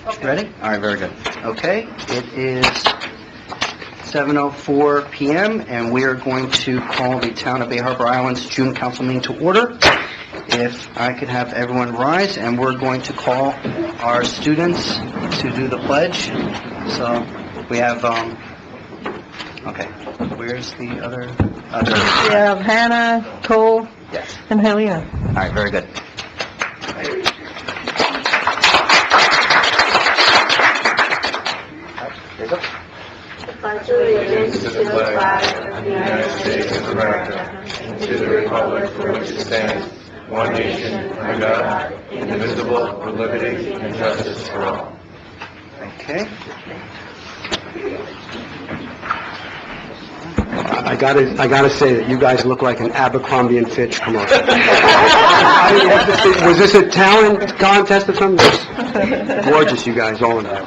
Ready? All right, very good. Okay, it is 7:04 p.m., and we are going to call the Town of Bay Harbor Islands June Council meeting to order. If I could have everyone rise, and we're going to call our students to do the pledge. So we have, okay, where's the other? We have Hannah, Cole, Yes. and Helena. All right, very good. There you go. Allegiance to the flag of the United States of America and to the republic for which it stands, one nation, under God, indivisible, with liberty and justice for all. Okay. I gotta say that you guys look like an Abercrombie and Fitch commercial. Was this a talent contest or something? Gorgeous, you guys, all of that.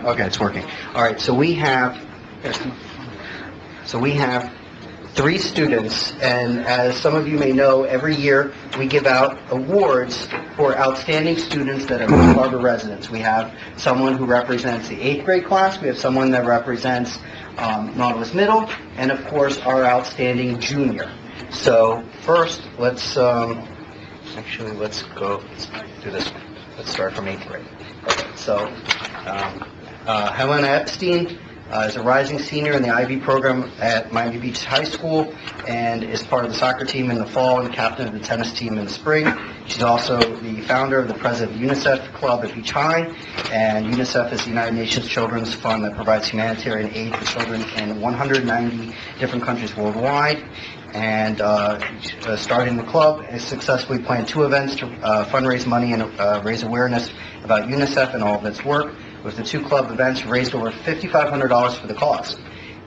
Okay, it's working. All right, so we have three students, and as some of you may know, every year we give out awards for outstanding students that are Bay Harbor residents. We have someone who represents the 8th grade class, we have someone that represents Nautilus Middle, and of course, our outstanding junior. So first, let's do this one. Let's start from 8th grade. Okay, so Helena Epstein is a rising senior in the IB program at Miami Beach High School and is part of the soccer team in the fall and captain of the tennis team in the spring. She's also the founder of the president of UNICEF Club at Beach High, and UNICEF is the United Nations Children's Fund that provides humanitarian aid for children in 190 different countries worldwide. And starting the club, has successfully planned 2 events to fundraise money and raise awareness about UNICEF and all of its work. With the 2 club events, raised over $5,500 for the cause.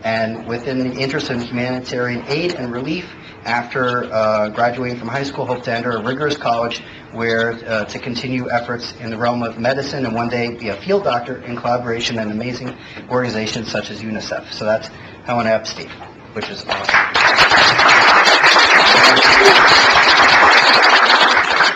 And within the interest in humanitarian aid and relief, after graduating from high school, hope to enter a rigorous college where to continue efforts in the realm of medicine and one day be a field doctor in collaboration with amazing organizations such as UNICEF. So that's Helena Epstein, which is awesome.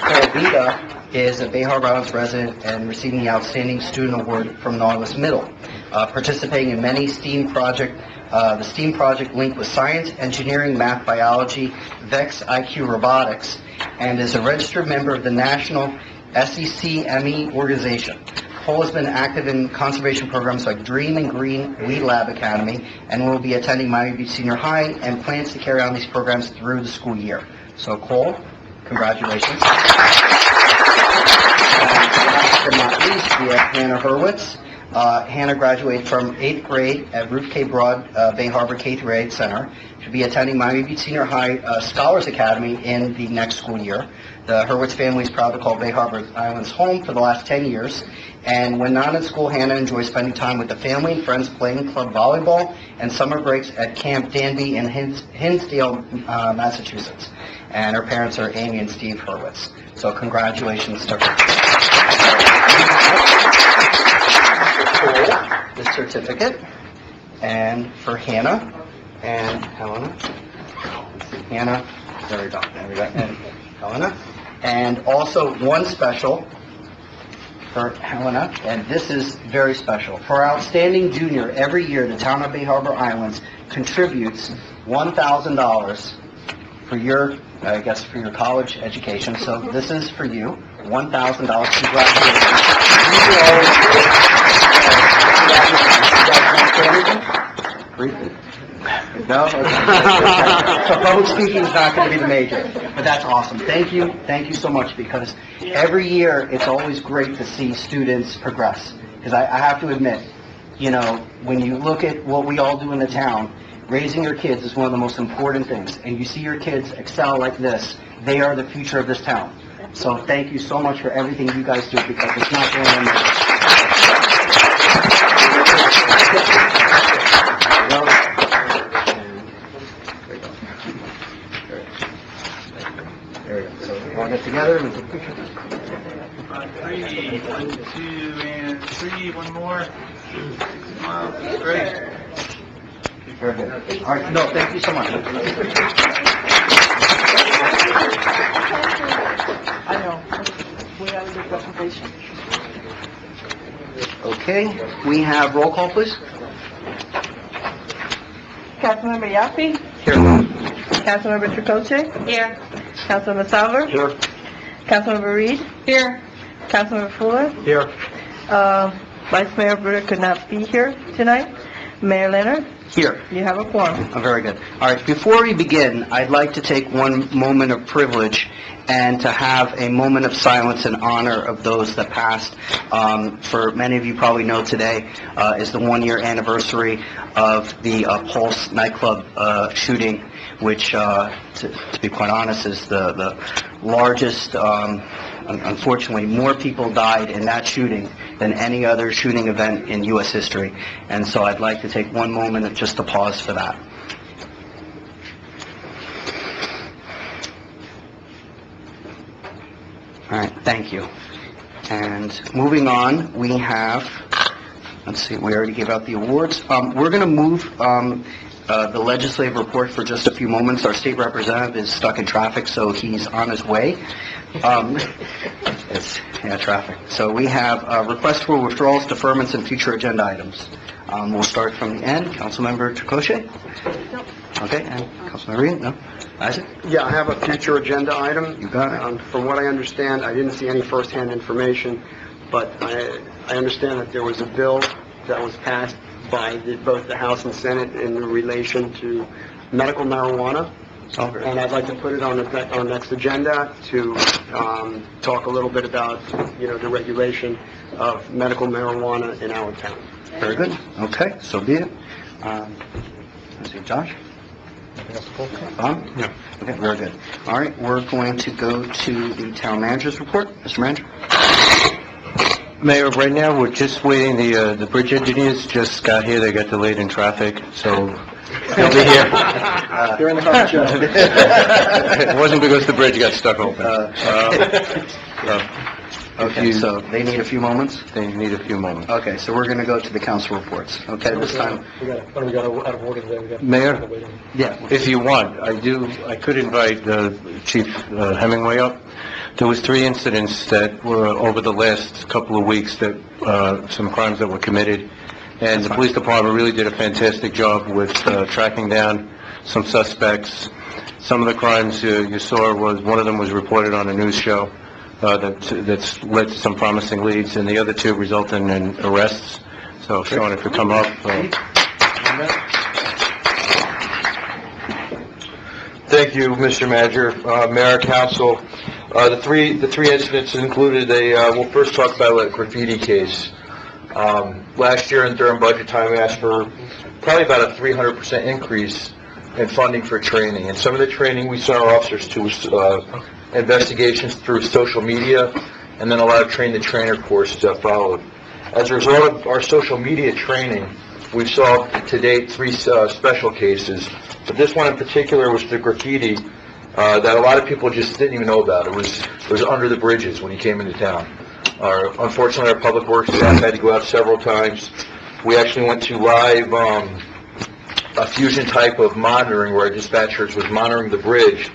Paul Vida is a Bay Harbor Islands resident and receiving the Outstanding Student Award from Nautilus Middle, participating in many STEAM projects. The STEAM project linked with science, engineering, math, biology, VEX, IQ, robotics, and is a registered member of the National SEC-ME organization. Cole has been active in conservation programs like Dream and Green Weed Lab Academy and will be attending Miami Beach Senior High and plans to carry on these programs through the school year. So Cole, congratulations. Last but not least, we have Hannah Hurwitz. Hannah graduated from 8th grade at Ruth K. Broad Bay Harbor K-8 Center. She'll be attending Miami Beach Senior High Scholars Academy in the next school year. The Hurwitz family is proud to call Bay Harbor Islands home for the last 10 years. And when not in school, Hannah enjoys spending time with the family and friends playing club volleyball and summer breaks at Camp Danby in Hinsdale, Massachusetts. And her parents are Amy and Steve Hurwitz. So congratulations to her. The certificate, and for Hannah and Helena. Hannah, there we go, and Helena. And also one special for Helena, and this is very special. For our outstanding junior, every year the Town of Bay Harbor Islands contributes $1,000 for your, for your college education. So this is for you, $1,000. Congratulations. Briefly. No? Okay. So public speaking is not going to be the major, but that's awesome. Thank you so much, because every year it's always great to see students progress. Because I have to admit, you know, when you look at what we all do in the town, raising your kids is one of the most important things. And you see your kids excel like this, they are the future of this town. So thank you so much for everything you guys do, because it's not going to end. There we go. So we all get together and take a picture. 3, 1, 2, and 3, one more. Wow, great. Very good. All right, no, thank you so much. I know. have a good presentation. Okay, we have roll call, please. Councilmember Yaffe? Here. Councilmember Tricoche? Here. Councilmember Salver? Here. Councilmember Reed? Here. Councilmember Fuller? Here. Vice Mayor Britta could not be here tonight. Mayor Leonard, Here. you have a quorum. Oh, very good. All right, before we begin, I'd like to take one moment of privilege and to have a moment of silence in honor of those that passed. For many of you probably know today is the one-year anniversary of the Pulse nightclub shooting, which, to be quite honest, is the largest, unfortunately, more people died in that shooting than any other shooting event in U.S. history. And so I'd like to take one moment just to pause for that. All right, thank you. And moving on, we have, let's see, we already gave out the awards. We're going to move the legislative report for just a few moments. Our state representative is stuck in traffic, so he's on his way. Traffic. So we have requests for withdrawals, deferments, and future agenda items. We'll start from the end. Councilmember Tricoche? Okay, and Councilmember Reed? No? Isaac? Yeah, I have a future agenda item. You got it. From what I understand, I didn't see any first-hand information, but I understand that there was a bill that was passed by both the House and Senate in relation to medical marijuana. And I'd like to put it on our next agenda to talk a little bit about, the regulation of medical marijuana in our town. Very good. Okay, so be it. Let's see, Josh? No. Okay, very good. All right, we're going to go to the town manager's report. Mr. Manager? Mayor, right now, we're just waiting, the bridge engineers just got here, they got delayed in traffic, so they'll be here. They're in the car show. It wasn't because the bridge got stuck open. Okay, so they need a few moments? They need a few moments. Okay, so we're going to go to the council reports. Okay, this time, Mayor, yeah. if you want, I could invite Chief Hemingway up. There was 3 incidents that were over the last couple of weeks that, some crimes that were committed, and the police department really did a fantastic job with tracking down some suspects. Some of the crimes you saw was, one of them was reported on a news show that's led to some promising leads, and the other 2 resulted in arrests. So, Sean, if you come up. Thank you, Mr. Manager, Mayor, Council. The three incidents included we'll first talk about a graffiti case. Last year during budget time, we asked for probably about a 300% increase in funding for training. And some of the training we sent our officers to was investigations through social media, and then a lot of train-the-trainer courses that followed. As a result of our social media training, we've solved to date 3 special cases. But this one in particular was the graffiti that a lot of people just didn't even know about. It was under the bridges when you came into town. Unfortunately, our public works staff had to go out several times. We actually went to live a fusion type of monitoring where our dispatchers was monitoring the bridge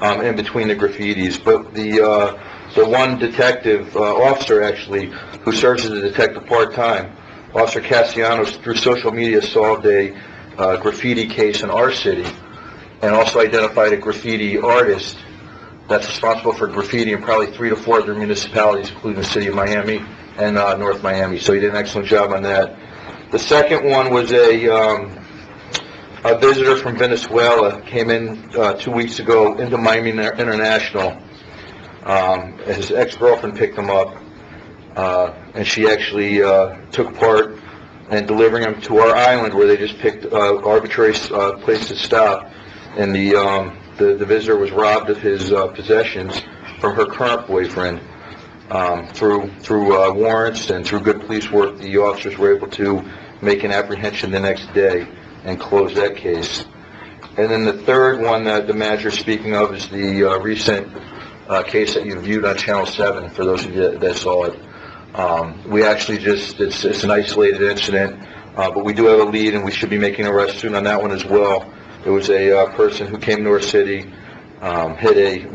in between the graffitis. But the one detective officer actually who serves as a detective part-time, Officer Castellanos, through social media solved a graffiti case in our city, and also identified a graffiti artist that's responsible for graffiti in probably 3 to 4 other municipalities, including the city of Miami and North Miami. So he did an excellent job on that. The second one was a visitor from Venezuela came in 2 weeks ago into Miami International. His ex-girlfriend picked him up, and she actually took part in delivering him to our island, where they just picked arbitrary place to stop. And the visitor was robbed of his possessions from her current boyfriend. Through warrants and through good police work, the officers were able to make an apprehension the next day and close that case. And then the third one that the manager is speaking of is the recent case that you viewed on Channel 7, for those of you that saw it. We actually it's an isolated incident, but we do have a lead, and we should be making an arrest soon on that one as well. It was a person who came to our city, hit a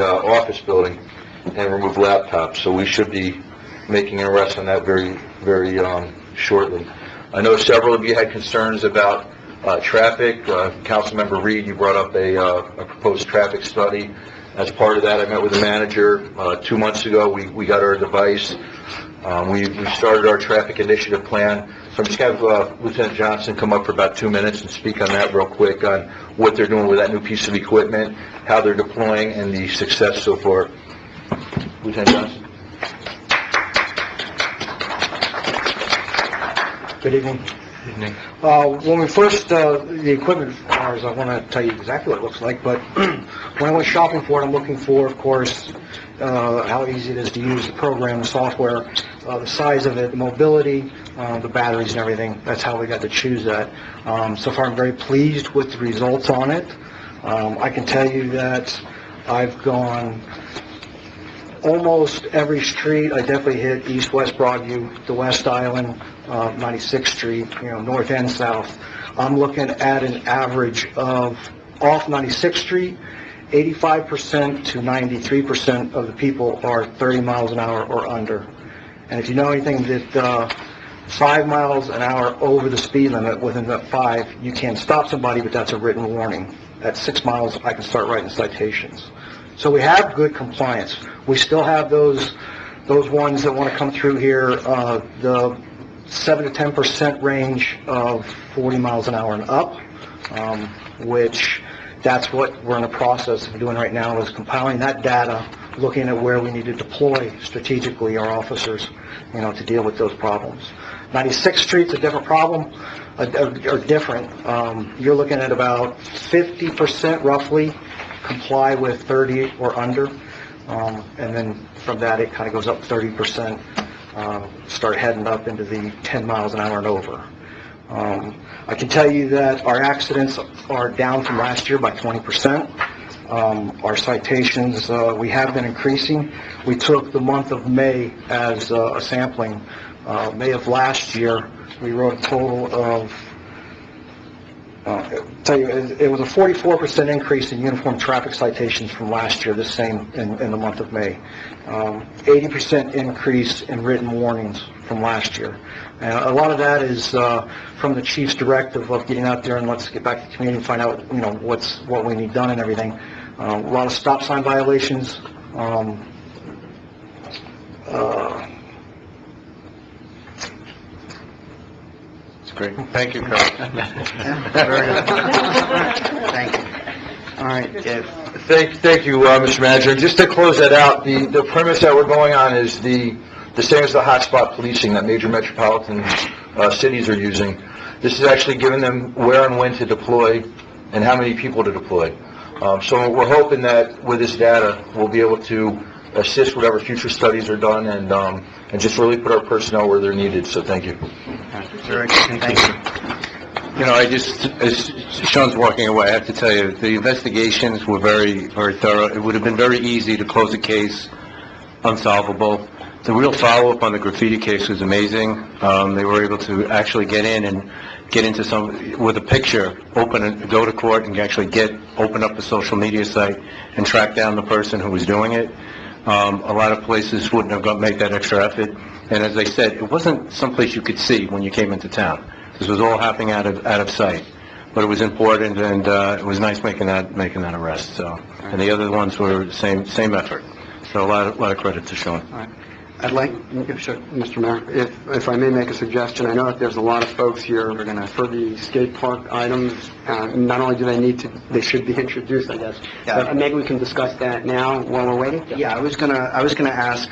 office building, and remove laptops. So we should be making an arrest on that very, very shortly. I know several of you had concerns about traffic. Councilmember Reed, you brought up a proposed traffic study. As part of that, I met with the manager 2 months ago. We got our device. We started our traffic initiative plan. So I'm just going to have Lieutenant Johnson come up for about 2 minutes and speak on that real quick, on what they're doing with that new piece of equipment, how they're deploying, and the success so far. Lieutenant Johnson. Good evening. When we first, the equipment ours, I want to tell you exactly what it looks like, but when I went shopping for it, I'm looking for, of course, how easy it is to use the program, the software, the size of it, the mobility, the batteries and everything. That's how we got to choose that. So far, I'm very pleased with the results on it. I can tell you that I've gone almost every street. I definitely hit East, West Broadview, the West Island, 96th Street, north and south. I'm looking at an average of, off 96th Street, 85% to 93% of the people are 30 miles an hour or under. And if you know anything, that 5 miles an hour over the speed limit, within that 5, you can stop somebody, but that's a written warning. At 6 miles, I can start writing citations. So we have good compliance. We still have those ones that want to come through here, the 7 to 10% range of 40 miles an hour and up, which that's what we're in the process of doing right now, is compiling that data, looking at where we need to deploy strategically our officers, to deal with those problems. 96th Street's a different problem, or different. You're looking at about 50% roughly comply with 30 or under, and then from that it kind of goes up 30%, start heading up into the 10 miles an hour and over. I can tell you that our accidents are down from last year by 20%. Our citations, we have been increasing. We took the month of May as a sampling. May of last year, we wrote a total of, it was a 44% increase in uniform traffic citations from last year, the same in the month of May. 80% increase in written warnings from last year. A lot of that is from the chief's directive of getting out there and let's get back to the community and find out, what we need done and everything. A lot of stop sign violations. Great. Thank you, Carl. Very good. Thank you. All right, Dave. Thank you, Mr. Manager. And just to close that out, the premise that we're going on is the same as the hotspot policing that major metropolitan cities are using. This is actually giving them where and when to deploy and how many people to deploy. So we're hoping that with this data, we'll be able to assist whatever future studies are done and just really put our personnel where they're needed. So thank you. Very good. Thank you. As Sean's walking away, I have to tell you, the investigations were very, very thorough. It would have been very easy to close a case, unsolvable. The real follow-up on the graffiti case was amazing. They were able to actually get in and get into with a picture, go to court and actually open up a social media site and track down the person who was doing it. A lot of places wouldn't have made that extra effort. And as I said, it wasn't someplace you could see when you came into town. This was all happening out of sight. But it was important, and it was nice making that arrest. So, and the other ones were same effort. So a lot of credit to Sean. All right. I'd like, Mr. Mayor, if I may make a suggestion, I know that there's a lot of folks here for the skate park items. Not only do they should be introduced, I guess. Yeah. But maybe we can discuss that now while we're waiting. Yeah, I was gonna ask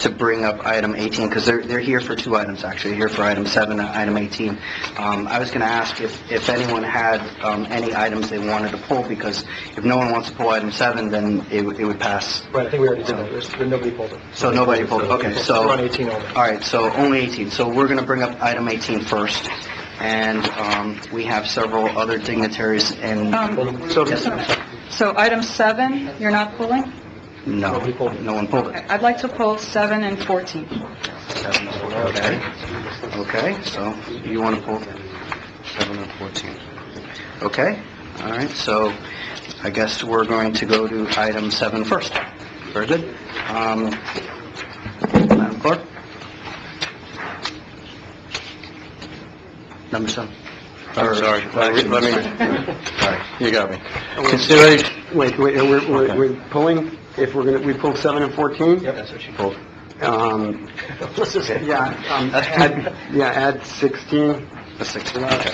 to bring up item 18 because they're here for 2 items actually. Here for item 7 and item 18. I was gonna ask if anyone had any items they wanted to pull, because if no one wants to pull item 7, then it would pass. Right, I think we already did that. Nobody pulled it. So nobody pulled it. Okay, so We're on 18 only. all right, so only 18. So we're gonna bring up item 18 first, and we have several other dignitaries and. So item 7, you're not pulling? No, no one pulled it. I'd like to pull 7 and 14. Okay, so you want to pull 7 and 14. Okay, all right, so I guess we're going to go to item 7 first. Very good. Madam Clerk? Number 7. I'm sorry. Let me, Sorry. you got me. Consideration, Wait, we're pulling, if we're gonna, we pulled 7 and 14? Yep, that's what she pulled. Add 16. The 16, Okay.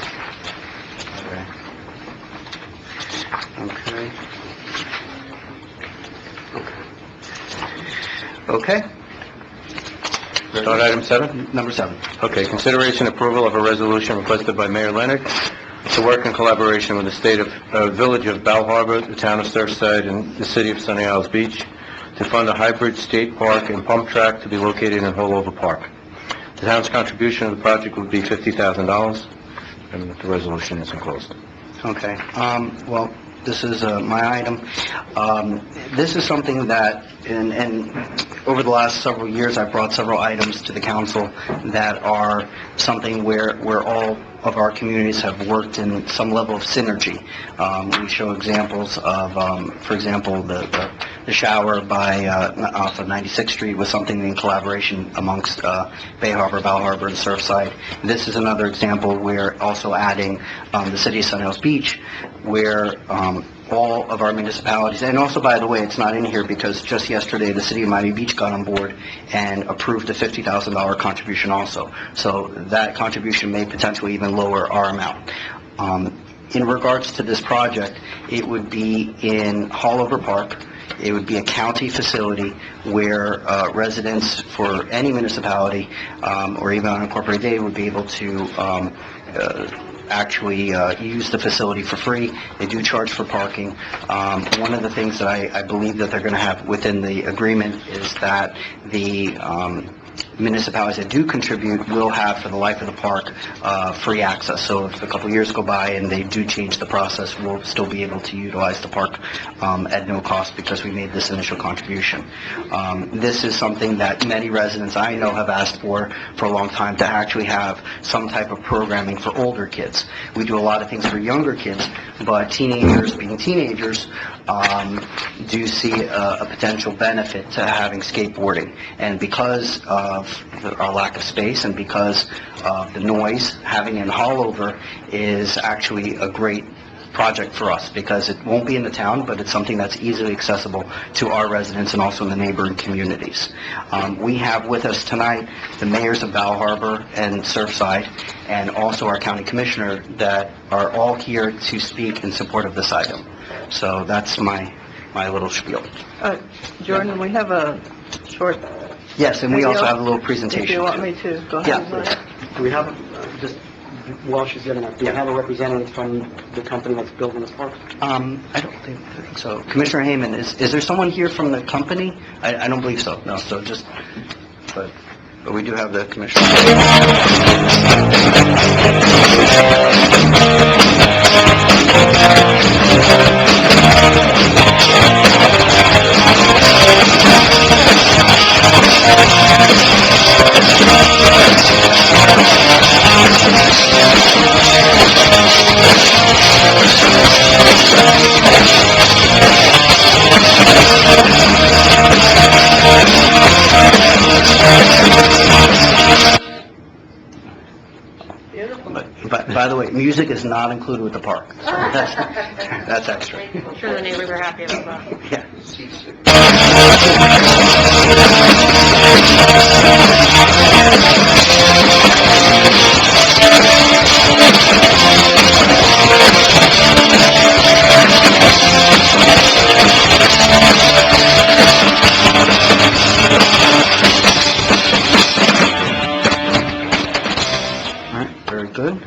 okay. Okay, start item 7? number 7. Okay, consideration approval of a resolution requested by Mayor Leonard to work in collaboration with the state of, village of Bal Harbor, the town of Surfside, and the city of Sunny Isles Beach to fund a hybrid skate park and pump track to be located in Hollover Park. The town's contribution to the project would be $50,000, and the resolution is enclosed. Okay, well, this is my item. This is something that, and over the last several years, I've brought several items to the council that are something where all of our communities have worked in some level of synergy. We show examples of, for example, the shower by off of 96th Street was something in collaboration amongst Bay Harbor, Bal Harbor, and Surfside. This is another example where also adding the city of Sunny Isles Beach, where all of our municipalities, and also, by the way, it's not in here because just yesterday the city of Miami Beach got on board and approved a $50,000 contribution also. So that contribution may potentially even lower our amount. In regards to this project, it would be in Hollover Park. It would be a county facility where residents for any municipality or even unincorporated day would be able to actually use the facility for free. They do charge for parking. One of the things that I believe that they're going to have within the agreement is that the municipalities that do contribute will have, for the life of the park, free access. So if a couple years go by and they do change the process, we'll still be able to utilize the park at no cost because we made this initial contribution. This is something that many residents I know have asked for a long time, to actually have some type of programming for older kids. We do a lot of things for younger kids, but teenagers, being teenagers, do see a potential benefit to having skateboarding. And because of our lack of space and because of the noise, having it in Hollover is actually a great project for us because it won't be in the town, but it's something that's easily accessible to our residents and also in the neighboring communities. We have with us tonight the mayors of Bal Harbor and Surfside, and also our county commissioner, that are all here to speak in support of this item. So that's my little spiel. Jordan, we have a short... Yes, and we video, also have a little presentation. If you want me to, go ahead. Yeah. Do we have, just while she's getting that, do we have a representative from the company that's building this park? I don't think so. Commissioner Hayman, is there someone here from the company? I don't believe so, no, so just, but we do have the commissioner. By the way, music is not included with the park. So that's extra. I'm sure the neighbors are happy about that. Yeah. All right, very good.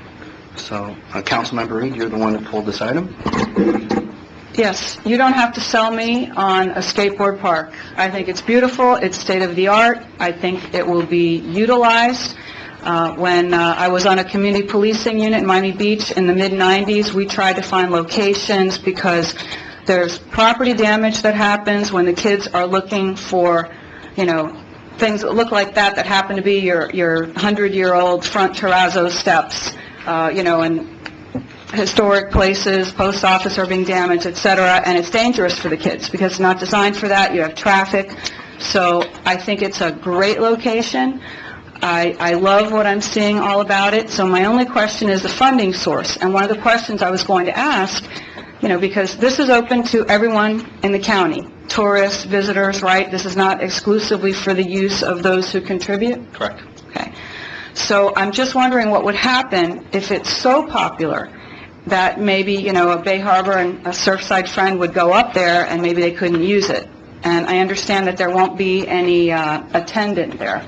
So, Councilmember Reed, you're the one that pulled this item. Yes, you don't have to sell me on a skateboard park. I think it's beautiful, it's state-of-the-art, I think it will be utilized. When I was on a community policing unit in Miami Beach in the mid-'90s, we tried to find locations because there's property damage that happens when the kids are looking for, things that look like that happen to be your 100-year-old front terrazzo steps, and historic places, post office are being damaged, etc., and it's dangerous for the kids because it's not designed for that. You have traffic. So I think it's a great location. I love what I'm seeing all about it. So my only question is the funding source. And one of the questions I was going to ask, because this is open to everyone in the county, tourists, visitors, right? This is not exclusively for the use of those who contribute? Correct. Okay. So I'm just wondering what would happen if it's so popular that maybe, a Bay Harbor and a Surfside friend would go up there and maybe they couldn't use it. And I understand that there won't be any attendant there,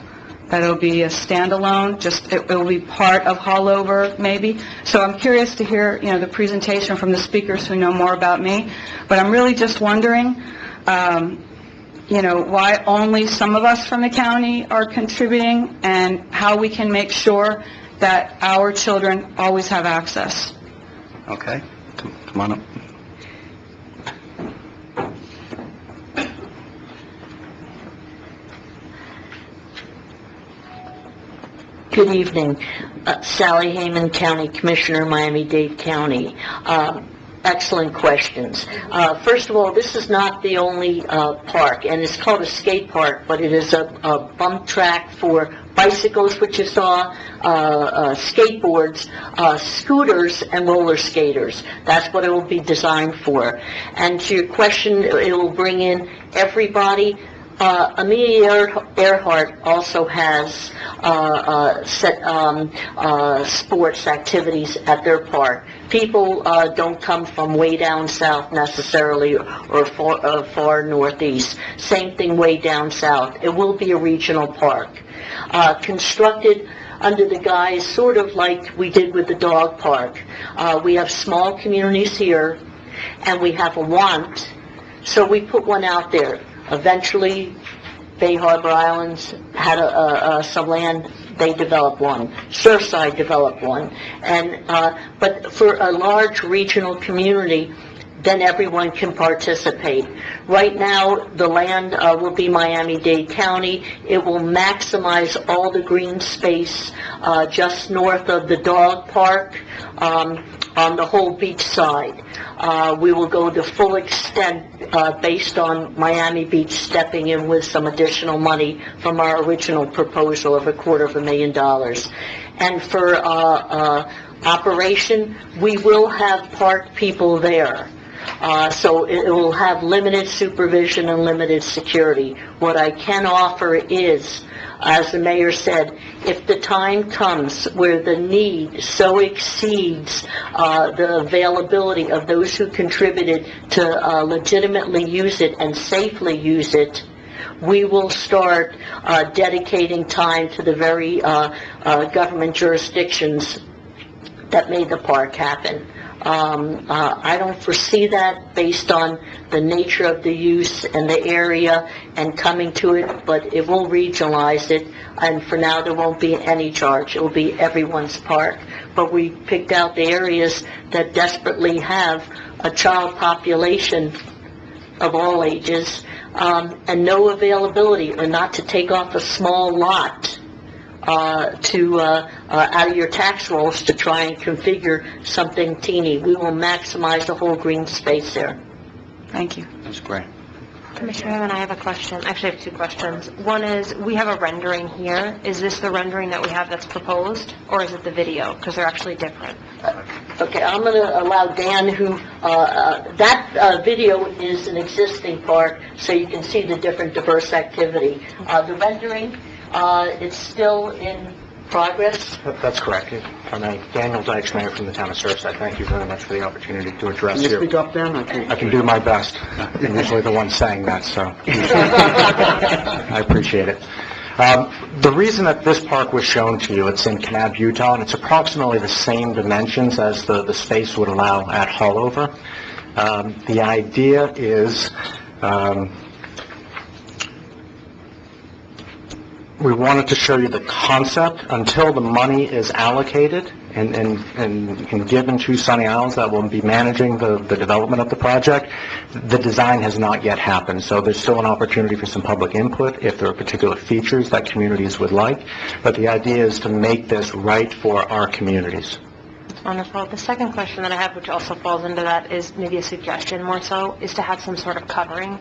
that it'll be a standalone, it will be part of Haulover maybe. So I'm curious to hear, the presentation from the speakers who know more about me. But I'm really just wondering, why only some of us from the county are contributing and how we can make sure that our children always have access. Okay, come on up. Good evening. Sally Hayman, County Commissioner, Miami-Dade County. Excellent questions. First of all, this is not the only park, and it's called a skate park, but it is a bump track for bicycles, which you saw, skateboards, scooters, and roller skaters. That's what it will be designed for. And to your question, it will bring in everybody. Amelia Earhart also has sports activities at their park. People don't come from way down south necessarily or far northeast. Same thing way down south. It will be a regional park. Constructed under the guise sort of like we did with the dog park. We have small communities here, and we have a want, so we put one out there. Eventually, Bay Harbor Islands had some land. They developed one. Surfside developed one. And but for a large regional community, then everyone can participate. Right now, the land will be Miami-Dade County. It will maximize all the green space just north of the dog park on the whole beach side. We will go to full extent based on Miami Beach stepping in with some additional money from our original proposal of $250,000. And for operation, we will have park people there. So it will have limited supervision and limited security. What I can offer is, as the mayor said, if the time comes where the need so exceeds the availability of those who contributed to legitimately use it and safely use it, we will start dedicating time to the very government jurisdictions that made the park happen. I don't foresee that based on the nature of the use and the area and coming to it, but it will regionalize it, and for now there won't be any charge. It will be everyone's park. But we picked out the areas that desperately have a child population of all ages and no availability, or not to take off a small lot out of your tax rolls to try and configure something teeny. We will maximize the whole green space there. Thank you. That's great. Commissioner Hammond, I have a question. Actually, I have two questions. One is, we have a rendering here. Is this the rendering that we have that's proposed, or is it the video? Because they're actually different. Okay, I'm going to allow Dan, that video is an existing park, so you can see the different diverse activity. The rendering, it's still in progress. That's correct. Daniel Dykes, Mayor from the town of Surfside. Thank you very much for the opportunity to address Can you you. speak up, Dan? I can do my best. I'm usually the one saying that, so I appreciate it. The reason that this park was shown to you, it's in Kanab, Utah, and it's approximately the same dimensions as the space would allow at Haulover. The idea is we wanted to show you the concept until the money is allocated and given to Sunny Isles that will be managing the development of the project. The design has not yet happened, so there's still an opportunity for some public input if there are particular features that communities would like. But the idea is to make this right for our communities. That's wonderful. The second question that I have, which also falls into that, is maybe a suggestion more so, is to have some sort of covering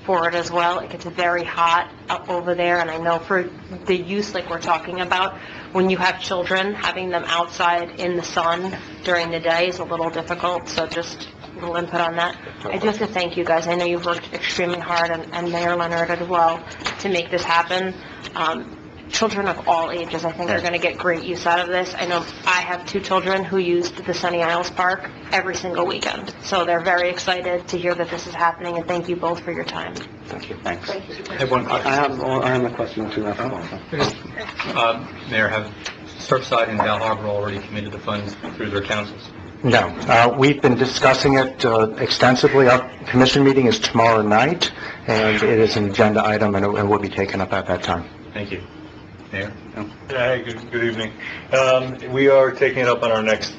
for it as well. It gets very hot up over there, and I know for the use like we're talking about, when you have children, having them outside in the sun during the day is a little difficult, so just a little input on that. I do have to thank you guys. I know you've worked extremely hard, and Mayor Leonard as well, to make this happen. Children of all ages, I think, are going to get great use out of this. I know I have 2 children who used the Sunny Isles Park every single weekend, so they're very excited to hear that this is happening, and thank you both for your time. Thank you. Thanks. I have a question too. Mayor, have Surfside and Bal Harbor already committed the funds through their councils? No, we've been discussing it extensively. Our commission meeting is tomorrow night, and it is an agenda item, and it will be taken up at that time. Thank you. Mayor? Hey, good evening. We are taking it up on our next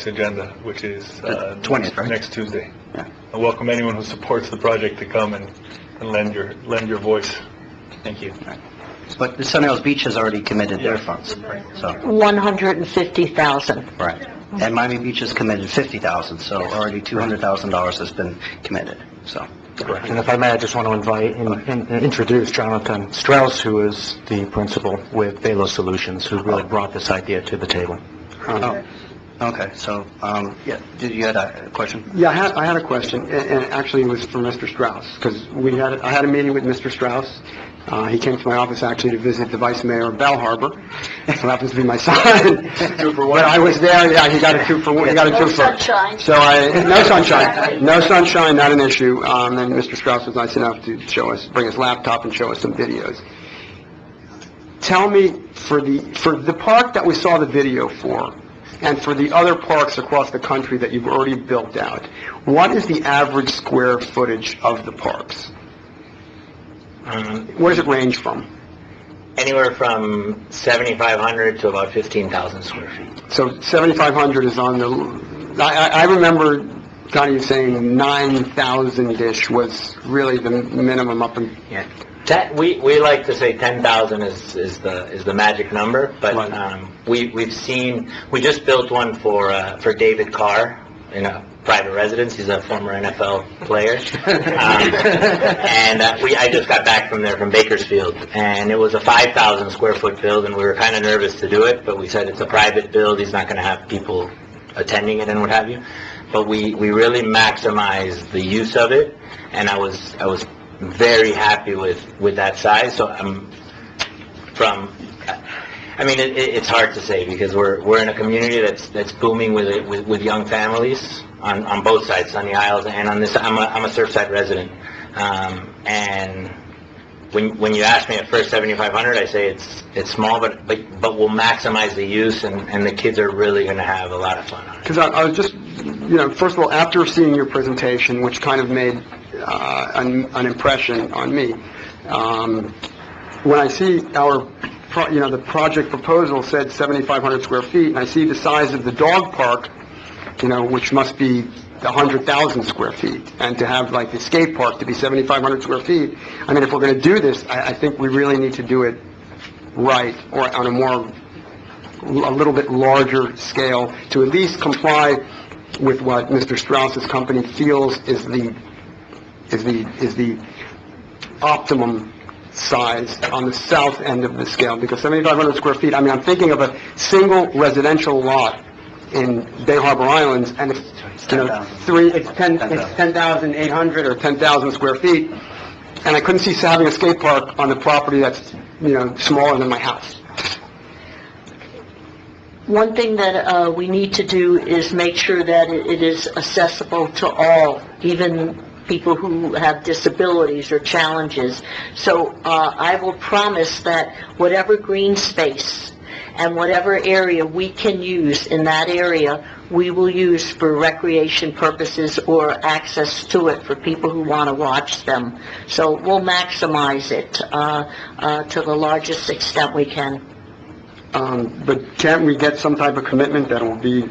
agenda, which is 20th, right? Next Tuesday. Yeah. I welcome anyone who supports the project to come and lend your voice. Thank you. But the Sunny Isles Beach has already committed their funds, so, 150,000. right. And Miami Beach has committed 50,000, so already $200,000 has been committed, so. And if I may, I just want to invite and introduce Jonathan Strauss, who is the principal with Balo Solutions, who really brought this idea to the table. Oh, okay, so, yeah, you had a question? Yeah, I had a question, and actually it was for Mr. Strauss, because I had a meeting with Mr. Strauss. He came to my office actually to visit the Vice Mayor of Bal Harbor, who happens to be my son. 2 for 1. When I was there, yeah, he got a 2 for 1. He got a 2 for 1. Sunshine. So no sunshine. No sunshine, not an issue. And Mr. Strauss was nice enough to bring his laptop and show us some videos. Tell me, for the park that we saw the video for, and for the other parks across the country that you've already built out, what is the average square footage of the parks? Where does it range from? Anywhere from 7,500 to about 15,000 square feet. So 7,500 is on the... I remember kind of you saying 9,000-ish was really the minimum up in... Yeah. We like to say 10,000 is the magic number, but we just built one for David Carr in a private residence. He's a former NFL player, and I just got back from Bakersfield, and it was a 5,000 square foot build, and we were kind of nervous to do it, but we said it's a private build. He's not going to have people attending it and what have you, but we really maximized the use of it, and I was very happy with that size. So it's hard to say because we're in a community that's booming with young families on both sides, Sunny Isles and on this. I'm a Surfside resident, and when you ask me at first 7,500, I say it's small, but we'll maximize the use, and the kids are really going to have a lot of fun on it. Because I was just, first of all, after seeing your presentation, which kind of made an impression on me, when I see the project proposal said 7,500 square feet, and I see the size of the dog park, which must be 100,000 square feet, and to have like the skate park to be 7,500 square feet, I mean, if we're going to do this, I think we really need to do it right, or on a little bit larger scale, to at least comply with what Mr. Strauss's company feels is the optimum size on the south end of the scale, because 7,500 square feet, I mean, I'm thinking of a single residential lot in Bay Harbor Islands, and it's 10,800 or 10,000 square feet, and I couldn't see having a skate park on the property that's, smaller than my house. One thing that we need to do is make sure that it is accessible to all, even people who have disabilities or challenges. So I will promise that whatever green space and whatever area we can use in that area, we will use for recreation purposes or access to it for people who want to watch them. So we'll maximize it to the largest extent we can. But can't we get some type of commitment that it will be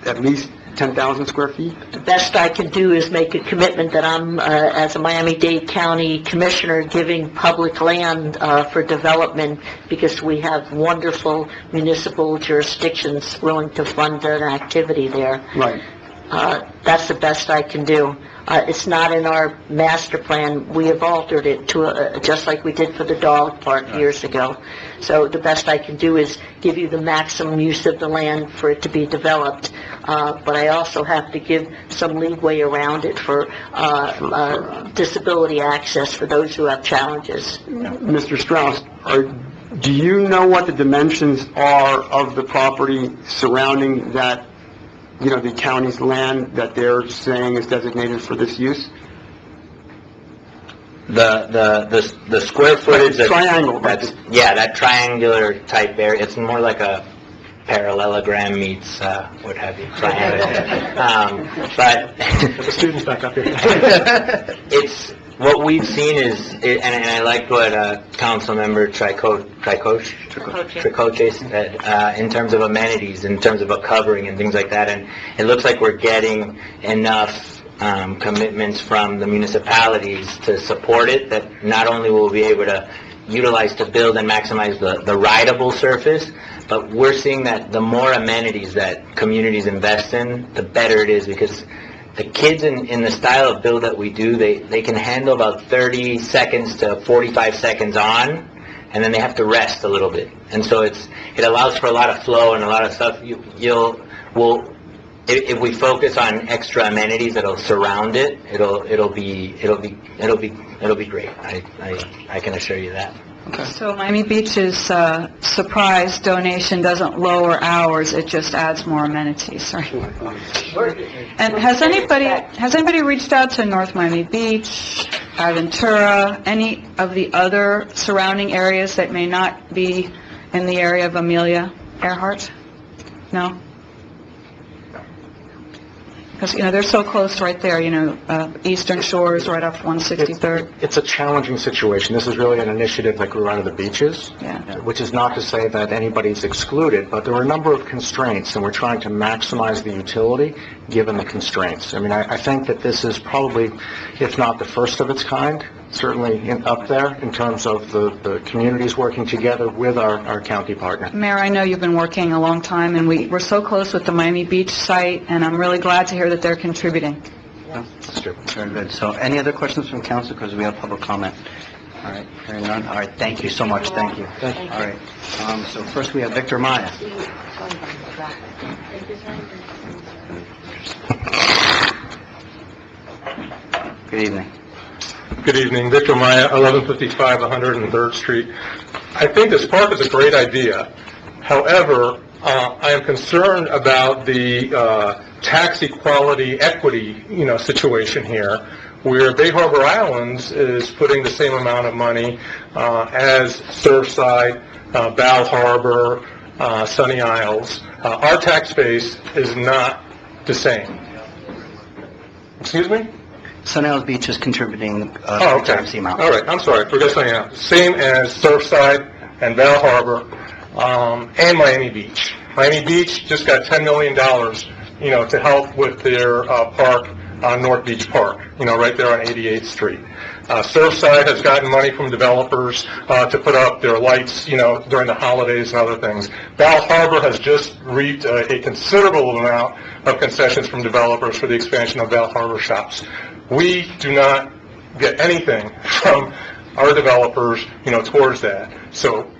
at least 10,000 square feet? The best I can do is make a commitment that I'm, as a Miami-Dade County Commissioner, giving public land for development, because we have wonderful municipal jurisdictions willing to fund an activity there. Right. That's the best I can do. It's not in our master plan. We have altered it to, just like we did for the dog park years ago. So the best I can do is give you the maximum use of the land for it to be developed. But I also have to give some leeway around it for disability access for those who have challenges. Mr. Strauss, do you know what the dimensions are of the property surrounding that, the county's land that they're saying is designated for this use? The square footage... Triangle. That triangular type area, it's more like a parallelogram meets, what have you, triangle. But... The students back up here. It's... What we've seen is, and I like what Councilmember Tricoche said, in terms of amenities, in terms of a covering and things like that, and it looks like we're getting enough commitments from the municipalities to support it, that not only will we be able to utilize to build and maximize the rideable surface, but we're seeing that the more amenities that communities invest in, the better it is, because the kids in the style of build that we do, they can handle about 30 seconds to 45 seconds on, and then they have to rest a little bit. And so it allows for a lot of flow and a lot of stuff. If we focus on extra amenities that'll surround it, it'll be great. I can assure you that. So Miami Beach's surprise donation doesn't lower hours, it just adds more amenities, right? And has anybody reached out to North Miami Beach, Aventura, any of the other surrounding areas that may not be in the area of Amelia Earhart? No? Because, they're so close right there, Eastern Shores right off 163rd. It's a challenging situation. This is really an initiative that grew out of the beaches, which is not to say that anybody's excluded, but there are a number of constraints, and we're trying to maximize the utility given the constraints. I think that this is probably, if not the first of its kind, certainly up there in terms of the communities working together with our county partner. Mayor, I know you've been working a long time, and we're so close with the Miami Beach site, and I'm really glad to hear that they're contributing. That's true. Very good. So any other questions from council, because we have public comment? All right, hearing none. All right, thank you so much. Thank you. Thank you. All right, so first we have Victor Maya. Good evening. Good evening, Victor Maya, 1155 103rd Street. I think this park is a great idea. However, I am concerned about the tax equality equity, situation here, where Bay Harbor Islands is putting the same amount of money as Surfside, Bal Harbor, Sunny Isles. Our tax base is not the same. Excuse me? Sunny Isles Beach is contributing okay. times the amount. All right, I'm sorry, forget Sunny Isles. Same as Surfside and Bal Harbor and Miami Beach. Miami Beach just got $10 million, to help with their park on North Beach Park, right there on 88th Street. Surfside has gotten money from developers to put up their lights, during the holidays and other things. Bal Harbor has just reaped a considerable amount of concessions from developers for the expansion of Bal Harbor shops. We do not get anything from our developers, towards that. So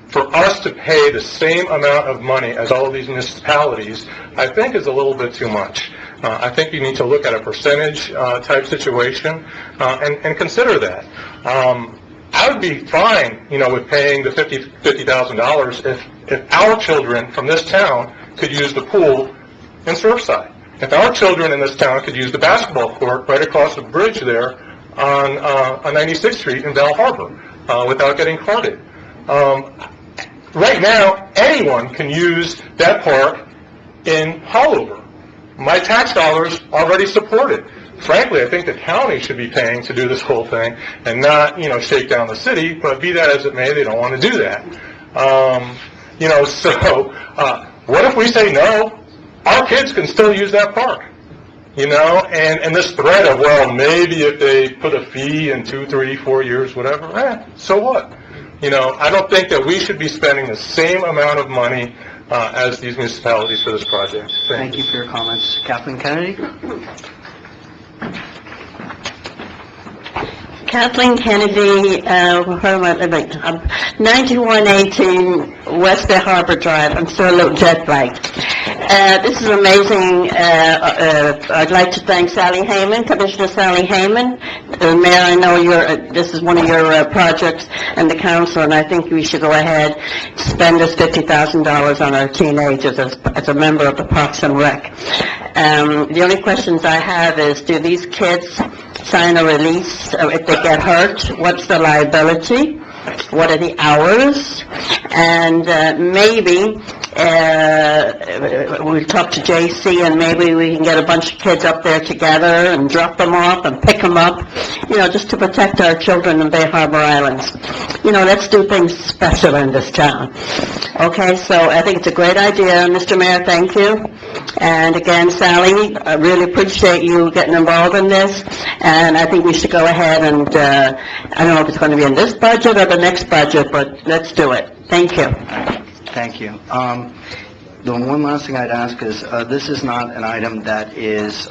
for us to pay the same amount of money as all of these municipalities, I think is a little bit too much. I think you need to look at a percentage type situation and consider that. I would be fine, with paying the $50,000 if our children from this town could use the pool in Surfside. If our children in this town could use the basketball court right across the bridge there on 96th Street in Bal Harbor without getting carded. Right now, anyone can use that park in Hollover. My tax dollars already support it. Frankly, I think the county should be paying to do this whole thing and not, shake down the city, but be that as it may, they don't want to do that. What if we say no? Our kids can still use that park, and this threat of, well, maybe if they put a fee in 2, 3, 4 years, whatever, so what? I don't think that we should be spending the same amount of money as these municipalities for this project. Thank you for your comments. Kathleen Kennedy? Kathleen Kennedy, where am I living? 9118 West Bay Harbor Drive. I'm still a little jet lagged. This is amazing. I'd like to thank Sally Hayman, Commissioner Sally Hayman. Mayor, I know this is one of your projects and the council, and I think we should go ahead, spend this $50,000 on our teenagers as a member of the Parks and Rec. The only questions I have is, do these kids sign a release if they get hurt? What's the liability? What are the hours? And maybe we'll talk to JC, and maybe we can get a bunch of kids up there together and drop them off and pick them up, just to protect our children in Bay Harbor Islands. Let's do things special in this town. Okay, so I think it's a great idea. Mr. Mayor, thank you. And again, Sally, I really appreciate you getting involved in this, and I think we should go ahead and, I don't know if it's going to be in this budget or the next budget, but let's do it. Thank you. Thank you. The one last thing I'd ask is, this is not an item that is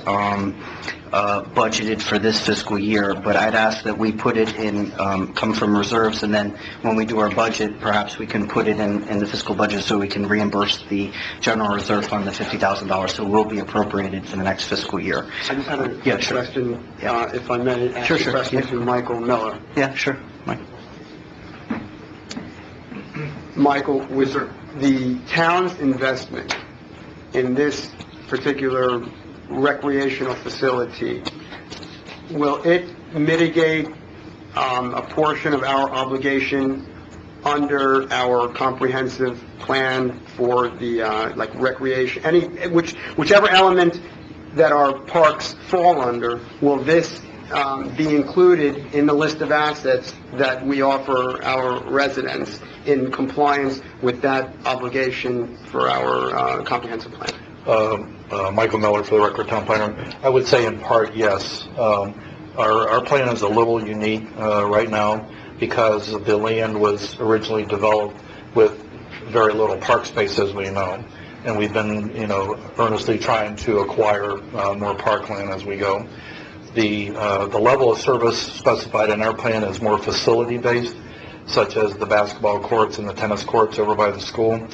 budgeted for this fiscal year, but I'd ask that we put it in, come from reserves, and then when we do our budget, perhaps we can put it in the fiscal budget so we can reimburse the general reserve fund the $50,000, so it will be appropriated for the next fiscal year. I just had a question, if I may, ask Sure, a question to Michael Miller. Yeah, sure. Mike. Michael, with the town's investment in this particular recreational facility, will it mitigate a portion of our obligation under our comprehensive plan for the recreation? Whichever element that our parks fall under, will this be included in the list of assets that we offer our residents in compliance with that obligation for our comprehensive plan? Michael Miller for the record, town planner. I would say in part, yes. Our plan is a little unique right now because the land was originally developed with very little park space, as we know. And we've been, earnestly trying to acquire more parkland as we go. The level of service specified in our plan is more facility-based, such as the basketball courts and the tennis courts over by the school,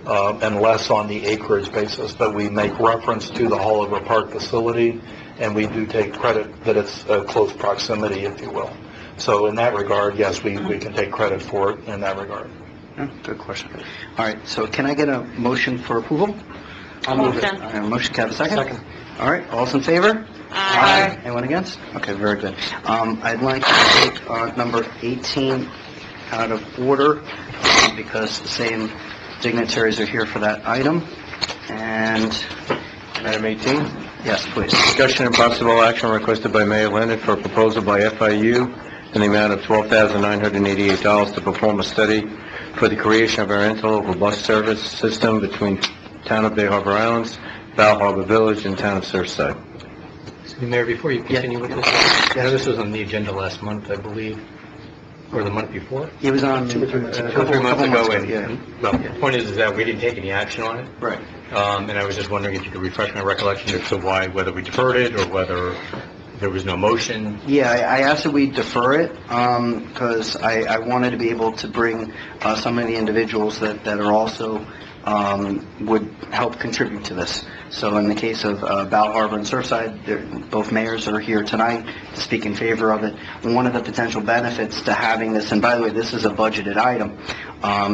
and less on the acreage basis. But we make reference to the Haulover Park facility, and we do take credit that it's a close proximity, if you will. So in that regard, yes, we can take credit for it in that regard. Yeah, good question. All right, so can I get a motion for approval? I'll move it. I have a motion, can I have a second? Second. All right, all's in favor? Aye. Anyone against? Okay, very good. I'd like to take number 18 out of order because the same dignitaries are here for that item. And Item 18, yes, please. discussion and possible action requested by Mayor Leonard for a proposal by FIU in the amount of $12,988 to perform a study for the creation of an interlocal bus service system between Town of Bay Harbor Islands, Val Harbor Village, and Town of Surfside. Mayor, before you continue with this, I know this was on the agenda last month, I believe, or the month before? It was on 2 or 3 months ago, and well, the point is that we didn't take any action on it. Right. And I was just wondering if you could refresh my recollection as to whether we deferred it or whether there was no motion. Yeah, I asked that we defer it because I wanted to be able to bring some of the individuals that are also would help contribute to this. So in the case of Val Harbor and Surfside, both mayors are here tonight to speak in favor of it. One of the potential benefits to having this, and by the way, this is a budgeted item,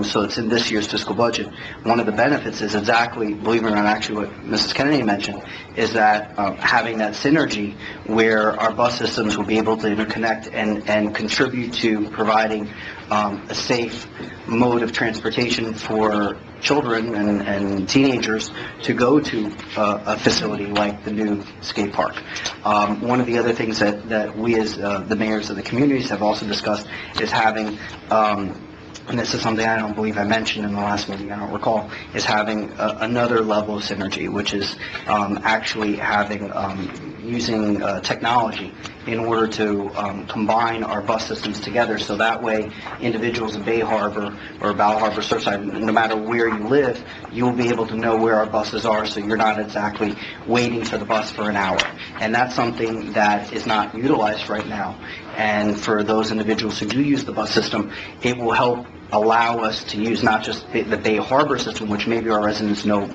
so it's in this year's fiscal budget. One of the benefits is exactly, believe it or not, actually what Mrs. Kennedy mentioned, is that having that synergy where our bus systems will be able to interconnect and contribute to providing a safe mode of transportation for children and teenagers to go to a facility like the new skate park. One of the other things that we as the mayors of the communities have also discussed is having, and this is something I don't believe I mentioned in the last meeting, I don't recall, is having another level of synergy, which is actually having using technology in order to combine our bus systems together, so that way individuals in Bay Harbor or Bal Harbor, Surfside, no matter where you live, you will be able to know where our buses are, so you're not exactly waiting for the bus for an hour. And that's something that is not utilized right now. And for those individuals who do use the bus system, it will help allow us to use not just the Bay Harbor system, which maybe our residents know,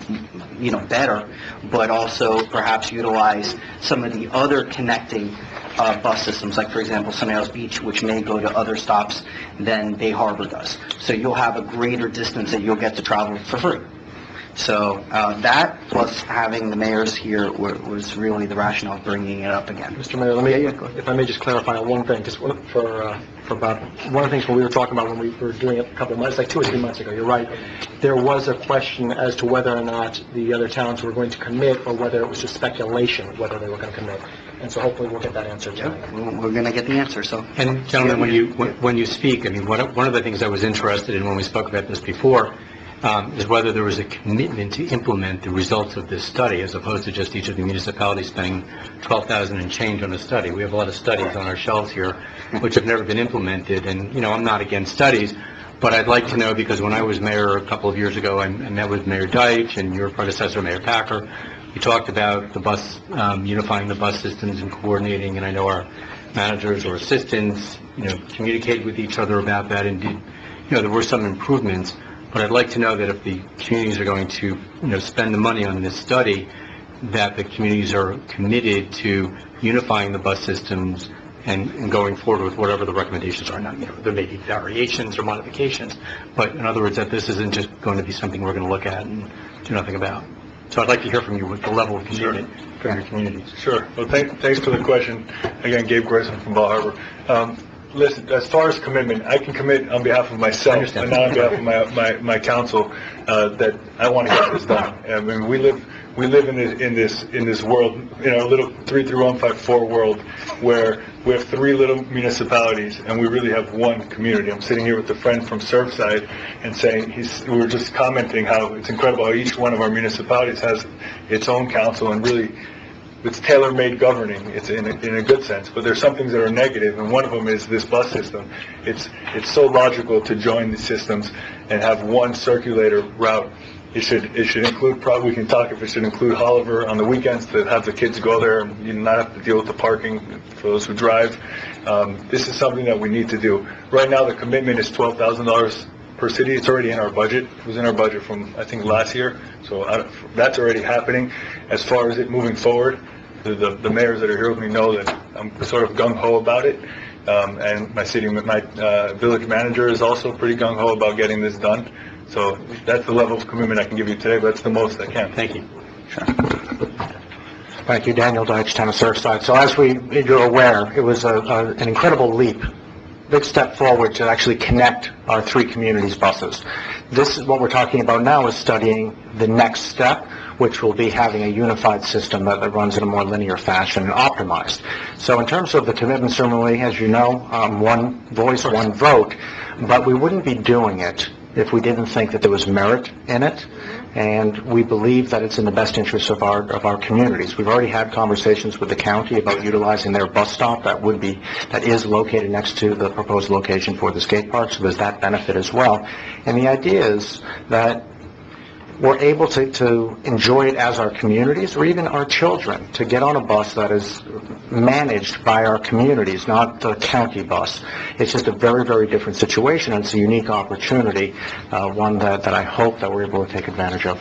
better, but also perhaps utilize some of the other connecting bus systems, like for example, Sunnyhouse Beach, which may go to other stops than Bay Harbor does. So you'll have a greater distance that you'll get to travel for free. So that, plus having the mayors here, was really the rationale of bringing it up again. Mr. Mayor, if I may just clarify on one thing, just for Bob. One of the things when we were talking about when we were doing it a couple of months, like 2 or 3 months ago, you're right, there was a question as to whether or not the other towns were going to commit, or whether it was just speculation whether they were going to commit. And so hopefully we'll get that answer tonight. Yeah, we're going to get the answer, so. And gentlemen, when you speak, I mean, one of the things I was interested in when we spoke about this before is whether there was a commitment to implement the results of this study, as opposed to just each of the municipalities spending $12,000 and change on a study. We have a lot of studies on our shelves here which have never been implemented, and I'm not against studies, but I'd like to know, because when I was mayor a couple of years ago, I met with Mayor Deitch and your predecessor, Mayor Packer. We talked about the bus, unifying the bus systems and coordinating, and I know our managers or assistants, communicated with each other about that, and there were some improvements. But I'd like to know that if the communities are going to, spend the money on this study, that the communities are committed to unifying the bus systems and going forward with whatever the recommendations are. Now, there may be variations or modifications, but in other words, that this isn't just going to be something we're going to look at and do nothing about. So I'd like to hear from you with the level of commitment from your communities. Sure. Well, thanks for the question. Again, Gabe Grayson from Bal Harbor. Listen, as far as commitment, I can commit on behalf of myself and not on behalf of my council that I want to get this done. I mean, we live in this world, a little 33154 world, where we have 3 little municipalities and we really have one community. I'm sitting here with a friend from Surfside and saying we were just commenting how it's incredible how each one of our municipalities has its own council, and really it's tailor-made governing. It's in a good sense, but there's some things that are negative, and one of them is this bus system. It's so logical to join the systems and have one circulator route. It should include, probably we can talk if it should include Holliver on the weekends to have the kids go there and not have to deal with the parking for those who drive. This is something that we need to do. Right now the commitment is $12,000 per city. It's already in our budget. It was in our budget from, I think, last year. So that's already happening. As far as it moving forward, the mayors that are here with me know that I'm sort of gung-ho about it. And my village manager is also pretty gung-ho about getting this done. So that's the level of commitment I can give you today, but that's the most I can. Thank you. Sure. Thank you, Daniel Deitch, Town of Surfside. So as you're aware, it was an incredible leap, big step forward to actually connect our 3 communities' buses. This is what we're talking about now, is studying the next step, which will be having a unified system that runs in a more linear fashion and optimized. So in terms of the commitment, certainly, as you know, one voice, one vote, but we wouldn't be doing it if we didn't think that there was merit in it, and we believe that it's in the best interest of our communities. We've already had conversations with the county about utilizing their bus stop that is located next to the proposed location for the skate park, so there's that benefit as well. And the idea is that we're able to enjoy it as our communities, or even our children, to get on a bus that is managed by our communities, not the county bus. It's just a very, very different situation, and it's a unique opportunity, one that I hope that we're able to take advantage of.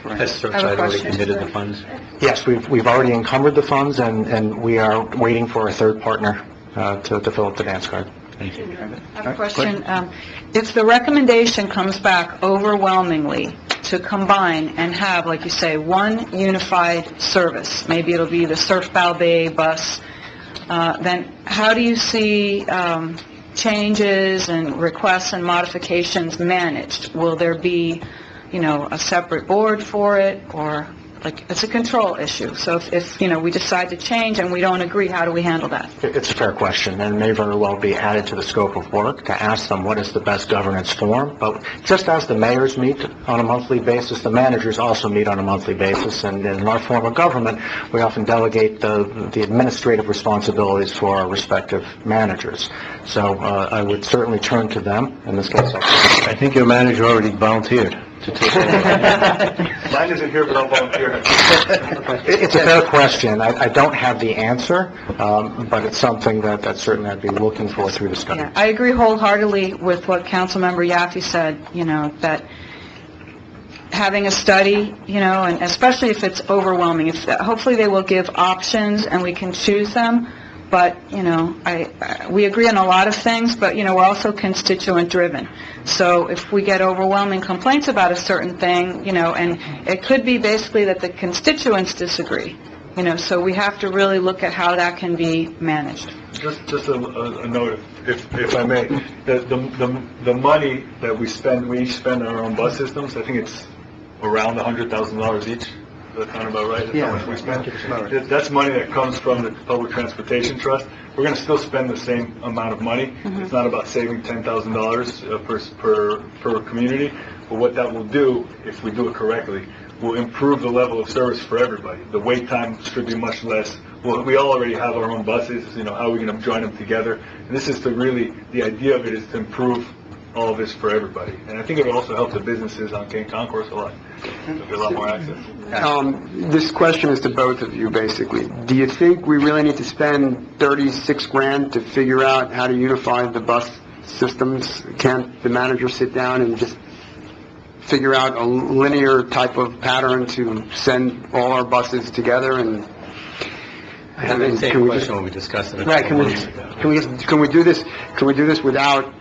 Has Surfside already committed the funds? Yes, we've already encumbered the funds, and we are waiting for a third partner to fill up the dance card. Thank you. I have a question. If the recommendation comes back overwhelmingly to combine and have, like you say, one unified service, maybe it'll be the Surf Bal Bay bus, then how do you see changes and requests and modifications managed? Will there be, a separate board for it, or it's a control issue. So if, we decide to change and we don't agree, how do we handle that? It's a fair question, and may very well be added to the scope of work to ask them what is the best governance form. But just as the mayors meet on a monthly basis, the managers also meet on a monthly basis, and in our form of government, we often delegate the administrative responsibilities for our respective managers. So I would certainly turn to them. In this case, I think your manager already volunteered to take it. Mine isn't here, but I'll volunteer. It's a fair question. I don't have the answer, but it's something that certainly I'd be looking for through the study. Yeah, I agree wholeheartedly with what Councilmember Yaffe said, that having a study, and especially if it's overwhelming, hopefully they will give options and we can choose them. But, we agree on a lot of things, but, we're also constituent-driven. So if we get overwhelming complaints about a certain thing, and it could be basically that the constituents disagree, so we have to really look at how that can be managed. Just a note, if I may, the money that we each spend on our own bus systems, I think it's around $100,000 each. That sound about right? That's how much we spend. That's money that comes from the Public Transportation Trust. We're going to still spend the same amount of money. It's not about saving $10,000 per community, but what that will do, if we do it correctly, will improve the level of service for everybody. The wait time should be much less. Well, we all already have our own buses. How are we going to join them together? And this is the idea of it is to improve all of this for everybody. And I think it would also help the businesses on King Concourse a lot. There'll be a lot more access. This question is to both of you, basically. Do you think we really need to spend $36,000 to figure out how to unify the bus systems? Can't the manager sit down and just figure out a linear type of pattern to send all our buses together? And I have the same question when we discussed it. Right? Can we do this? Can we do this without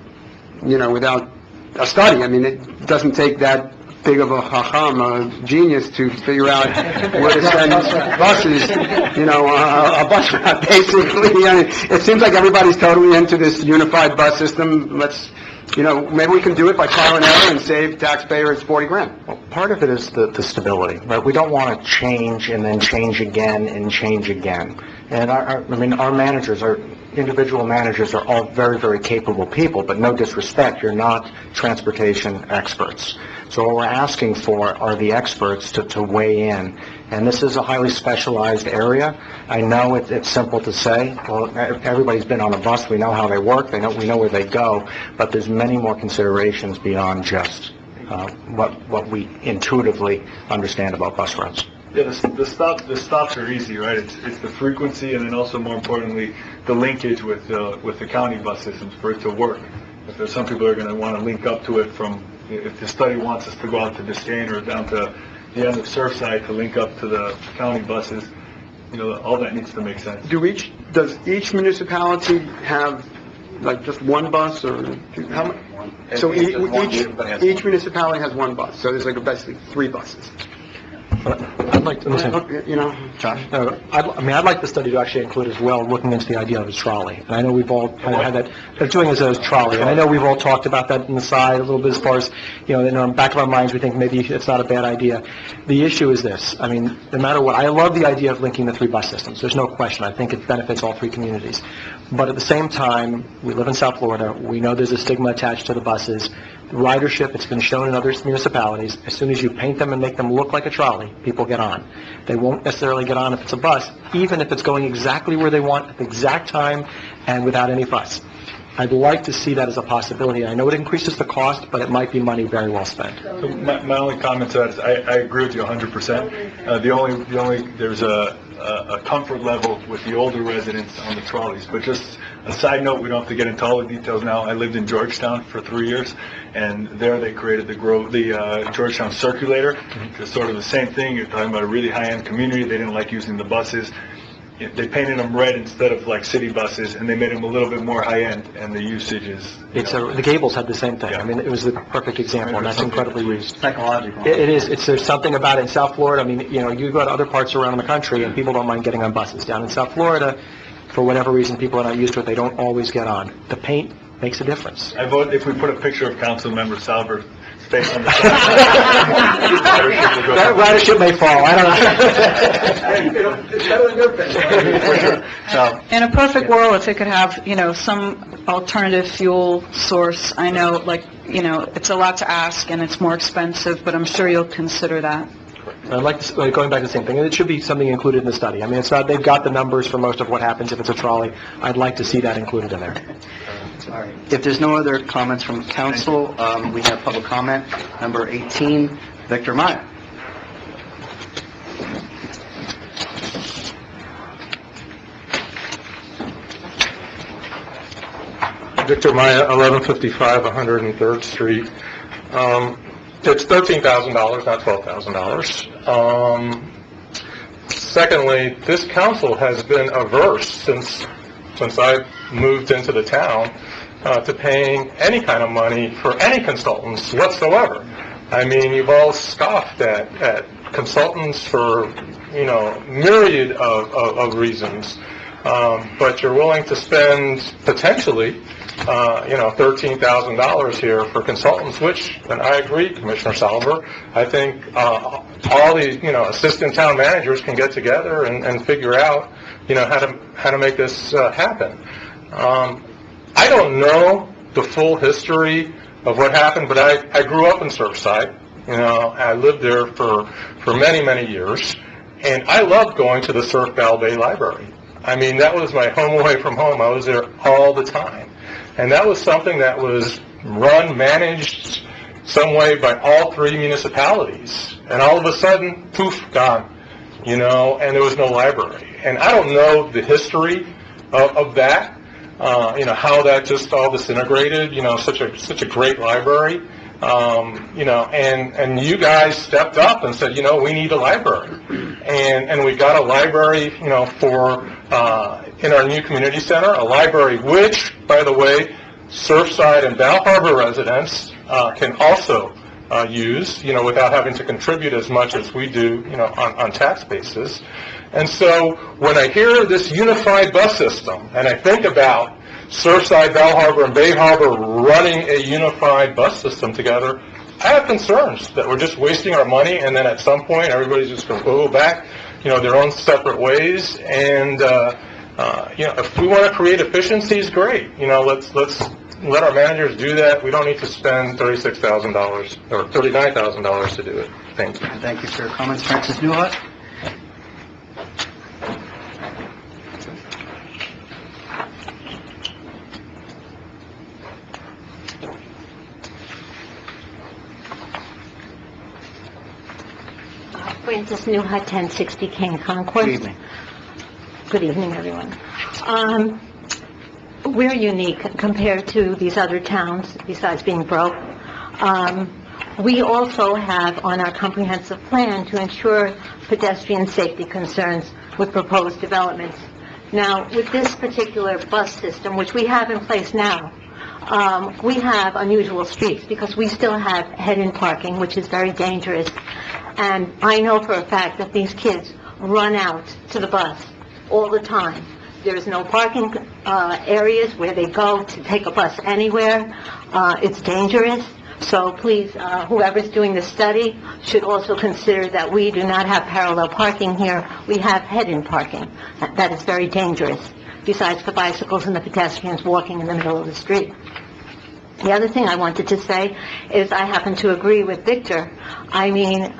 a study? I mean, it doesn't take that big of a a genius to figure out where to send buses, a bus route, basically. I mean, it seems like everybody's totally into this unified bus system. Let's, maybe we can do it by trial and error and save taxpayers $40,000. Well, part of it is the stability, right? We don't want to change and then change again and change again. And our managers individual managers are all very, very capable people, but no disrespect, you're not transportation experts. So what we're asking for are the experts to weigh in. And this is a highly specialized area. I know it's simple to say, well, everybody's been on a bus, we know how they work, we know where they go, but there's many more considerations beyond just what we intuitively understand about bus routes. Yeah, the stops are easy, right? It's the frequency, and then also more importantly, the linkage with the county bus systems for it to work. If there's some people are going to want to link up to it if the study wants us to go out to Biscayne or down to the end of Surfside to link up to the county buses, all that needs to make sense. Does each municipality have just one bus, or how much? So each municipality has one bus. So there's basically 3 buses. I'd like to listen. Josh? I'd like the study to actually include as well looking into the idea of a trolley. And I know we've all kind of had that, they're doing it as a trolley. And I know we've all talked about that on the side a little bit as far as, in the back of our minds, we think maybe it's not a bad idea. The issue is this. No matter what, I love the idea of linking the 3 bus systems. There's no question. I think it benefits all 3 communities. But at the same time, we live in South Florida. We know there's a stigma attached to the buses. Ridership, it's been shown in other municipalities, as soon as you paint them and make them look like a trolley, people get on. They won't necessarily get on if it's a bus, even if it's going exactly where they want at the exact time and without any fuss. I'd like to see that as a possibility. I know it increases the cost, but it might be money very well spent. So my only comment to that is I agree with you 100%. There's a comfort level with the older residents on the trolleys. But just a side note, we don't have to get into all the details now. I lived in Georgetown for 3 years, and there they created the Georgetown Circulator. It's sort of the same thing. You're talking about a really high-end community. They didn't like using the buses. They painted them red instead of city buses, and they made them a little bit more high-end, and the usage is... The Gables had the same thing. Yeah. It was the perfect example, and that's incredibly used. Psychological. It is. There's something about it in South Florida. You go to other parts around the country, and people don't mind getting on buses. Down in South Florida, for whatever reason, people are not used to it. They don't always get on. The paint makes a difference. I vote if we put a picture of Councilmember Salver's face on the side. That ridership may fall, I don't know. It's better than your picture. So, In a perfect world, if it could have, some alternative fuel source, I know, it's a lot to ask and it's more expensive, but I'm sure you'll consider that. I'd like to, going back to the same thing, and it should be something included in the study. I mean, it's not, they've got the numbers for most of what happens if it's a trolley. I'd like to see that included in there. all right. If there's no other comments from council, we have public comment, number 18, Victor Maya. Victor Maya, 1155 103rd Street. It's $13,000, not $12,000. Secondly, this council has been averse since I moved into the town to paying any kind of money for any consultants whatsoever. I mean, you've all scoffed at consultants for, myriad of reasons, but you're willing to spend potentially $13,000 here for consultants, which, and I agree, Commissioner Salver, I think all the, assistant town managers can get together and figure out, how to make this happen. I don't know the full history of what happened, but I grew up in Surfside. I lived there for many, many years, and I loved going to the Surf Bell Bay Library. I mean, that was my home away from home. I was there all the time. And that was something that was managed some way by all three municipalities. And all of a sudden, poof, gone, and there was no library. And I don't know the history of that, how that just all disintegrated, such a great library, and you guys stepped up and said, we need a library. And we got a library, for in our new community center, a library which, by the way, Surfside and Bal Harbour residents can also use, without having to contribute as much as we do, on tax basis. And so when I hear this unified bus system, and I think about Surfside, Bal Harbour, and Bay Harbor running a unified bus system together, I have concerns that we're just wasting our money, and then at some point, everybody's just going to go back, their own separate ways. And if we want to create efficiencies, great. Let's let our managers do that. We don't need to spend $36,000 or $39,000 to do it. Thank you. Thank you for your comments. Francis Newhut? Francis Newhut, 1060 King Concourse. Good evening. Good evening, everyone. We're unique compared to these other towns, besides being broke. We also have on our comprehensive plan to ensure pedestrian safety concerns with proposed developments. Now, with this particular bus system, which we have in place now, we have unusual streets because we still have head-in parking, which is very dangerous. And I know for a fact that these kids run out to the bus all the time. There's no parking areas where they go to take a bus anywhere. It's dangerous. So please, whoever's doing the study should also consider that we do not have parallel parking here. We have head-in parking. That is very dangerous, besides the bicycles and the pedestrians walking in the middle of the street. The other thing I wanted to say is I happen to agree with Victor. I mean,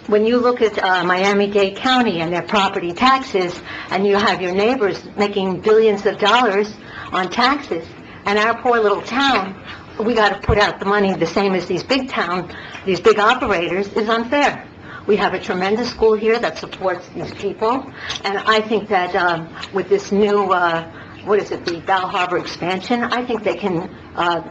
when you look at Miami-Dade County and their property taxes, and you have your neighbors making billions of dollars on taxes, and our poor little town, we got to put out the money the same as these big operators, is unfair. We have a tremendous school here that supports these people, and I think that with this new, the Bal Harbour expansion, I think they can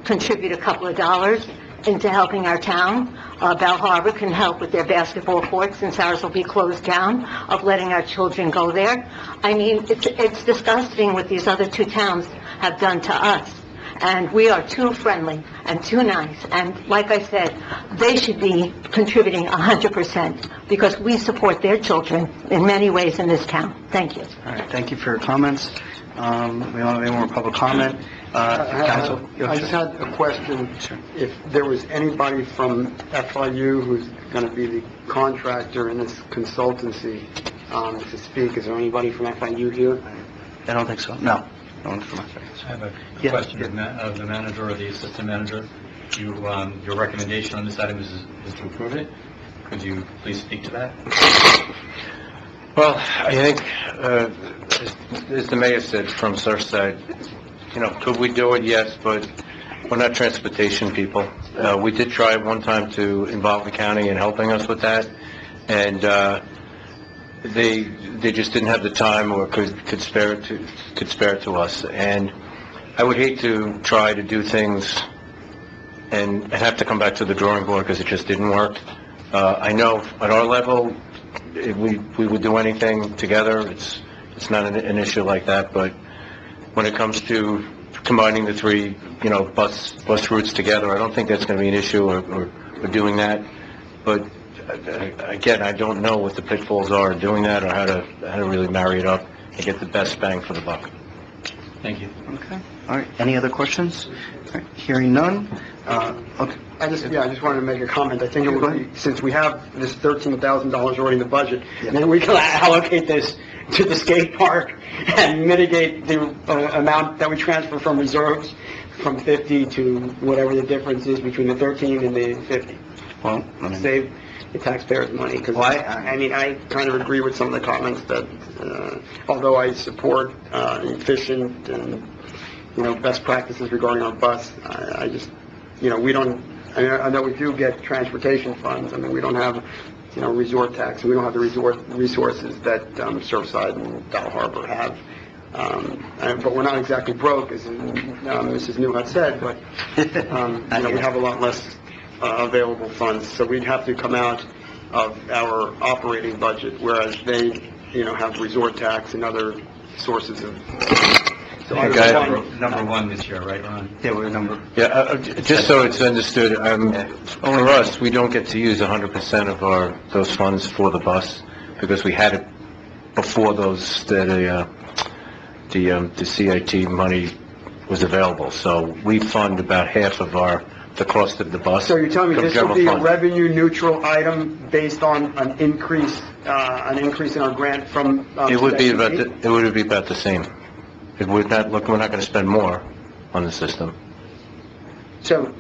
contribute a couple of dollars into helping our town. Bal Harbour can help with their basketball courts, since ours will be closed down, of letting our children go there. I mean, it's disgusting what these other two towns have done to us. And we are too friendly and too nice. And like I said, they should be contributing 100% because we support their children in many ways in this town. Thank you. All right, thank you for your comments. We don't have any more public comment. Council? I just had a question. If there was anybody from FIU who's going to be the contractor in this consultancy to speak, is there anybody from FIU here? I don't think so. No. No one from FIU. I have a question of the manager or the assistant manager. Your recommendation on this item is to approve it. Could you please speak to that? Well, I think, as the mayor said from Surfside, could we do it? Yes, but we're not transportation people. We did try one time to involve the county in helping us with that, and they just didn't have the time or could spare it to us. And I would hate to try to do things and have to come back to the drawing board because it just didn't work. I know at our level, we would do anything together. It's not an issue like that, but when it comes to combining the three, bus routes together, I don't think that's going to be an issue or doing that. But again, I don't know what the pitfalls are in doing that or how to really marry it up and get the best bang for the buck. Thank you. Okay. All right. Any other questions? All right. Hearing none. Okay. I just wanted to make a comment. I think it would be, since we have this $13,000 already in the budget, maybe we can allocate this to the skate park and mitigate the amount that we transfer from reserves from 50 to whatever the difference is between the 13 and the 50. Well, Save the taxpayers money, because I kind of agree with some of the comments that, although I support efficient and, best practices regarding our bus, I just, we don't, I know we do get transportation funds. I mean, we don't have, resort tax. We don't have the resort resources that Surfside and Bal Harbor have. But we're not exactly broke, as Mrs. New had said, but, we have a lot less available funds. So we'd have to come out of our operating budget, whereas they, have resort tax and other sources of... So number one this year, right, Ron? Yeah, we're number... Yeah, just so it's understood, for us, we don't get to use 100% of those funds for the bus, because we had it before the CIT money was available. So we fund about half of the cost of the bus. So you're telling me from this will general be a fund. revenue neutral item based on an increase in our grant from... It would be CIT? about the same. It would not look, we're not going to spend more on the system. So,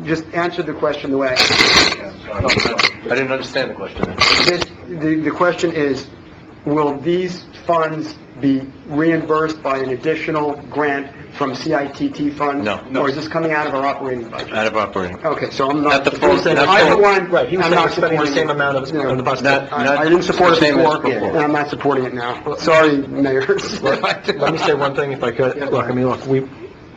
just answer the question the way... I didn't understand the question. The question is, will these funds be reimbursed by an additional grant from CITT funds? No. Or is this coming out of our operating budget? Out of operating. Okay, so I'm not... Not the full- supporting- not I'm full- the one... Right, he was I'm saying not we're spending the supporting same it. amount on the bus. I didn't support it Same as before, before. and I'm not supporting it now. Sorry, Mayor. Let me say one thing if I could. Look,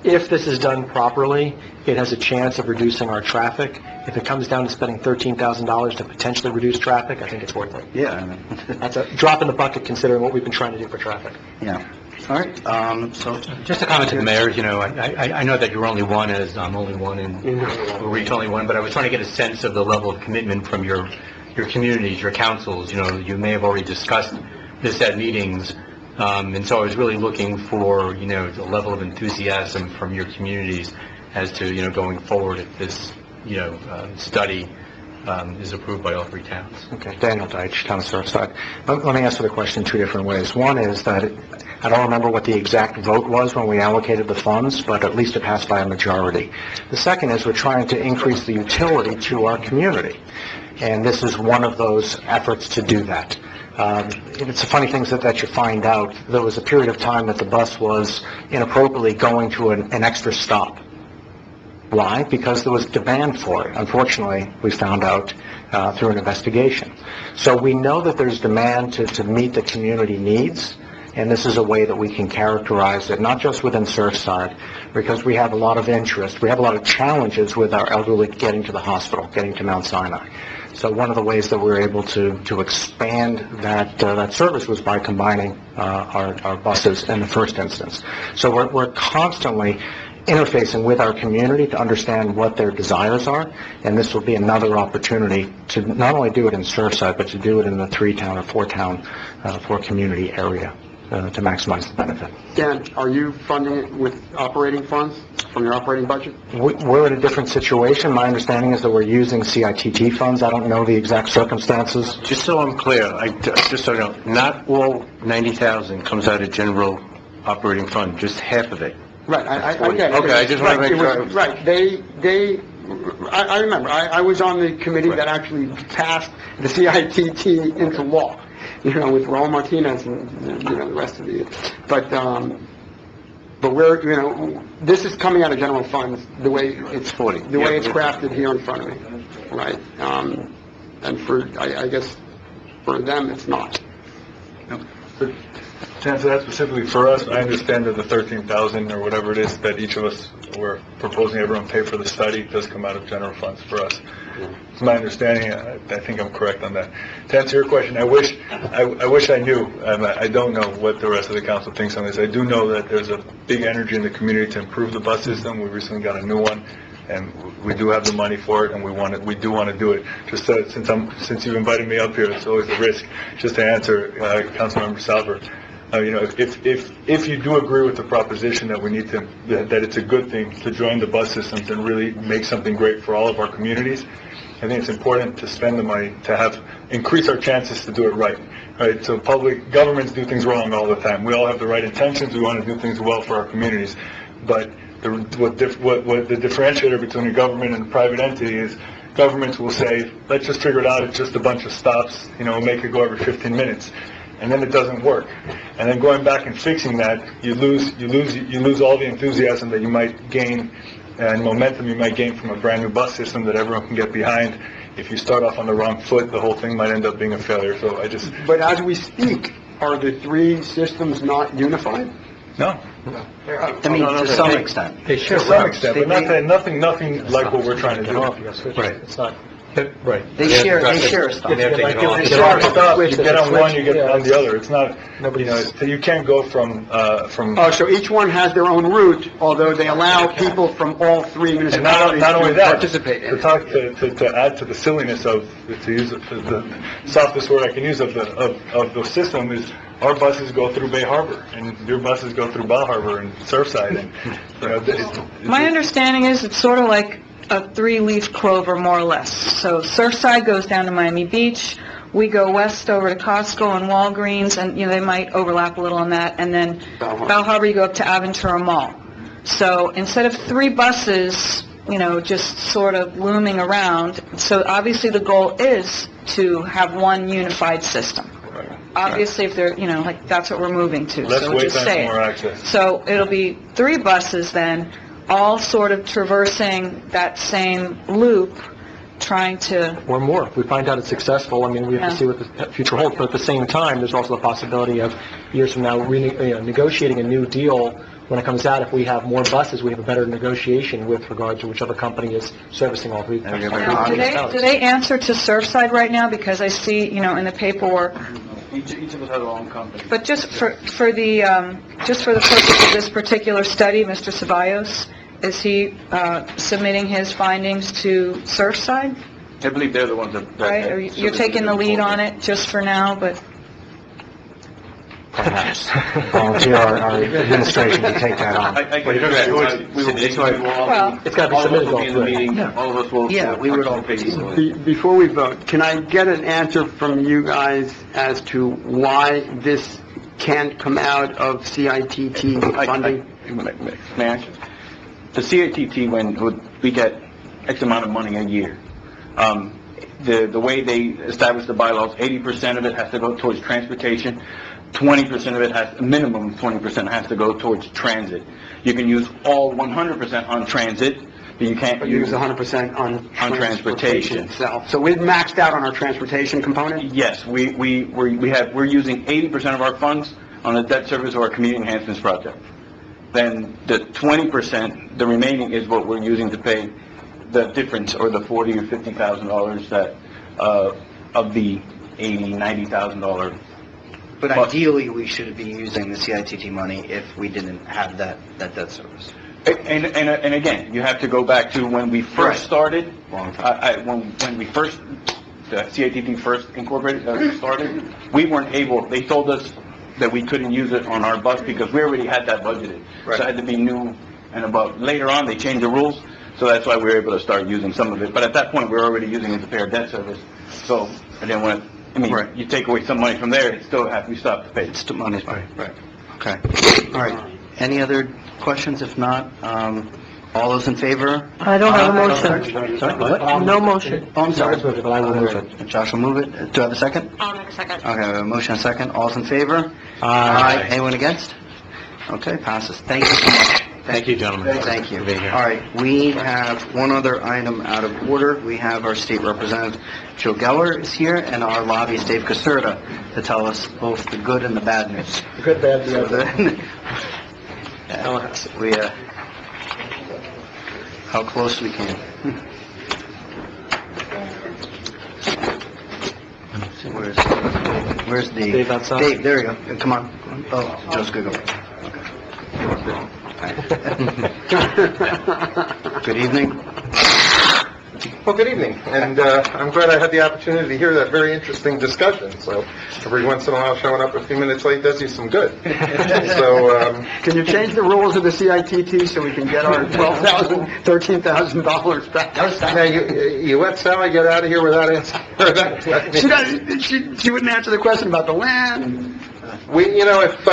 if this is done properly, it has a chance of reducing our traffic. If it comes down to spending $13,000 to potentially reduce traffic, I think it's worth it. Yeah, I mean... That's a drop in the bucket considering what we've been trying to do for traffic. Yeah. All right, so... Just a comment to the mayor, I know that you're only one, as I'm only one, and we'll reach only one, but I was trying to get a sense of the level of commitment from your communities, your councils. You may have already discussed this at meetings, and so I was really looking for, the level of enthusiasm from your communities as to, going forward if this, study is approved by all three towns. Okay, Daniel Deitch, Town of Surfside. Let me answer the question in two different ways. One is that I don't remember what the exact vote was when we allocated the funds, but at least it passed by a majority. The second is we're trying to increase the utility to our community, and this is one of those efforts to do that. It's a funny thing that you find out. There was a period of time that the bus was inappropriately going to an extra stop. Why? Because there was demand for it. Unfortunately, we found out through an investigation. So we know that there's demand to meet the community needs, and this is a way that we can characterize it, not just within Surfside, because we have a lot of interest. We have a lot of challenges with our elderly getting to the hospital, getting to Mount Sinai. So one of the ways that we're able to expand that service was by combining our buses in the first instance. So we're constantly interfacing with our community to understand what their desires are, and this will be another opportunity to not only do it in Surfside, but to do it in the 3-town or 4-town, 4-community area to maximize the benefit. Dan, are you funding it with operating funds from your operating budget? We're in a different situation. My understanding is that we're using CITT funds. I don't know the exact circumstances. Just so I'm clear, just so you know, not all 90,000 comes out of general operating fund, just half of it. Right, I get it. Okay, I just want to make sure. Right, I remember, I was on the committee that actually passed the CITT into law, with Raul Martinez and, the rest of the, but we're, this is coming out of general funds, the way it's crafted here in front of me, right? And I guess for them, it's not. To answer that specifically for us, I understand that the 13,000 or whatever it is that each of us were proposing everyone pay for the study does come out of general funds for us. It's my understanding. I think I'm correct on that. To answer your question, I wish I knew. I don't know what the rest of the council thinks on this. I do know that there's a big energy in the community to improve the bus system. We recently got a new one, and we do have the money for it, and we do want to do it. Just since you've invited me up here, it's always a risk. Just to answer Councilmember Salver. If you do agree with the proposition that we need to, that it's a good thing to join the bus systems and really make something great for all of our communities, I think it's important to spend the money to increase our chances to do it right. Right? So public governments do things wrong all the time. We all have the right intentions. We want to do things well for our communities, but what the differentiator between a government and a private entity is. Governments will say, let's just figure it out. It's just a bunch of stops. Make it go every 15 minutes. And then it doesn't work. And then going back and fixing that, you lose all the enthusiasm that you might gain and momentum you might gain from a brand new bus system that everyone can get behind. If you start off on the wrong foot, the whole thing might end up being a failure. So But as we speak, are the 3 systems not unified? No. To some extent. To some extent, but nothing like what we're trying to do. Right. It's not. Right. They share stuff. You get on one, you get on the other. It's not, so you can't go from. Oh, so each one has their own route, although they allow people from all 3 municipalities not only to that, participate. To add to the silliness of, to use the softest word I can use of the system is, our buses go through Bay Harbor, and your buses go through Bal Harbor and Surfside, and My understanding is it's sort of like a 3-leaf clover, more or less. So Surfside goes down to Miami Beach, we go west over to Costco and Walgreens, and, they might overlap a little on that, and then Bal Harbor, you go up to Aventura Mall. So instead of 3 buses, just sort of looming around, so obviously the goal is to have one unified system. Obviously, if they're, that's what we're moving to. Less So wait just time, say it. more access. So it'll be 3 buses then, all sort of traversing that same loop, trying to... Or more. If we find out it's successful, we have to see what the future holds. But at the same time, there's also the possibility of years from now negotiating a new deal. When it comes out, if we have more buses, we have a better negotiation with regard to whichever company is servicing all 3. Do they answer to Surfside right now? Because I see, in the paperwork... Each of us has our own company. But just for the purpose of this particular study, Mr. Ceballos, is he submitting his findings to Surfside? I believe they're the ones that... Right? Or you're taking the lead on it just for now, but... Perhaps volunteer our administration to take that on. It's got to be submitted all through. All of us will... Yeah, we would all Before we vote, can I get an answer from you guys as to why this can't come out of CITT funding? May I? The CITT, when we get X amount of money a year, the way they establish the bylaws, 80% of it has to go towards transportation, 20% of it has, minimum 20% has to go towards transit. You can use all 100% on transit, but you can't use 100% on transportation itself. So we've maxed out on our transportation component? Yes, we're using 80% of our funds on the debt service or our community enhancements project. Then the 20%, the remaining is what we're using to pay the difference, or the $40,000 or $50,000 that of the $80,000, $90,000. But ideally, we should be using the CITT money if we didn't have that debt service. And again, you have to go back to when we first started, when we first, the CITT first incorporated, started, we weren't able, they told us that we couldn't use it on our bus because we already had that budgeted. So it had to be new and above. Later on, they changed the rules, so that's why we were able to start using some of it. But at that point, we were already using it to pay our debt service. So I didn't want to, you take away some money from there, it still have, we still have to pay. It's still money's money. Right. Okay. All right. Any other questions? If not, all those in favor? I don't have a motion. Sorry, what? No motion. Oh, I'm sorry. But I will move it. Josh will move it. Do I have a second? I'll make a second. Okay, we have a motion and a second. All those in favor? Aye. Anyone against? Okay, passes. Thank you so much. Thank you, gentlemen. Thank you. For being here. All right, we have one other item out of order. We have our state representative, Joe Geller, is here, and our lobbyist, Dave Caserta, to tell us both the good and the bad news. The good, bad, the other. How close we can. Where's Dave? Dave outside? Dave, there you go. Come on. Oh, Joe's good. Good evening. Well, good evening, and I'm glad I had the opportunity to hear that very interesting discussion. So every once in a while, showing up a few minutes late does you some good. So, can you change the rules of the CITT so we can get our $12,000, $13,000 back? Now, you let Sally get out of here without answering that. She wouldn't answer the question about the land. If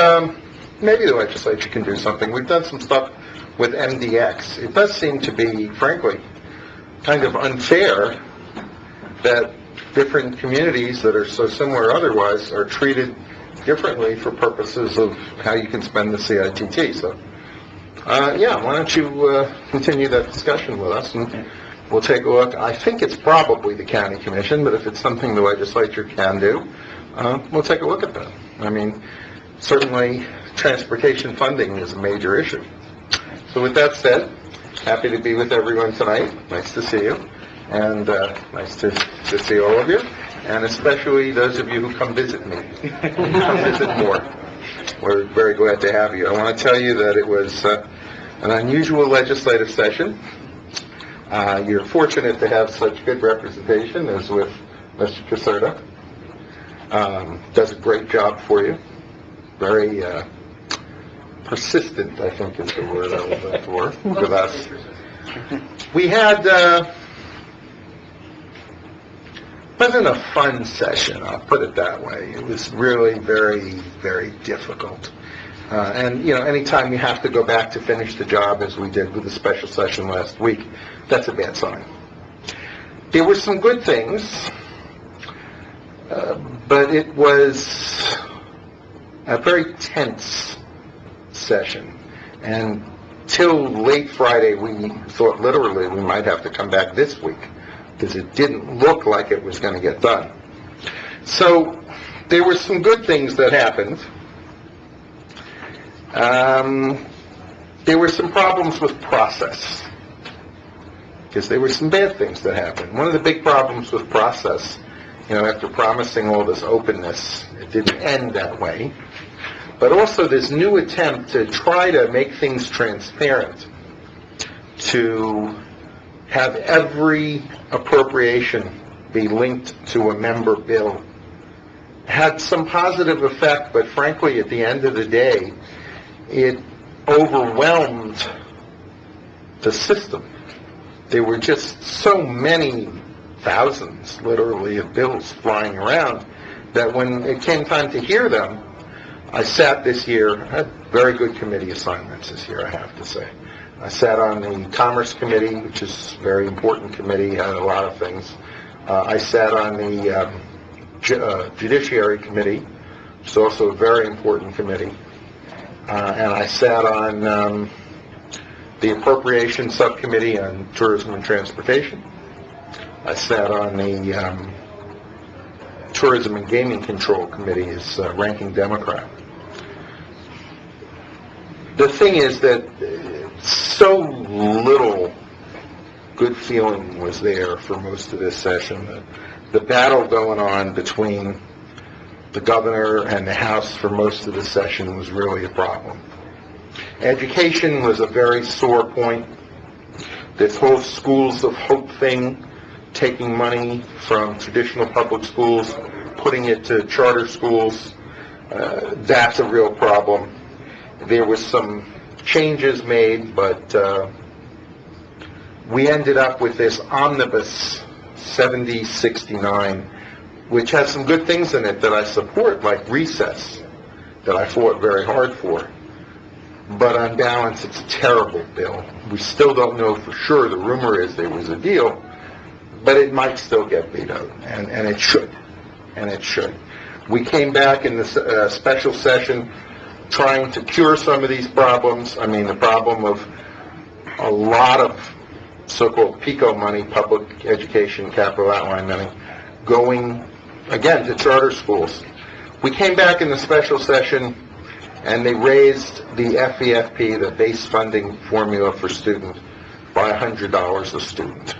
maybe the legislature can do something. We've done some stuff with MDX. It does seem to be, frankly, kind of unfair that different communities that are so similar otherwise are treated differently for purposes of how you can spend the CITT. So, why don't you continue that discussion with us, and we'll take a look. I think it's probably the county commission, but if it's something the legislature can do, we'll take a look at that. I mean, certainly transportation funding is a major issue. So with that said, happy to be with everyone tonight. Nice to see you, and nice to see all of you, and especially those of you who come visit me. Come visit more. We're very glad to have you. I want to tell you that it was an unusual legislative session. You're fortunate to have such good representation as with Mr. Caserta. Does a great job for you. Very persistent, I think is the word I would look for with us. We had, wasn't a fun session, I'll put it that way. It was really very, very difficult. And, anytime you have to go back to finish the job, as we did with the special session last week, that's a bad sign. There were some good things, but it was a very tense session. And till late Friday, we thought literally we might have to come back this week because it didn't look like it was going to get done. So there were some good things that happened. There were some problems with process because there were some bad things that happened. One of the big problems with process, after promising all this openness, it didn't end that way. But also this new attempt to try to make things transparent, to have every appropriation be linked to a member bill, had some positive effect, but frankly, at the end of the day, it overwhelmed the system. There were just so many thousands, literally, of bills flying around that when it came time to hear them, I sat this year, I had very good committee assignments this year, I have to say. I sat on the Commerce Committee, which is a very important committee, had a lot of things. I sat on the Judiciary Committee, which is also a very important committee. And I sat on the Appropriations Subcommittee on Tourism and Transportation. I sat on the Tourism and Gaming Control Committee as ranking Democrat. The thing is that so little good feeling was there for most of this session. The battle going on between the governor and the House for most of the session was really a problem. Education was a very sore point. This whole Schools of Hope thing, taking money from traditional public schools, putting it to charter schools, that's a real problem. There was some changes made, but we ended up with this Omnibus 7069, which has some good things in it that I support, like recess, that I fought very hard for. But on balance, it's a terrible bill. We still don't know for sure. The rumor is there was a deal, but it might still get vetoed, and it should. And it should. We came back in the special session trying to cure some of these problems. I mean, the problem of a lot of so-called PICO money, public education, capital outline money, going, again, to charter schools. We came back in the special session, and they raised the FEFP, the base funding formula for student, by $100 a student.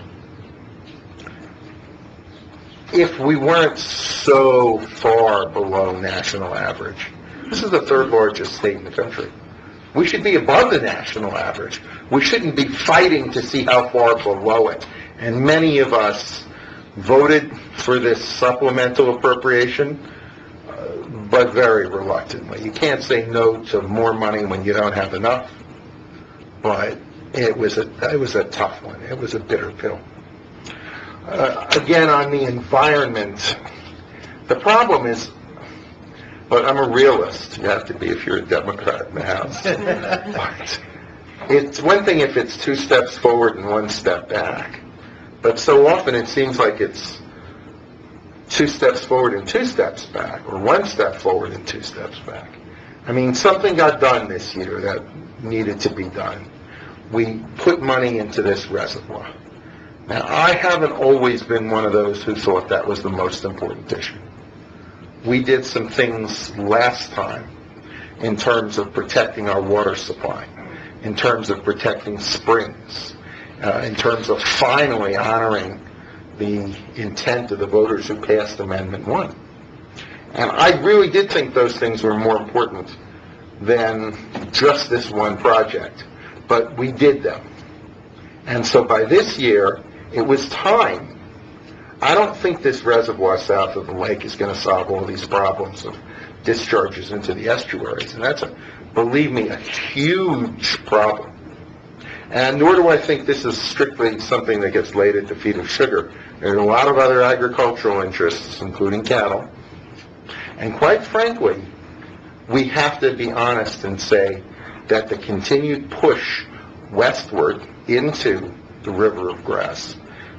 If we weren't so far below national average, this is the third largest state in the country. We should be above the national average. We shouldn't be fighting to see how far below it. And many of us voted for this supplemental appropriation, but very reluctantly. You can't say no to more money when you don't have enough, but it was a tough one. It was a bitter pill. Again, on the environment, the problem is, but I'm a realist. You have to be if you're a Democrat in the House. But it's one thing if it's 2 steps forward and 1 step back, but so often it seems like it's 2 steps forward and 2 steps back, or 1 step forward and 2 steps back. I mean, something got done this year that needed to be done. We put money into this reservoir. Now, I haven't always been one of those who thought that was the most important issue. We did some things last time in terms of protecting our water supply, in terms of protecting springs, in terms of finally honoring the intent of the voters who passed Amendment 1. And I really did think those things were more important than just this one project. But we did them. And so by this year, it was time. I don't think this reservoir south of the lake is going to solve all these problems of discharges into the estuaries. And that's, believe me, a huge problem. And nor do I think this is strictly something that gets laid at the feet of sugar. There are a lot of other agricultural interests, including cattle. And quite frankly, we have to be honest and say that the continued push westward into the River of Grass,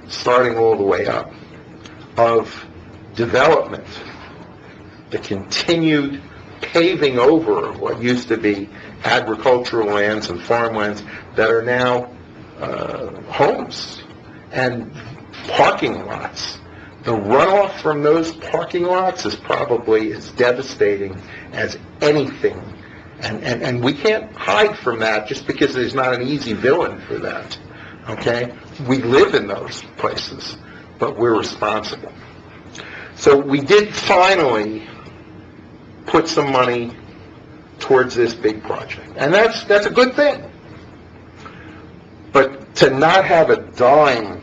starting all the way up, of development, the continued paving over of what used to be agricultural lands and farmlands that are now homes and parking lots. The runoff from those parking lots is probably as devastating as anything. And we can't hide from that just because there's not an easy villain for that. Okay? We live in those places, but we're responsible. So we did finally put some money towards this big project. And that's a good thing. But to not have a dime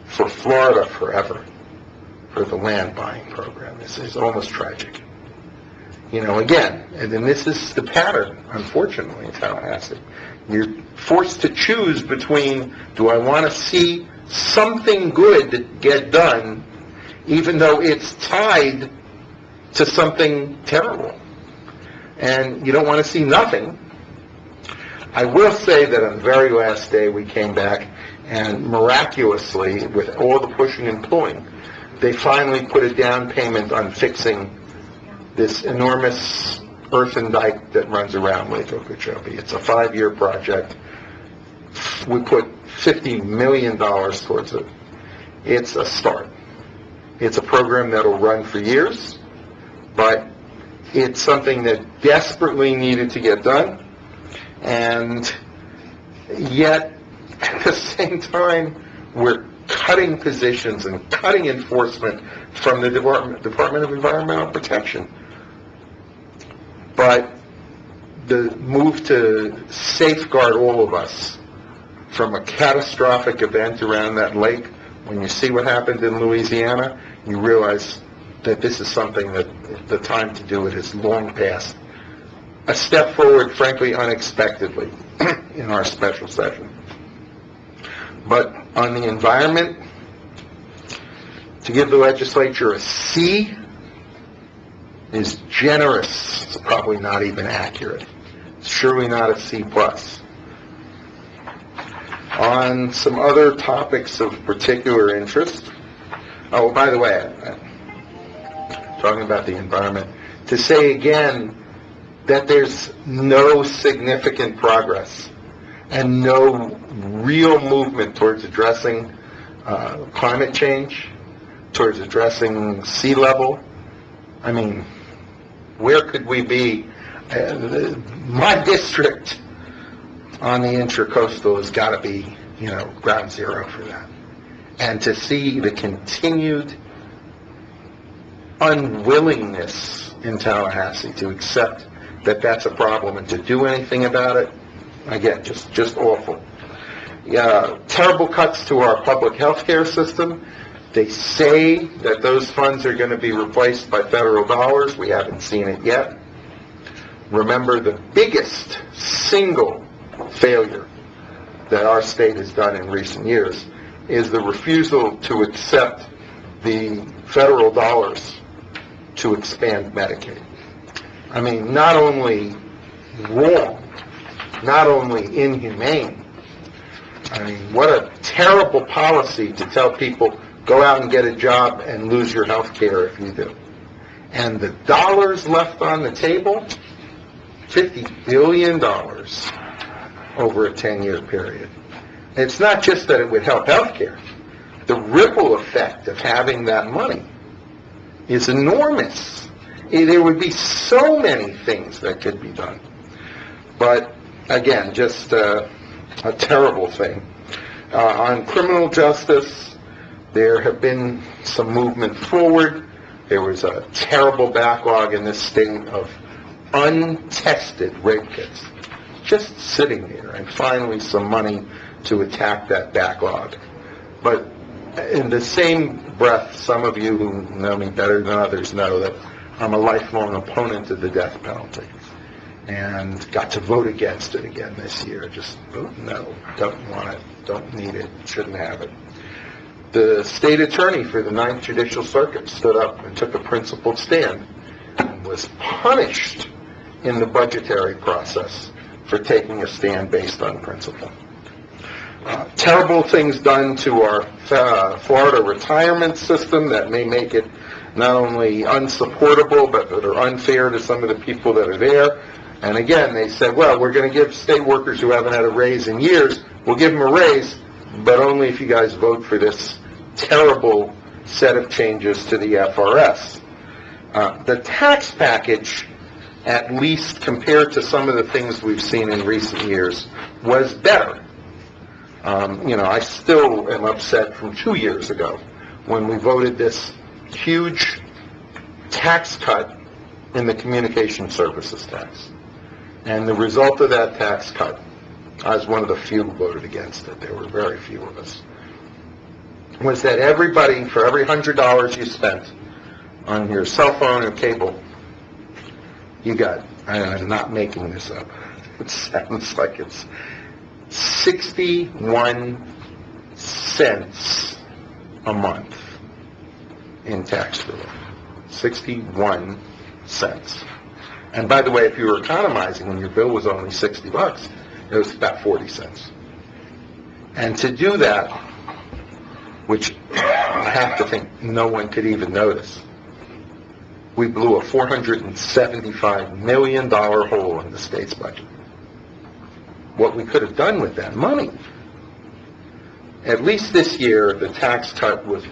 for Florida forever, for the land buying program, is almost tragic. You know, again, and then this is the pattern, unfortunately, in Tallahassee. You're forced to choose between, do I want to see something good get done, even though it's tied to something terrible? And you don't want to see nothing. I will say that on the very last day we came back, and miraculously, with all the pushing and pulling, they finally put a down payment on fixing this enormous earthen dike that runs around Lake Okeechobee. It's a 5-year project. We put $50 million towards it. It's a start. It's a program that'll run for years, but it's something that desperately needed to get done, and yet, at the same time, we're cutting positions and cutting enforcement from the Department of Environmental Protection. But the move to safeguard all of us from a catastrophic event around that lake, when you see what happened in Louisiana, you realize that this is something that the time to do it is long past. A step forward, frankly, unexpectedly in our special session. But on the environment, to give the legislature a C is generous. It's probably not even accurate. It's surely not a C+. On some other topics of particular interest, oh, by the way, talking about the environment, to say again that there's no significant progress and no real movement towards addressing climate change, towards addressing sea level. I mean, where could we be? My district on the Intracoastal has got to be, ground zero for that. And to see the continued unwillingness in Tallahassee to accept that that's a problem and to do anything about it, again, just awful. Terrible cuts to our public health care system. They say that those funds are going to be replaced by federal dollars. We haven't seen it yet. Remember, the biggest single failure that our state has done in recent years is the refusal to accept the federal dollars to expand Medicaid. I mean, not only wrong, not only inhumane, I mean, what a terrible policy to tell people, go out and get a job and lose your health care if you do. And the dollars left on the table, $50 billion over a 10-year period. It's not just that it would help health care. The ripple effect of having that money is enormous. There would be so many things that could be done. But, again, just a terrible thing. On criminal justice, there have been some movement forward. There was a terrible backlog in this state of untested rape kits, just sitting there, and finally some money to attack that backlog. But in the same breath, some of you who know me better than others know that I'm a lifelong opponent of the death penalty, and got to vote against it again this year. Just no, don't want it, don't need it, shouldn't have it. The state attorney for the 9th Judicial Circuit stood up and took a principled stand and was punished in the budgetary process for taking a stand based on principle. Terrible things done to our Florida retirement system that may make it not only unsupportable, but that are unfair to some of the people that are there. And again, they said, well, we're going to give state workers who haven't had a raise in years, we'll give them a raise, but only if you guys vote for this terrible set of changes to the FRS. The tax package, at least compared to some of the things we've seen in recent years, was better. I still am upset from 2 years ago when we voted this huge tax cut in the communication services tax. And the result of that tax cut, I was one of the few who voted against it, there were very few of us, was that everybody, for every $100 you spent on your cell phone or cable, you got, I'm not making this up, it sounds like it's 61 cents a month in tax relief. 61 cents. And by the way, if you were economizing and your bill was only $60, it was about 40 cents. And to do that, which I have to think no one could even notice, we blew a $475 million hole in the state's budget. What we could have done with that money, at least this year, the tax cut was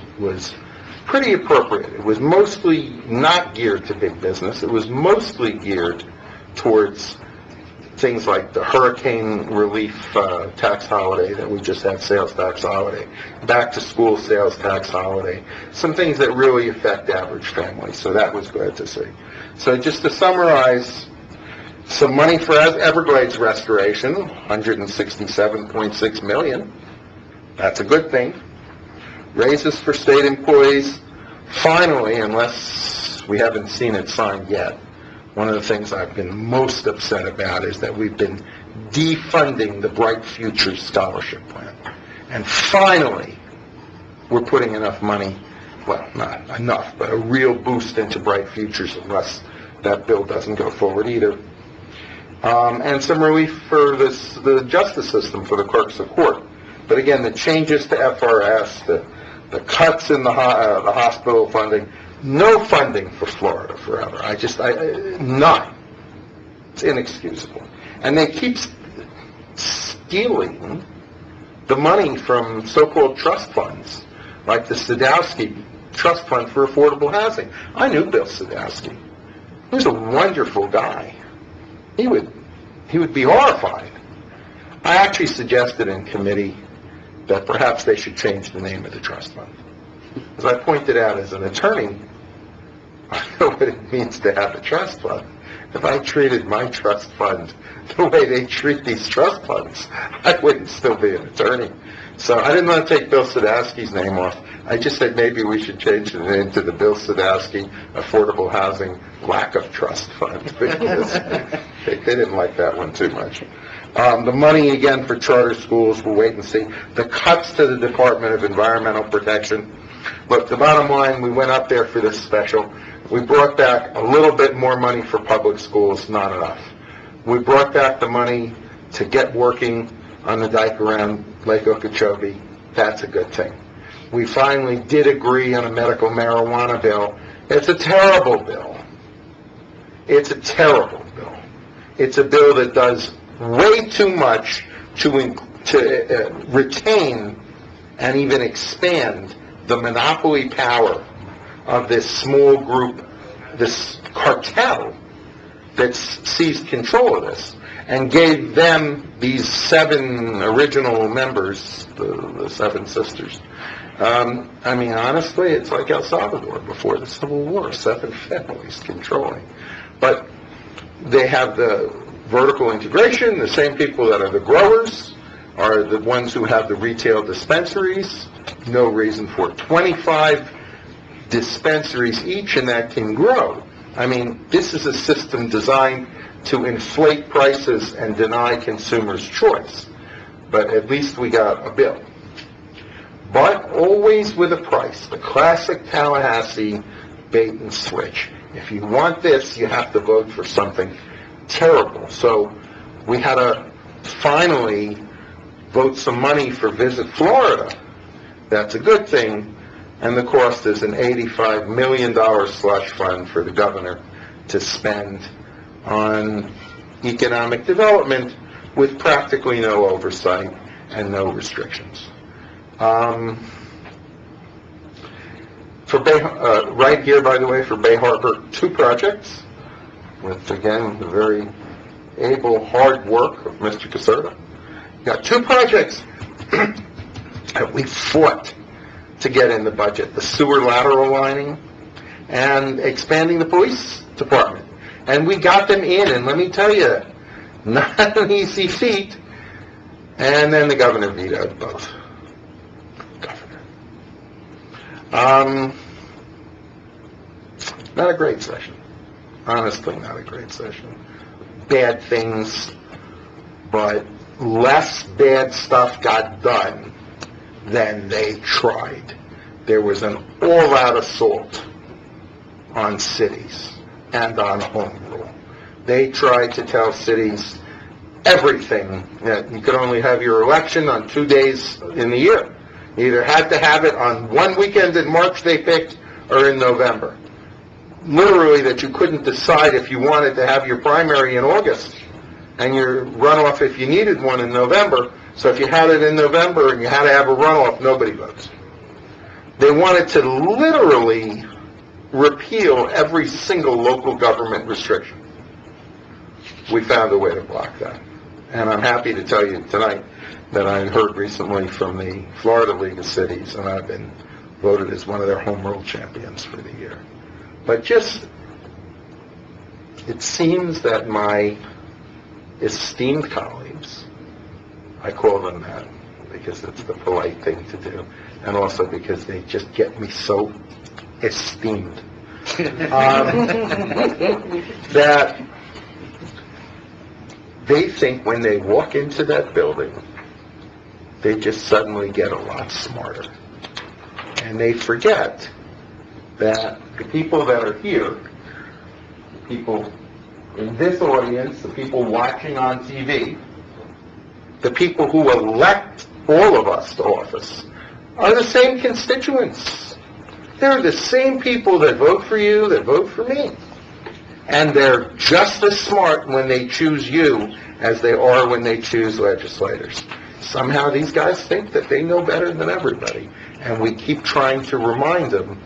pretty appropriate. It was mostly not geared to big business. It was mostly geared towards things like the hurricane relief tax holiday that we just had, sales tax holiday, back to school sales tax holiday, some things that really affect average families. So that was good to see. So just to summarize, Some money for Everglades restoration, $167.6 million. That's a good thing. Raises for state employees. Finally, unless we haven't seen it signed yet, one of the things I've been most upset about is that we've been defunding the Bright Futures Scholarship Plan. And finally, we're putting enough money, well, not enough, but a real boost into Bright Futures unless that bill doesn't go forward either. And some relief for the justice system for the clerks of court. But again, the changes to FRS, the cuts in the hospital funding, no funding for Florida forever. None. It's inexcusable. And they keep stealing the money from so-called trust funds, like the Sadowski Trust Fund for Affordable Housing. I knew Bill Sadowski. He was a wonderful guy. He would be horrified. I actually suggested in committee that perhaps they should change the name of the trust fund. As I pointed out, as an attorney, I know what it means to have a trust fund. If I treated my trust fund the way they treat these trust funds, I wouldn't still be an attorney. So I didn't want to take Bill Sadowski's name off. I just said maybe we should change the name to the Bill Sadowski Affordable Housing Lack of Trust Fund, because they didn't like that one too much. The money, again, for charter schools, we'll wait and see. The cuts to the Department of Environmental Protection. Look, the bottom line, we went up there for this special. We brought back a little bit more money for public schools, not enough. We brought back the money to get working on the dike around Lake Okeechobee. That's a good thing. We finally did agree on a medical marijuana bill. It's a terrible bill. It's a terrible bill. It's a bill that does way too much to retain and even expand the monopoly power of this small group, this cartel that seized control of this and gave them these 7 original members, the 7 sisters. I mean, honestly, it's like El Salvador before the Civil War, 7 families controlling. But they have the vertical integration. The same people that are the growers are the ones who have the retail dispensaries. No reason for it. 25 dispensaries each, and that can grow. I mean, this is a system designed to inflate prices and deny consumers choice. But at least we got a bill. But always with a price. The classic Tallahassee bait and switch. If you want this, you have to vote for something terrible. So we had to finally vote some money for Visit Florida. That's a good thing. And the cost is an $85 million slush fund for the governor to spend on economic development with practically no oversight and no restrictions. Right here, by the way, for Bay Harbor, 2 projects with, again, the very able, hard work of Mr. Caserta. Got 2 projects that we fought to get in the budget: the sewer lateral lining and expanding the police department. And we got them in, and let me tell you, not an easy feat. And then the governor vetoed both. Not a great session. Honestly, not a great session. Bad things, but less bad stuff got done than they tried. There was an all-out assault on cities and on home rule. They tried to tell cities everything, that you could only have your election on 2 days in the year. You either had to have it on one weekend in March they picked or in November. Literally, that you couldn't decide if you wanted to have your primary in August and your runoff if you needed one in November. So if you had it in November and you had to have a runoff, nobody votes. They wanted to literally repeal every single local government restriction. We found a way to block that. And I'm happy to tell you tonight that I heard recently from the Florida League of Cities, and I've been voted as one of their home rule champions for the year. But just, it seems that my esteemed colleagues. I call them that because it's the polite thing to do, and also because they just get me so esteemed. That they think when they walk into that building, they just suddenly get a lot smarter. And they forget that the people that are here, the people in this audience, the people watching on TV, the people who elect all of us to office, are the same constituents. They're the same people that vote for you, that vote for me. And they're just as smart when they choose you as they are when they choose legislators. Somehow these guys think that they know better than everybody. And we keep trying to remind them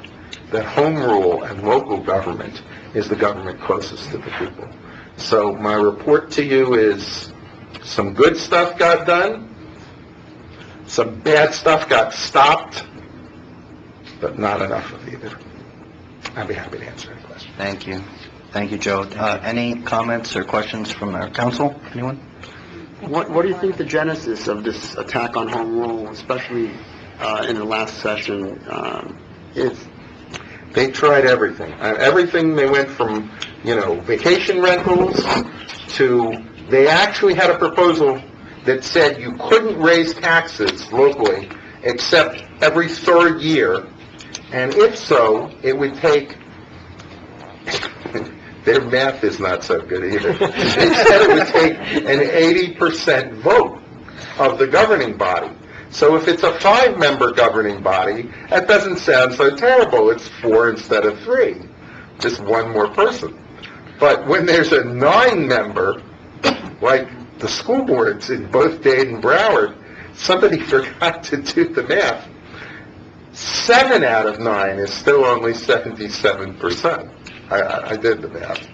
that home rule and local government is the government closest to the people. So my report to you is some good stuff got done, some bad stuff got stopped, but not enough of either. I'd be happy to answer any questions. Thank you. Thank you, Joe. Any comments or questions from our council? Anyone? What do you think the genesis of this attack on home rule, especially in the last session, is? They tried everything. Everything, they went from, vacation rentals to, they actually had a proposal that said you couldn't raise taxes locally except every third year. And if so, it would take, their math is not so good either. They said it would take an 80% vote of the governing body. So if it's a 5-member governing body, that doesn't sound so terrible. It's 4 instead of 3. Just one more person. But when there's a 9-member, like the school boards in both Dade and Broward, somebody forgot to do the math. 7 out of 9 is still only 77%. I did the math.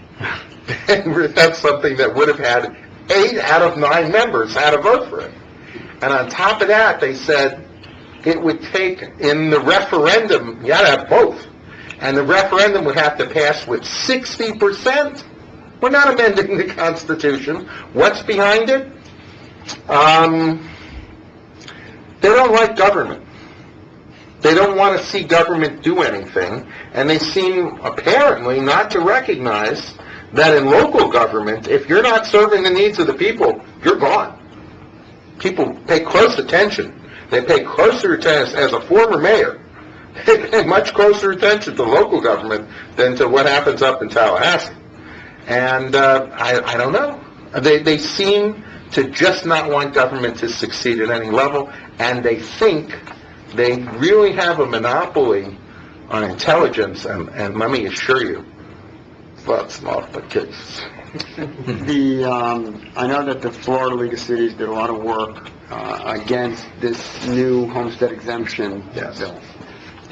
And that's something that would have had 8 out of 9 members had a vote for it. And on top of that, they said it would take, in the referendum, you got to have both. And the referendum would have to pass with 60%. We're not amending the Constitution. What's behind it? They don't like government. They don't want to see government do anything. And they seem, apparently, not to recognize that in local government, if you're not serving the needs of the people, you're gone. People pay close attention. They pay closer attention, as a former mayor, they pay much closer attention to local government than to what happens up in Tallahassee. And I don't know. They seem to just not want government to succeed at any level, and they think they really have a monopoly on intelligence, and let me assure you, that's not the case. I know that the Florida League of Cities did a lot of work against this new homestead exemption bill.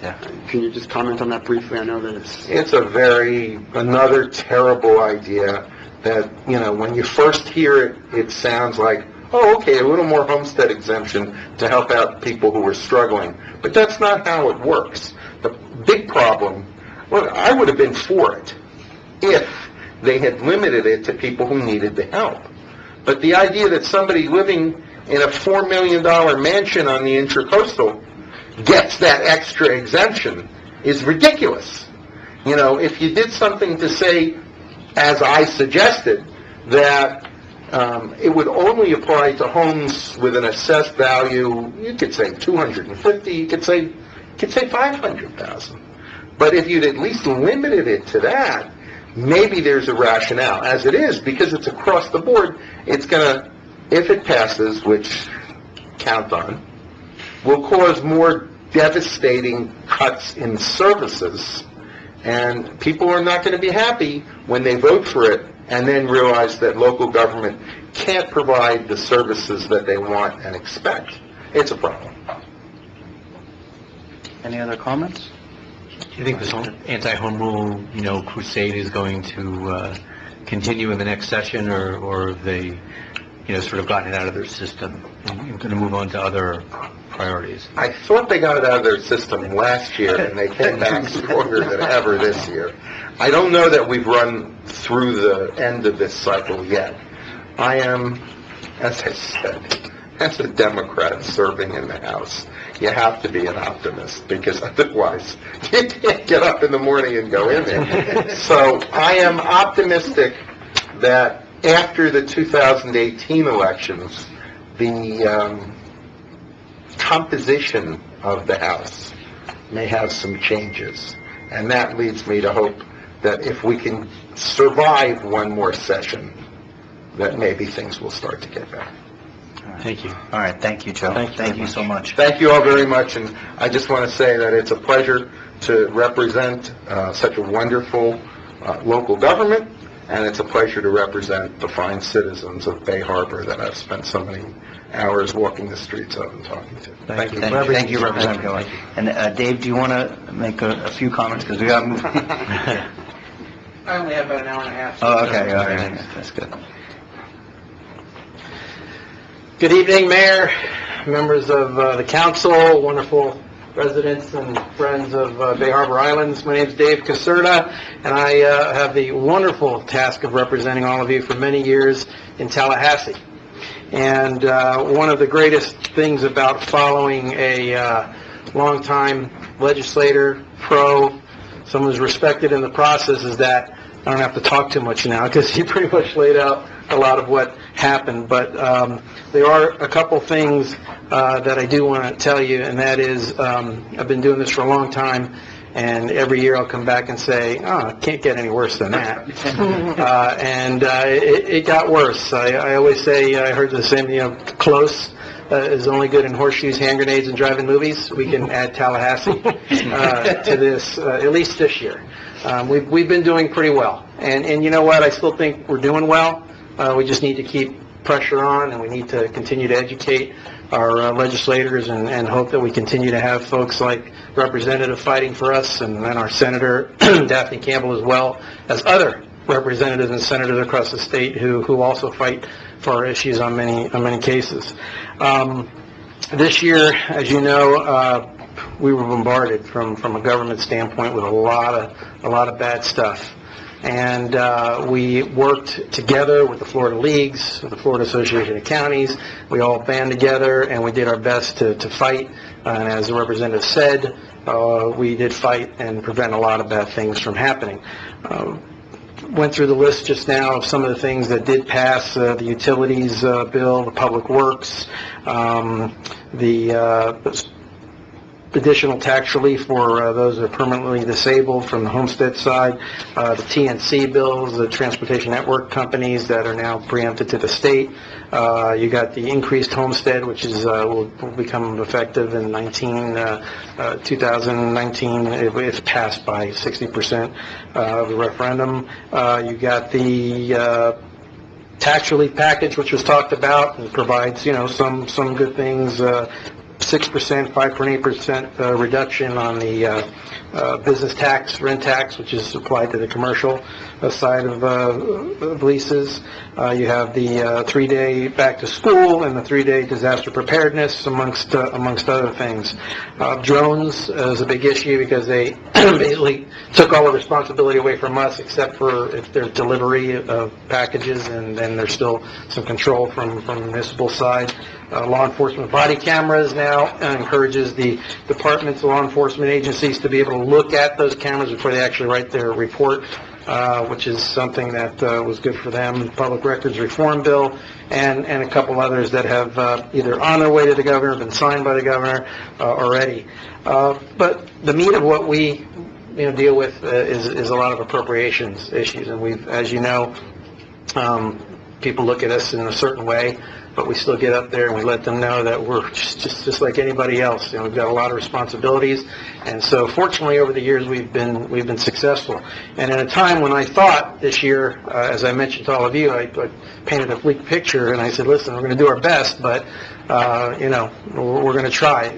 Yeah. Can you just comment on that briefly? I know that It's another terrible idea that, when you first hear it, it sounds like, oh, okay, a little more homestead exemption to help out people who are struggling. But that's not how it works. The big problem, I would have been for it if they had limited it to people who needed the help. But the idea that somebody living in a $4 million mansion on the Intracoastal gets that extra exemption is ridiculous. If you did something to say, as I suggested, that it would only apply to homes with an assessed value, you could say 250, you could say 500,000. But if you'd at least limited it to that, maybe there's a rationale. As it is, because it's across the board, it's going to, if it passes, which count on, will cause more devastating cuts in services. And people are not going to be happy when they vote for it and then realize that local government can't provide the services that they want and expect. It's a problem. Any other comments? Do you think this anti-home rule, crusade is going to continue in the next session, or have they, sort of gotten it out of their system and going to move on to other priorities? I thought they got it out of their system last year, and they came back stronger than ever this year. I don't know that we've run through the end of this cycle yet. I am, as I said, as a Democrat serving in the House, you have to be an optimist, because otherwise you can't get up in the morning and go in there. So I am optimistic that after the 2018 elections, the composition of the House may have some changes. And that leads me to hope that if we can survive one more session, that maybe things will start to get better. Thank you. All right, thank you, Joe. Thank you so much. Thank you all very much, and I just want to say that it's a pleasure to represent such a wonderful local government, and it's a pleasure to represent the fine citizens of Bay Harbor that I've spent so many hours walking the streets of and talking to. Thank you. Thank you, Representative Gillen. And Dave, do you want to make a few comments, because we got to move? I only have about an hour and a half. Oh, okay, all right, that's good. Good evening, Mayor, members of the council, wonderful residents and friends of Bay Harbor Islands. My name is Dave Caserta, and I have the wonderful task of representing all of you for many years in Tallahassee. And one of the greatest things about following a longtime legislator, someone who's respected in the process, is that I don't have to talk too much now, because he pretty much laid out a lot of what happened. But there are a couple things that I do want to tell you, and that is I've been doing this for a long time, and every year I'll come back and say, oh, it can't get any worse than that. And it got worse. I always say, I heard the same, close is only good in horseshoes, hand grenades, and drive-in movies. We can add Tallahassee to this, at least this year. We've been doing pretty well. And you know what? I still think we're doing well. We just need to keep pressure on, and we need to continue to educate our legislators and hope that we continue to have folks like Representative fighting for us, and then our Senator Daphne Campbell, as well as other representatives and senators across the state who also fight for our issues on many cases. This year, as you know, we were bombarded from a government standpoint with a lot of bad stuff. And we worked together with the Florida Leagues, with the Florida Association of Counties. We all band together, and we did our best to fight. And as the representative said, we did fight and prevent a lot of bad things from happening. Went through the list just now of some of the things that did pass, the utilities bill, the public works, the additional tax relief for those that are permanently disabled from the homestead side, the TNC bills, the transportation network companies that are now preempted to the state. You got the increased homestead, which is will become effective in 2019 if passed by 60% of the referendum. You got the tax relief package, which was talked about, and provides some good things. 6%, 5.8% reduction on the business tax, rent tax, which is applied to the commercial side of leases. You have the 3-day back to school and the 3-day disaster preparedness, amongst other things. Drones is a big issue because they basically took all the responsibility away from us, except for if there's delivery of packages, and then there's still some control from the municipal side. Law enforcement body cameras now encourages the departments, law enforcement agencies to be able to look at those cameras before they actually write their report, which is something that was good for them. Public Records Reform Bill, and a couple others that have either on their way to the governor, been signed by the governor already. But the meat of what we deal with is a lot of appropriations issues, and we've, as you know, people look at us in a certain way, but we still get up there and we let them know that we're just like anybody else. We've got a lot of responsibilities, and so fortunately over the years we've been successful. And at a time when I thought this year, as I mentioned to all of you, I painted a bleak picture, and I said, listen, we're going to do our best, but we're going to try.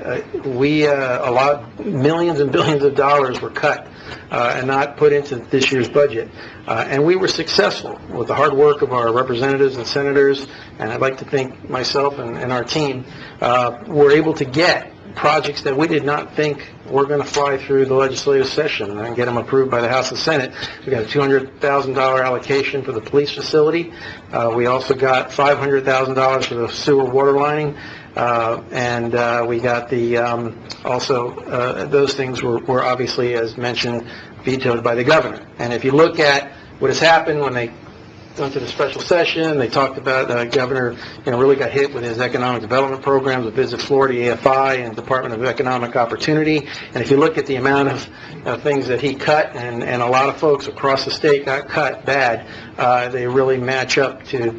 Millions and billions of dollars were cut and not put into this year's budget. And we were successful with the hard work of our representatives and senators, and I'd like to thank myself and our team, were able to get projects that we did not think we're going to fly through the legislative session and get them approved by the House and Senate. We got a $200,000 allocation for the police facility. We also got $500,000 for the sewer water lining. And we got the, those things were obviously, as mentioned, vetoed by the governor. And if you look at what has happened when they went to the special session, they talked about governor, really got hit with his economic development programs with Visit Florida, AFI, and Department of Economic Opportunity. And if you look at the amount of things that he cut, and a lot of folks across the state got cut bad, they really match up to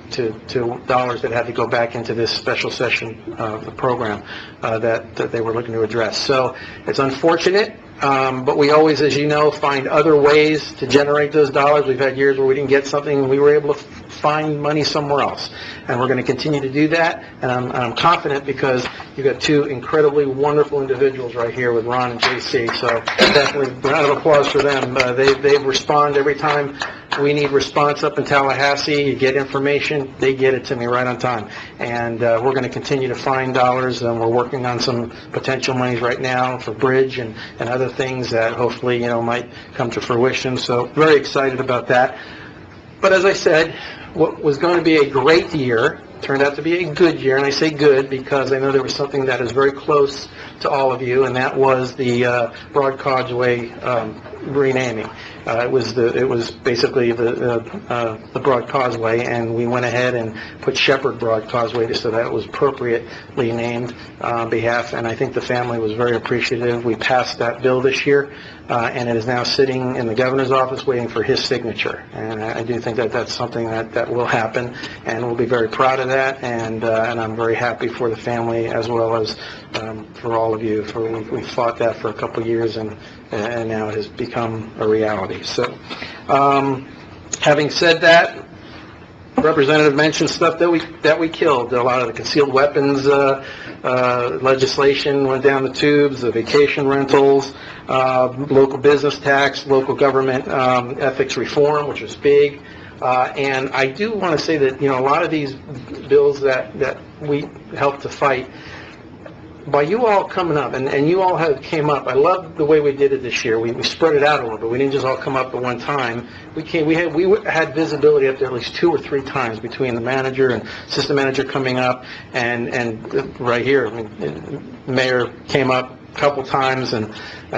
dollars that had to go back into this special session program that they were looking to address. So it's unfortunate. But we always, as you know, find other ways to generate those dollars. We've had years where we didn't get something and we were able to find money somewhere else. And we're going to continue to do that. And I'm confident because you've got two incredibly wonderful individuals right here with Ron and JC. So definitely a round of applause for them. They respond every time we need response up in Tallahassee. You get information, they get it to me right on time. And we're going to continue to find dollars. And we're working on some potential monies right now for bridge and other things that hopefully, might come to fruition. So very excited about that. But as I said, what was going to be a great year turned out to be a good year, and I say good because I know there was something that is very close to all of you, and that was the Broad Causeway renaming. It was basically the Broad Causeway, and we went ahead and put Shepherd Broad Causeway so that it was appropriately named on behalf, and I think the family was very appreciative. We passed that bill this year, and it is now sitting in the governor's office waiting for his signature. And I do think that that's something that will happen, and we'll be very proud of that, and I'm very happy for the family as well as for all of you. We fought that for a couple of years, and now it has become a reality. So, having said that, Representative mentioned stuff that we killed. A lot of the concealed weapons legislation went down the tubes, the vacation rentals, local business tax, local government ethics reform, which was big. And I do want to say that, a lot of these bills that we helped to fight, by you all coming up, and you all came up, I love the way we did it this year. We spread it out a little bit. We didn't just all come up at one time. We had visibility up there at least 2 or 3 times between the manager and assistant manager coming up, and right here, Mayor came up a couple times, and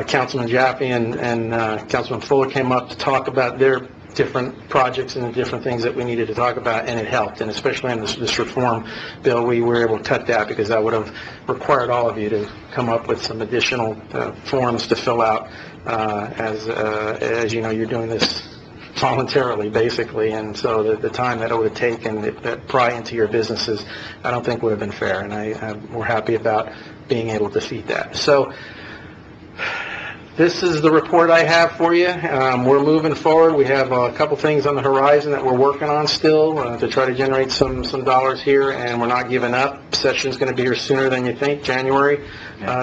Councilman Jaffe and Councilman Fuller came up to talk about their different projects and the different things that we needed to talk about, and it helped. And especially on this reform bill, we were able to cut that because that would have required all of you to come up with some additional forms to fill out. As you know, you're doing this voluntarily, basically, and so the time that it would have taken to pry into your businesses, I don't think would have been fair, and we're happy about being able to defeat that. So this is the report I have for you. We're moving forward. We have a couple things on the horizon that we're working on still to try to generate some dollars here, and we're not giving up. Session's going to be here sooner than you think. January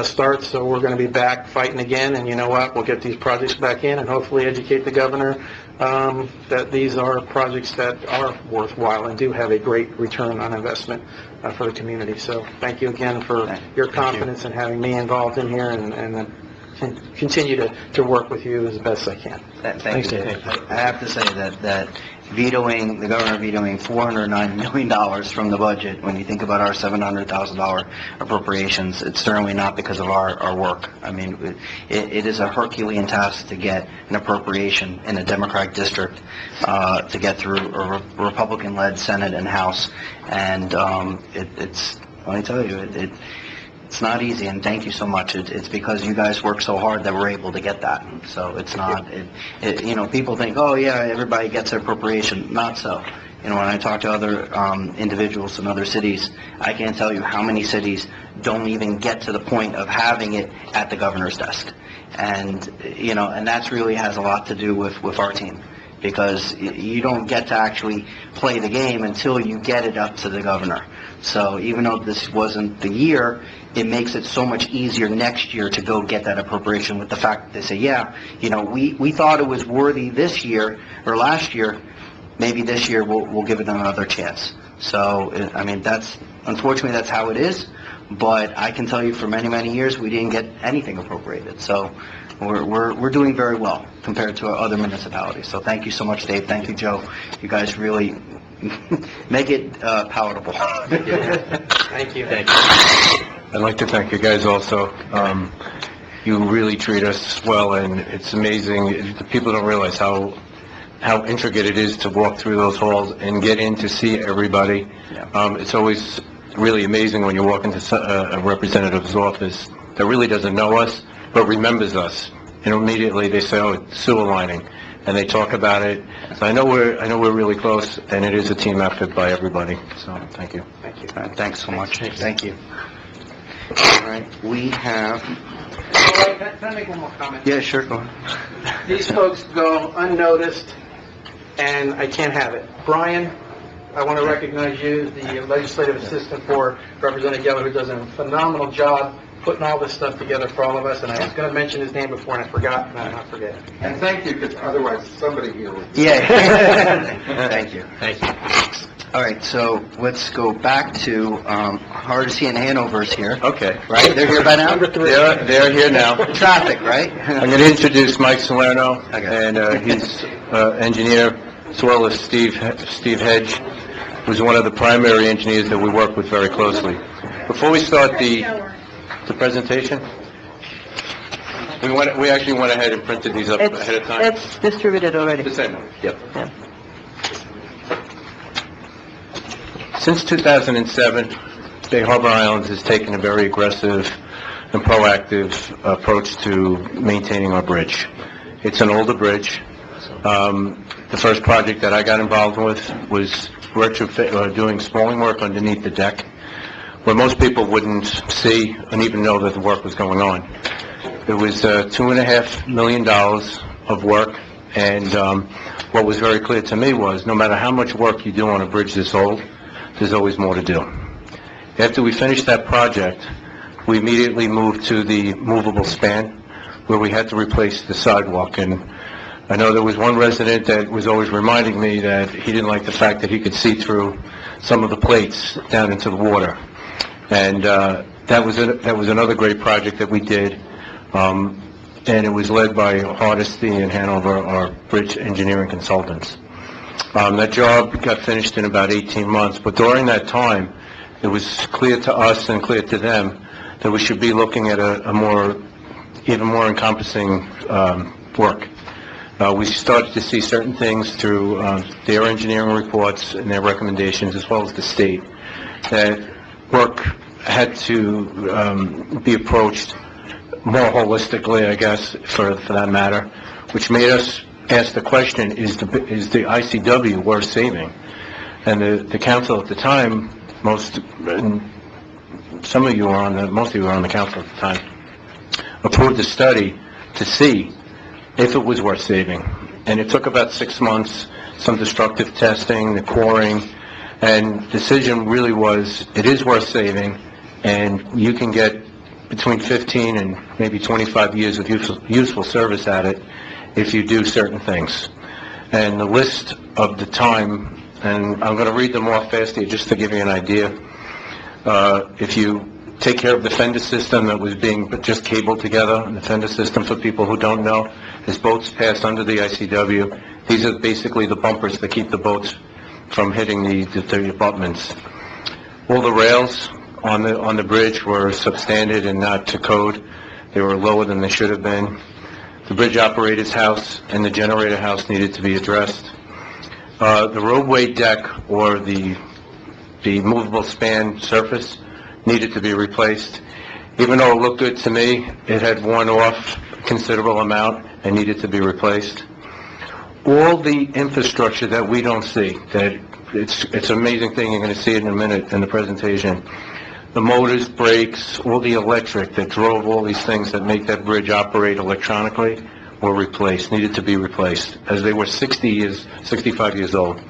starts, so we're going to be back fighting again, and you know what? We'll get these projects back in and hopefully educate the governor that these are projects that are worthwhile and do have a great return on investment for the community. So thank you again for your confidence in having me involved in here, and continue to work with you as best I can. Thanks, Dave. I have to say that the governor vetoing $409 million from the budget, when you think about our $700,000 appropriations, it's certainly not because of our work. I mean, it is a Herculean task to get an appropriation in a Democratic district to get through a Republican-led Senate and House, and let me tell you, it's not easy, and thank you so much. It's because you guys work so hard that we're able to get that. So it's not, people think, oh yeah, everybody gets their appropriation. Not so. When I talk to other individuals in other cities, I can't tell you how many cities don't even get to the point of having it at the governor's desk. And, and that's really has a lot to do with our team, because you don't get to actually play the game until you get it up to the governor. So even though this wasn't the year, it makes it so much easier next year to go get that appropriation, with the fact that they say, yeah, we thought it was worthy this year or last year, maybe this year we'll give it another chance. So, I mean, that's unfortunately, that's how it is, but I can tell you for many, many years, we didn't get anything appropriated. So we're doing very well compared to other municipalities. So thank you so much, Dave. Thank you, Joe. You guys really make it palatable. Thank you. Thank you. I'd like to thank you guys also. You really treat us well, and it's amazing. People don't realize how intricate it is to walk through those halls and get in to see everybody. It's always really amazing when you walk into a representative's office that really doesn't know us, but remembers us. And immediately they say, "Oh, it's sewer lining," and they talk about it. So I know we're really close, and it is a team effort by everybody. So thank you. Thank you. Thanks so much. Thank you. All right, we have... Can I make one more comment? Yeah, sure, go ahead. These folks go unnoticed, and I can't have it. Brian, I want to recognize you, the legislative assistant for Representative Geller, who does a phenomenal job putting all this stuff together for all of us, and I was going to mention his name before, and I forgot, and I'm not forgetting. And thank you, because otherwise somebody here would... Yeah. Thank you. Thank you. All right, so let's go back to Hardesty and Hanover's here. Okay. Right? They're here by now? They're here now. Traffic, right? I'm going to introduce Mike Salerno, and he's engineer, as well as Steve Hedge, who's one of the primary engineers that we work with very closely. Before we start the presentation, we actually went ahead and printed these up ahead of time. It's distributed already. The same one. Yep. Since 2007, Bay Harbor Islands has taken a very aggressive and proactive approach to maintaining our bridge. It's an older bridge. The first project that I got involved with was doing spalling work underneath the deck, where most people wouldn't see and even know that the work was going on. It was $2.5 million of work, and what was very clear to me was no matter how much work you do on a bridge this old, there's always more to do. After we finished that project, we immediately moved to the movable span, where we had to replace the sidewalk. And I know there was one resident that was always reminding me that he didn't like the fact that he could see through some of the plates down into the water. And that was another great project that we did. And it was led by Hardesty and Hanover, our bridge engineering consultants. That job got finished in about 18 months, but during that time, it was clear to us and clear to them that we should be looking at even more encompassing work. We started to see certain things through their engineering reports and their recommendations, as well as the state, that work had to be approached more holistically, I guess, for that matter, which made us ask the question, is the ICW worth saving? And the council at the time, most of you were on the council at the time, approved a study to see if it was worth saving. And it took about 6 months, some destructive testing, the coring, and decision really was, it is worth saving, and you can get between 15 and maybe 25 years of useful service at it if you do certain things. And the list of the time, and I'm going to read them off fast here just to give you an idea. If you take care of the fender system that was being just cabled together, and the fender system, for people who don't know, as boats pass under the ICW, these are basically the bumpers that keep the boats from hitting the abutments. All the rails on the bridge were substandard and not to code. They were lower than they should have been. The bridge operator's house and the generator house needed to be addressed. The roadway deck, or the movable span surface, needed to be replaced. Even though it looked good to me, it had worn off a considerable amount and needed to be replaced. All the infrastructure that we don't see, that it's an amazing thing, you're going to see it in a minute in the presentation. The motors, brakes, all the electric that drove all these things that make that bridge operate electronically were replaced, needed to be replaced, as they were 65 years old.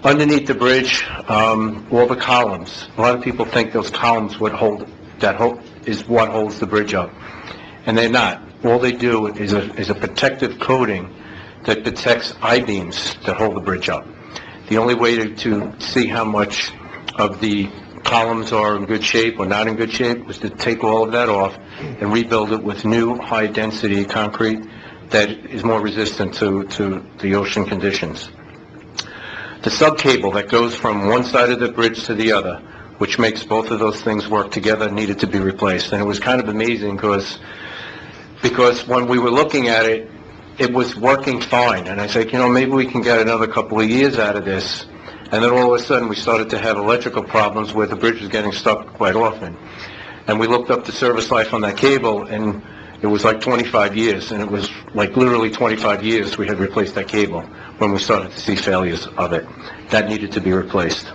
Underneath the bridge, all the columns. A lot of people think those columns is what holds the bridge up, and they're not. All they do is a protective coating that protects I-beams that hold the bridge up. The only way to see how much of the columns are in good shape or not in good shape, was to take all of that off and rebuild it with new high-density concrete that is more resistant to the ocean conditions. The sub-cable that goes from one side of the bridge to the other, which makes both of those things work together, needed to be replaced. And it was kind of amazing because when we were looking at it, it was working fine. And I said, maybe we can get another couple of years out of this. And then all of a sudden, we started to have electrical problems where the bridge was getting stuck quite often. And we looked up the service life on that cable, and it was like 25 years. And it was like literally 25 years we had replaced that cable when we started to see failures of it. That needed to be replaced.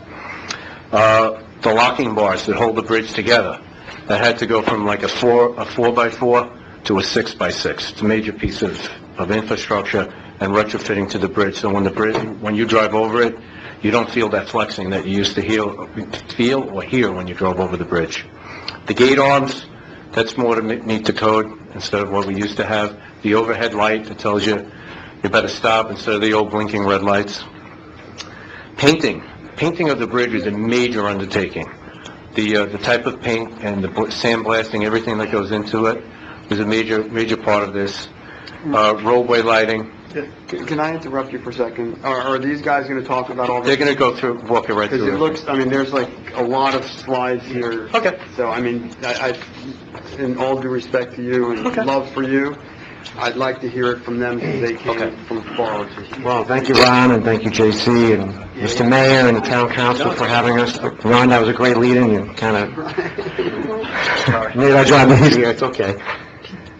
The locking bars that hold the bridge together, that had to go from like a 4x4 to a 6x6. It's a major piece of infrastructure and retrofitting to the bridge. So when you drive over it, you don't feel that flexing that you used to feel or hear when you drove over the bridge. The gate arms, that's more to meet the code instead of what we used to have. The overhead light that tells you better stop instead of the old blinking red lights. Painting of the bridge is a major undertaking. The type of paint and the sandblasting, everything that goes into it, is a major part of this. Roadway lighting. Can I interrupt you for a second? Are these guys going to talk about all this? They're going to go through, walk it right through. Because it looks, there's like a lot of slides here. Okay. So, I in all due respect to you and love for you, I'd like to hear it from them because they came from far. Well, thank you, Ron, and thank you, J.C., and Mr. Mayor and the Town Council for having us. Ron, that was a great lead-in. You kind of made our job easier. It's okay.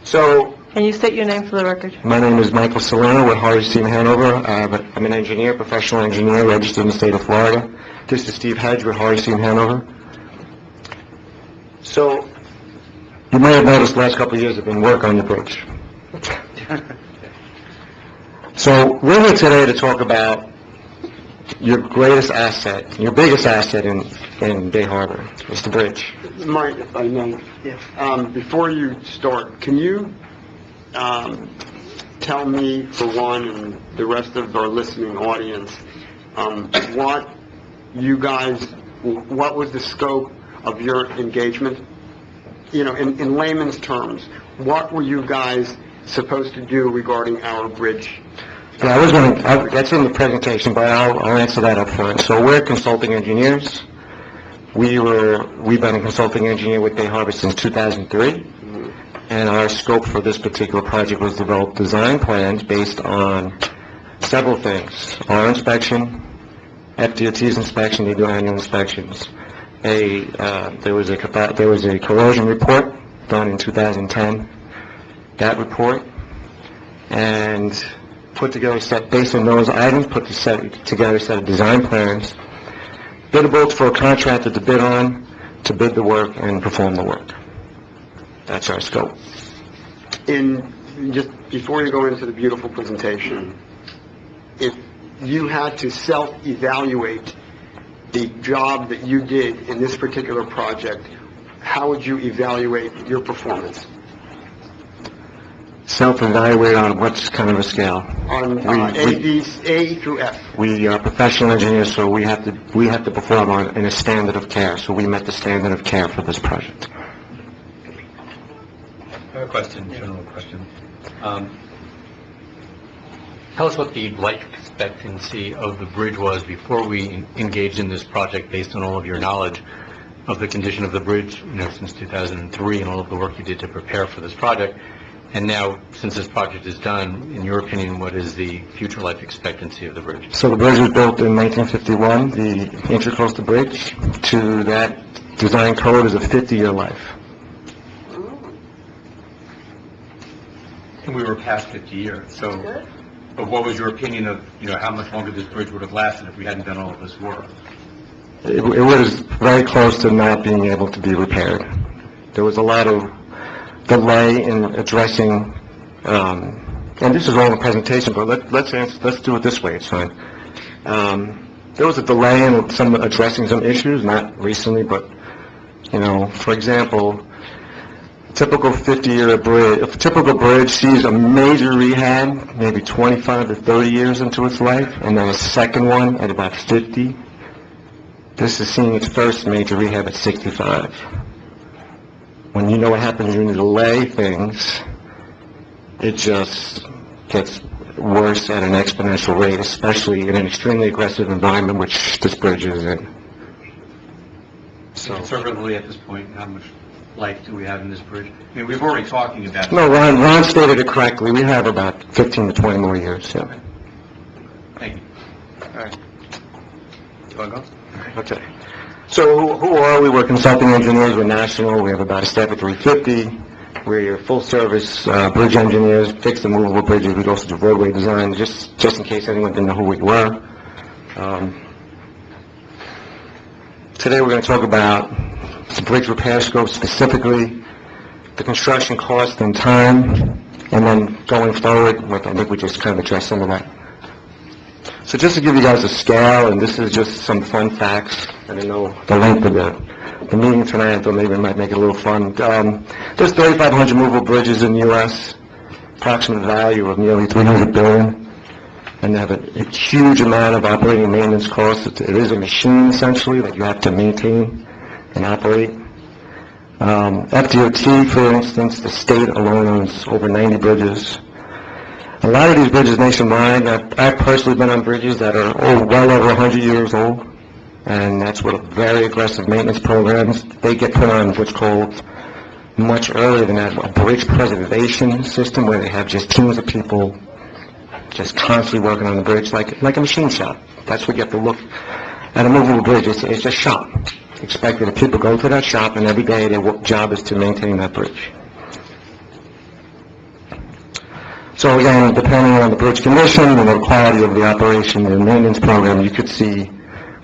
So, Can you state your name for the record? my name is Michael Solano with Hardy Steam Hanover. But I'm an engineer, professional engineer, registered in the state of Florida. This is Steve Hedge with Hardy Steam Hanover. So, you may have noticed the last couple of years I've been working on the bridge. So, we're here today to talk about your greatest asset, your biggest asset in Bay Harbor. It's the bridge. Mike, if I may, before you start, can you tell me, for one, and the rest of our listening audience, what was the scope of your engagement? In layman's terms, what were you guys supposed to do regarding our bridge? Yeah, that's in the presentation, but I'll answer that up front. So we're consulting engineers. We've been a consulting engineer with Bay Harbor since 2003, and our scope for this particular project was to develop design plans based on several things: our inspection, FDOT's inspection. They do annual inspections. There was a corrosion report done in 2010. That report, and based on those items, put together a set of design plans, biddable for a contractor to bid on, to bid the work and perform the work. That's our scope. Just before you go into the beautiful presentation, if you had to self-evaluate the job that you did in this particular project, how would you evaluate your performance? Self-evaluate on what kind of a scale? On A through F. We are professional engineers, so we have to perform in a standard of care. So we met the standard of care for this project. I have a question, general question. Tell us what the life expectancy of the bridge was before we engaged in this project, based on all of your knowledge of the condition of the bridge, since 2003, and all of the work you did to prepare for this project. And now, since this project is done, in your opinion, what is the future life expectancy of the bridge? So the bridge was built in 1951, the Intracoastal Bridge. To that design code is a 50-year life. And we were past 50 years, so, but what was your opinion of, how much longer this bridge would have lasted if we hadn't done all of this work? It was very close to not being able to be repaired. There was a lot of delay in addressing, and this is all in the presentation, but let's do it this way, it's fine. There was a delay in addressing some issues, not recently, but, for example, a typical bridge sees a major rehab maybe 25 to 30 years into its life, and then a second one at about 50. This is seeing its first major rehab at 65. When you know what happens when you delay things, it just gets worse at an exponential rate, especially in an extremely aggressive environment, which this bridge is in. So conservatively at this point, how much life do we have in this bridge? I mean, we've already talking about... No, Ron stated it correctly. We have about 15 to 20 more years, yeah. Thank you. All right. You want to go? Okay. So who are we? We're consulting engineers. We're national. We have about a staff of 350. We're full-service bridge engineers, fixed and movable bridges. We also do roadway design, just in case anyone didn't know who we were. Today we're going to talk about the bridge repair scope specifically, the construction cost and time, and then going forward, I think we just kind of addressed some of that. So just to give you guys a scale, and this is just some fun facts, and I know the length of the meeting tonight, I thought maybe it might make it a little fun. There's 3,500 movable bridges in the U.S., approximate value of nearly $300 billion, and they have a huge amount of operating and maintenance costs. It is a machine, essentially, that you have to maintain and operate. FDOT, for instance, the state alone owns over 90 bridges. A lot of these bridges nationwide, I've personally been on bridges that are well over 100 years old, and that's what very aggressive maintenance programs. They get put on what's called, much earlier than that, a bridge preservation system, where they have just teams of people just constantly working on the bridge, like a machine shop. That's what you have to look at a movable bridge. It's a shop. Expected that people go to that shop, and every day their job is to maintain that bridge. So again, depending on the bridge condition and the quality of the operation and maintenance program, you could see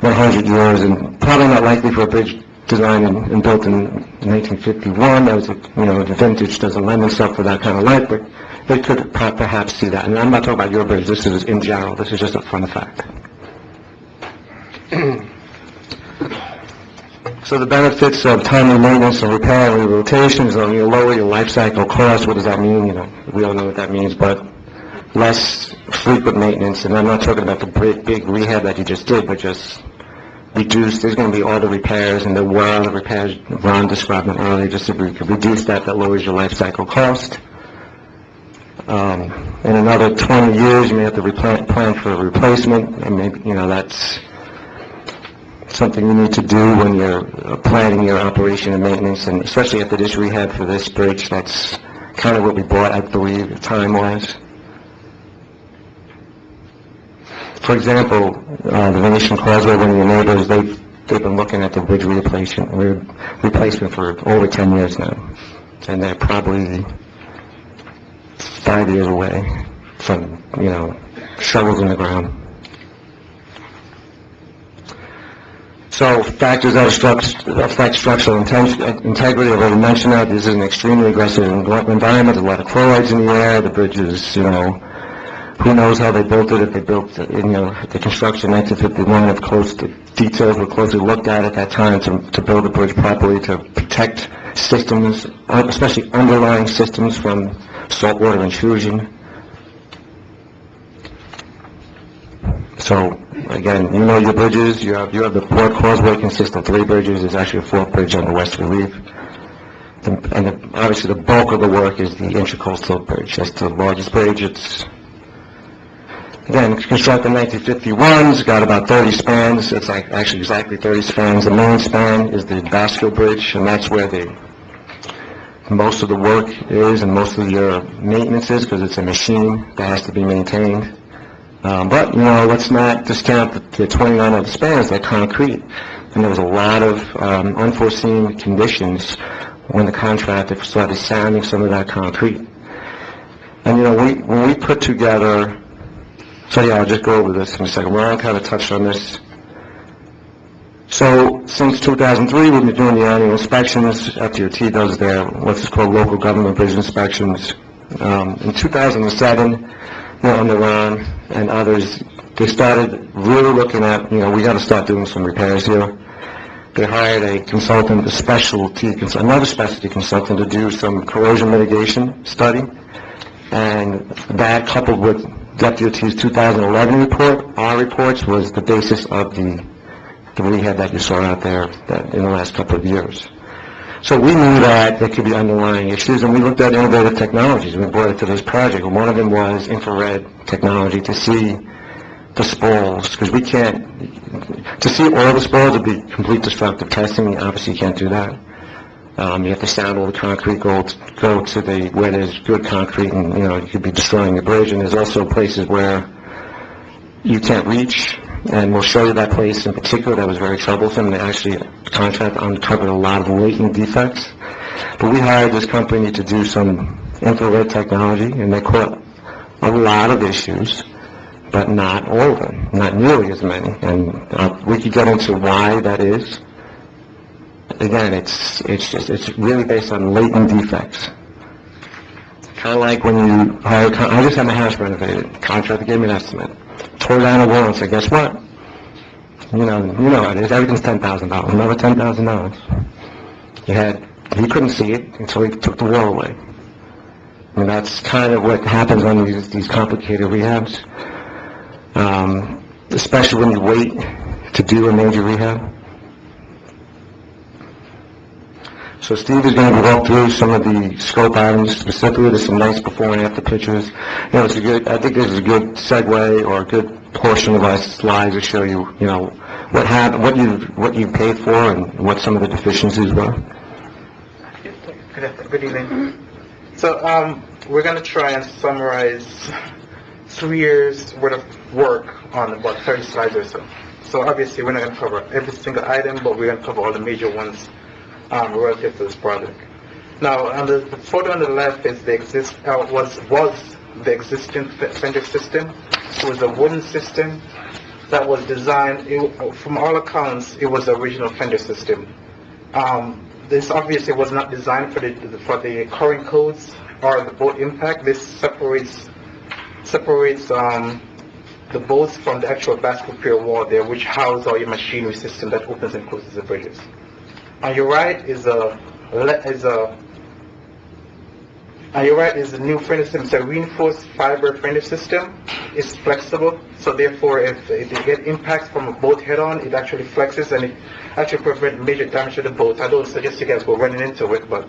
100 years, and probably not likely for a bridge designed and built in 1951. That was, the vintage doesn't lend itself for that kind of life, but they could perhaps see that. And I'm not talking about your bridge. This is in general. This is just a fun fact. So the benefits of timely maintenance and repair and rehabilitation is you lower your life cycle costs. What does that mean? We all know what that means, but less frequent maintenance. And I'm not talking about the big rehab that you just did, but just reduce. There's going to be all the repairs, and there were all the repairs Ron described them earlier. Just if we could reduce that lowers your life cycle cost. In another 20 years, you may have to plan for a replacement, and maybe that's something you need to do when you're planning your operation and maintenance, and especially after this rehab for this bridge. That's kind of what we bought, I believe, time-wise. For example, the Venetian Causeway, one of your neighbors, they've been looking at the bridge replacement for over 10 years now, and they're probably 5 years away from, shovels in the ground. So factors that affect structural integrity, I've already mentioned that. This is an extremely aggressive environment. There's a lot of chlorides in the air. The bridges, who knows how they built it. If they built, the construction in 1951, if the details were closely looked at that time to build the bridge properly, to protect systems, especially underlying systems from saltwater intrusion. So, again, your bridges. You have the Port Causeway consists of 3 bridges. There's actually a 4th bridge on the West Relief. Obviously, the bulk of the work is the Intracoastal Bridge. That's the largest bridge. It's, again, constructed in 1951. It's got about 30 spans. It's actually exactly 30 spans. The main span is the Basco Bridge, and that's where most of the work is and most of your maintenance is, because it's a machine that has to be maintained. But, let's not discount the 29 other spans. They're concrete. And there was a lot of unforeseen conditions when the contractor started sounding some of that concrete. And, when we put together... So, I'll just go over this in a second. Ron kind of touched on this. So, since 2003, we've been doing the annual inspections. FDOT does their, what's called local government bridge inspections. In 2007, under Ron and others, they started really looking at, we got to start doing some repairs here. They hired a consultant, another specialty consultant to do some corrosion mitigation study. And that, coupled with FDOT's 2011 report, our reports, was the basis of the rehab that you saw out there in the last couple of years. So we knew that there could be underlying issues, and we looked at innovative technologies. We brought it to this project, and one of them was infrared technology to see the spalls, because we can't, to see all the spalls would be complete destructive testing. Obviously, you can't do that. You have to sound all the concrete, go to where there's good concrete, and, you could be destroying the bridge. And there's also places where you can't reach, and we'll show you that place in particular that was very troublesome. They actually, the contract uncovered a lot of latent defects. But we hired this company to do some infrared technology, and they caught a lot of issues, but not all of them, not nearly as many. And we could get into why that is. Again, it's really based on latent defects. Kind of like when you hire, I just had my house renovated. Contractor gave me an estimate. Tore down a wall and said, guess what? You know how it is. Everything's $10,000. Another $10,000. He couldn't see it until he took the wall away. And that's kind of what happens on these complicated rehabs. Especially when you wait to do a major rehab. So Steve is going to walk through some of the scope items specifically. There's some nice before and after pictures. I think this is a good segue or a good portion of our slides to show you, what happened, what you paid for, and what some of the deficiencies were. Good evening. So, we're going to try and summarize 3 years worth of work on about 30 slides or so. So obviously, we're not going to cover every single item, but we're going to cover all the major ones relative to this project. Now, on the photo on the left is the the existing fender system. It was a wooden system that was designed. From all accounts, it was the original fender system. This obviously was not designed for the current codes or the boat impact. This separates the boats from the actual basket pier wall there, which house all your machinery system that opens and closes the bridges. On your right is a new fender system. It's a reinforced fiber fender system. It's flexible, so therefore if you get impacts from a boat head-on, it actually flexes and it actually prevents major damage to the boat. I don't suggest you guys go running into it, but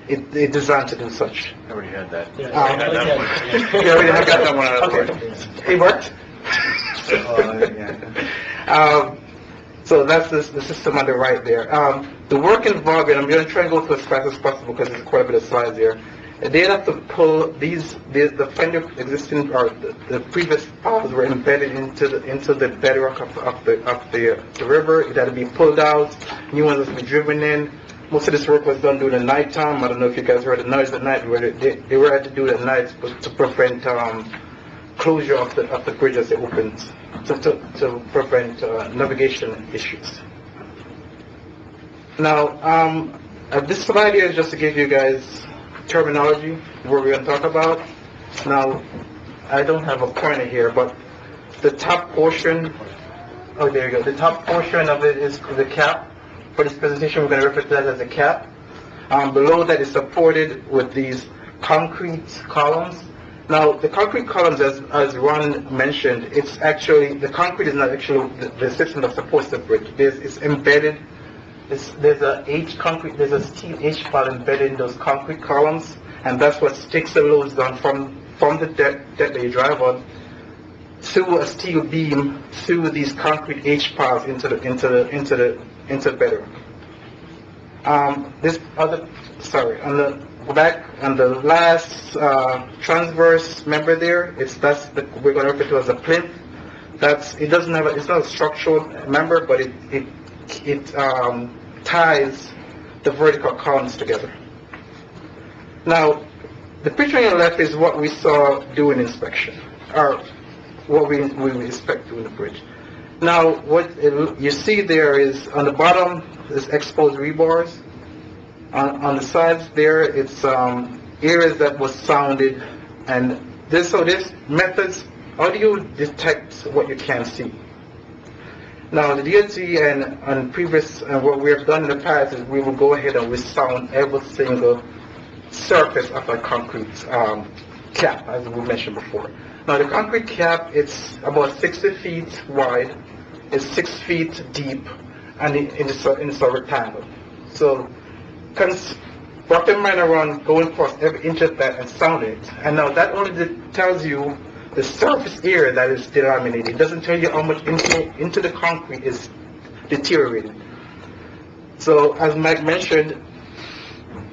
it's designed to do such. I already had that. You already had that one out of the way. It worked? So that's the system on the right there. The work involved, and I'm going to try and go through as fast as possible because there's quite a bit of slides here. They have to pull the fender existing, or the previous piles were embedded into the bedrock of the river. It had to be pulled out. New ones had to be driven in. Most of this work was done during the nighttime. I don't know if you guys heard the noise at night. They were had to do it at night to prevent closure of the bridge as it opens, to prevent navigation issues. Now, this slide here is just to give you guys terminology, what we're going to talk about. Now, I don't have a pointer here, but the top portion, oh, there you go. The top portion of it is the cap. For this presentation, we're going to refer to that as a cap. Below that is supported with these concrete columns. Now, the concrete columns, as Ron mentioned, it's actually, the concrete is not actually the system that supports the bridge. It's embedded. There's a steel H pile embedded in those concrete columns, and that's what sticks the loads down from the deck that you drive on to a steel beam through these concrete H piles into the bedrock. On the back, on the last transverse member there, we're going to refer to as a plinth. It's not a structural member, but it ties the vertical columns together. Now, the picture on the left is what we saw during inspection, or what we expect doing the bridge. Now, what you see there is, on the bottom, is exposed rebars. On the sides there, it's areas that was sounded, and this methods, how do you detect what you can't see? Now, the DOT and previous, what we have done in the past is we will go ahead and we sound every single surface of a concrete cap, as we mentioned before. Now, the concrete cap, it's about 60 feet wide, it's 6 feet deep, and in the rectangle. So, Brockton Minor Run going across every inch of that and sound it. And now that only tells you the surface area that is delaminated. It doesn't tell you how much into the concrete is deteriorated. So, as Mike mentioned,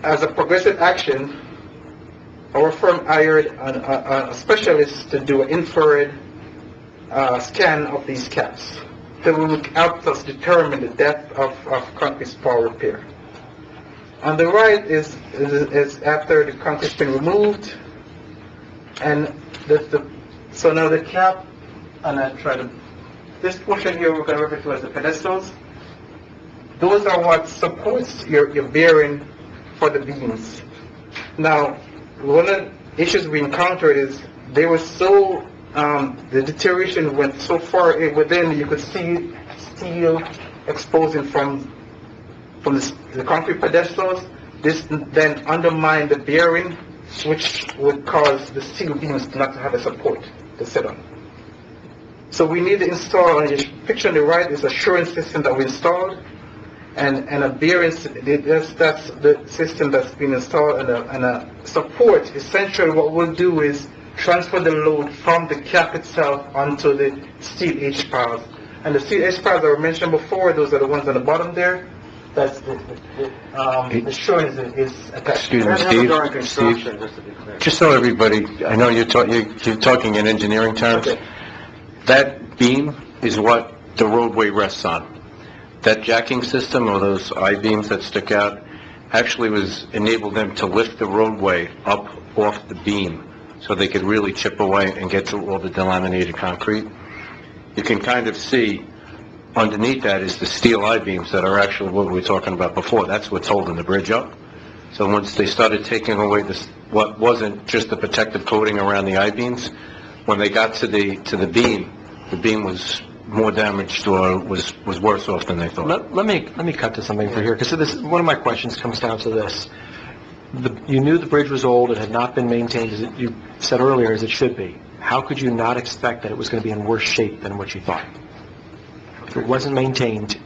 as a progressive action, our firm hired a specialist to do an infrared scan of these caps. That will help us determine the depth of concrete spar repair. On the right is after the concrete's been removed, and so now the cap, and I try to, this portion here we're going to refer to as the pedestals. Those are what supports your bearing for the beams. Now, one of the issues we encountered is they were so, the deterioration went so far within, you could see steel exposing from the concrete pedestals. This then undermined the bearing, which would cause the steel beams not to have a support to sit on. So we need to install, and the picture on the right is a shoring system that we installed, and a bearing, that's the system that's been installed, and a support. Essentially what we'll do is transfer the load from the cap itself onto the steel H-piles. And the steel H-piles that were mentioned before, those are the ones on the bottom there. That's the shoring is attached. Excuse me, Steve, just so everybody, I know you're talking in engineering terms. Okay. That beam is what the roadway rests on. That jacking system, or those I-beams that stick out, actually enabled them to lift the roadway up off the beam so they could really chip away and get to all the delaminated concrete. You can kind of see underneath that is the steel I-beams that are actually what we were talking about before. That's what's holding the bridge up. So once they started taking away what wasn't just the protective coating around the I-beams, when they got to the beam was more damaged or was worse off than they thought. Let me cut to something for here, because one of my questions comes down to this. You knew the bridge was old, it had not been maintained, as you said earlier, as it should be. How could you not expect that it was going to be in worse shape than what you thought? If it wasn't maintained,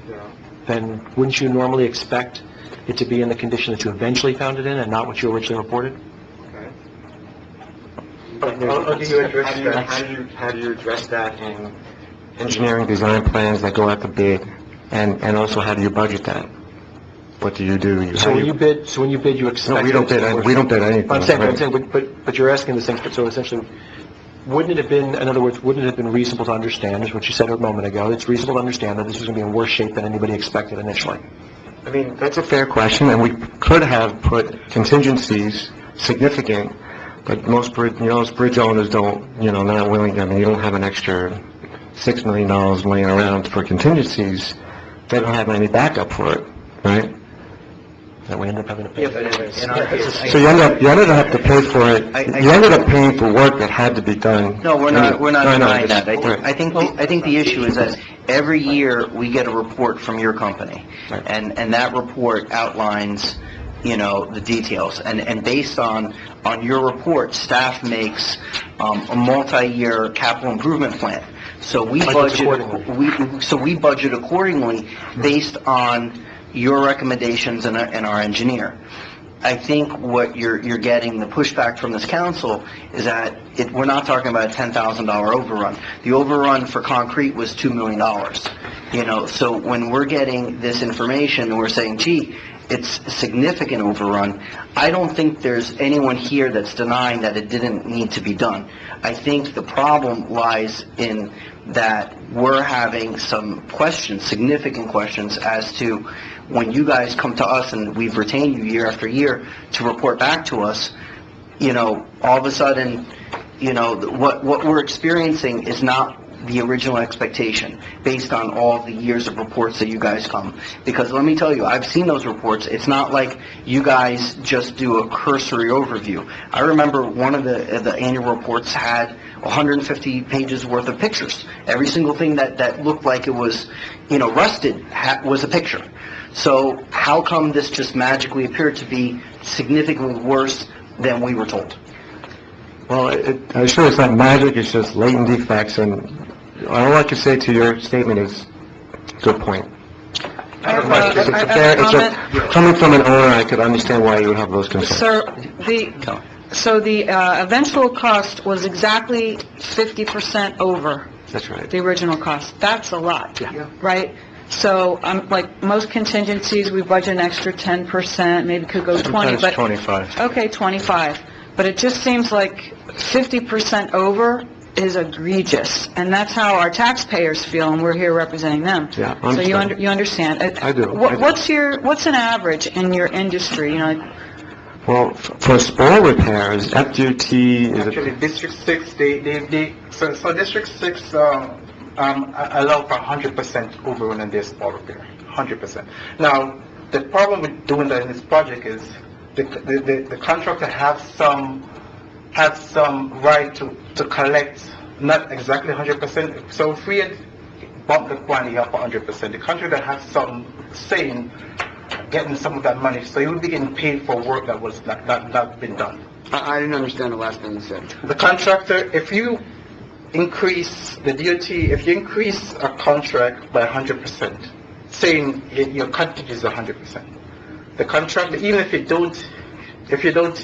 then wouldn't you normally expect it to be in the condition that you eventually found it in and not what you originally reported? How do you address that in engineering design plans that go out to bid, and also how do you budget that? What do you do? So when you bid, you expect... No, we don't bid anything. I'm saying, but you're asking the same, so essentially, wouldn't it have been, in other words, wouldn't it have been reasonable to understand, is what you said a moment ago, it's reasonable to understand that this was going to be in worse shape than anybody expected initially? I mean, that's a fair question, and we could have put contingencies, significant, but most bridge owners don't, not willing, I mean, you don't have an extra $6 million laying around for contingencies. They don't have any backup for it, right? That we end up having to pay. So you ended up having to pay for it. You ended up paying for work that had to be done. No, we're not denying that. I think the issue is that every year we get a report from your company, and that report outlines, the details. And based on your report, staff makes a multi-year capital improvement plan. So we budget accordingly based on your recommendations and our engineer. I think what you're getting, the pushback from this council, is that we're not talking about a $10,000 overrun. The overrun for concrete was $2 million. So when we're getting this information and we're saying, gee, it's a significant overrun, I don't think there's anyone here that's denying that it didn't need to be done. I think the problem lies in that we're having some questions, significant questions, as to when you guys come to us, and we've retained you year after year to report back to us, all of a sudden, what we're experiencing is not the original expectation based on all the years of reports that you guys come. Because let me tell you, I've seen those reports. It's not like you guys just do a cursory overview. I remember one of the annual reports had 150 pages worth of pictures. Every single thing that looked like it was, rusted was a picture. So how come this just magically appeared to be significantly worse than we were told? Well, I'm sure it's not magic, it's just latent defects, and all I can say to your statement is, good point. I have a comment. Coming from an owner, I could understand why you would have those concerns. Sir, the eventual cost was exactly 50% over That's right. the original cost. That's a lot, right? So, like most contingencies, we budget an extra 10%, maybe could go 20, Sometimes but... 25. Okay, 25. But it just seems like 50% over is egregious, and that's how our taxpayers feel, and we're here representing them. Yeah, I So you understand. you understand? I do. What's an average in your industry, you know? Well, for small repairs, FDOT is... Actually, District 6, so District 6, allow for 100% overrun in their small repair, 100%. Now, the problem with doing that in this project is the contractor has some right to collect, not exactly 100%. So if we had bumped the quantity up 100%, the contractor has some say in getting some of that money, so he would be getting paid for work that was not been done. I didn't understand the last thing you said. The contractor, if you increase the DOT, if you increase a contract by 100%, saying your contingency is 100%, the contractor, even if you don't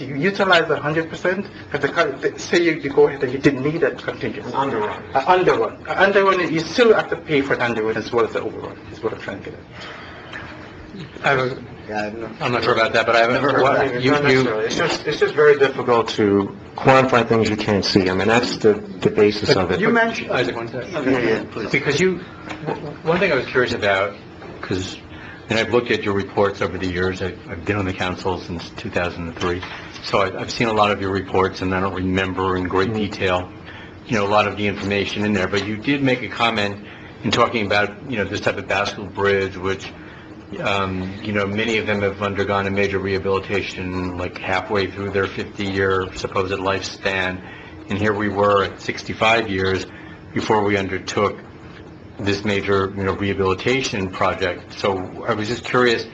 utilize 100%, say you go ahead and you didn't need that contingency. Underrun, you still have to pay for an underrun as well as the overrun, is what I'm trying to get at. I'm not sure about that, but I haven't heard... It's just very difficult to quantify things you can't see. I mean, that's the basis of it. You mentioned... Isaac, one second. Because one thing I was curious about, because, and I've looked at your reports over the years, I've been on the council since 2003, so I've seen a lot of your reports, and I don't remember in great detail, you know, a lot of the information in there, but you did make a comment in talking about, you know, this type of Bascule Bridge, which, you know, many of them have undergone a major rehabilitation, like halfway through their 50-year supposed lifespan, and here we were at 65 years before we undertook this major, you know, rehabilitation project. So I was just curious,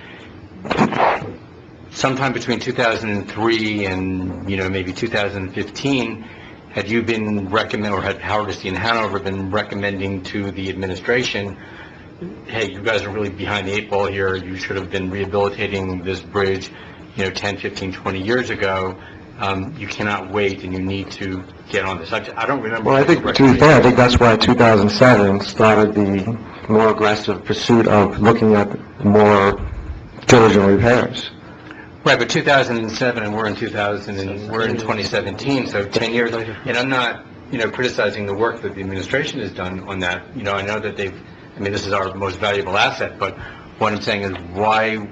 sometime between 2003 and, you know, maybe 2015, had you been recommending, or had Howard Estate and Hanover been recommending to the administration, hey, you guys are really behind the eight ball here, you should have been rehabilitating this bridge, you know, 10, 15, 20 years ago, you cannot wait and you need to get on this. I don't remember... Well, I think, to be fair, I think that's why 2007 started the more aggressive pursuit of looking at more diligent repairs. Right, but 2007, and we're in 2017, so 10 years later. And I'm not, you know, criticizing the work that the administration has done on that. You know, I know that they've, I mean, this is our most valuable asset, but what I'm saying is why,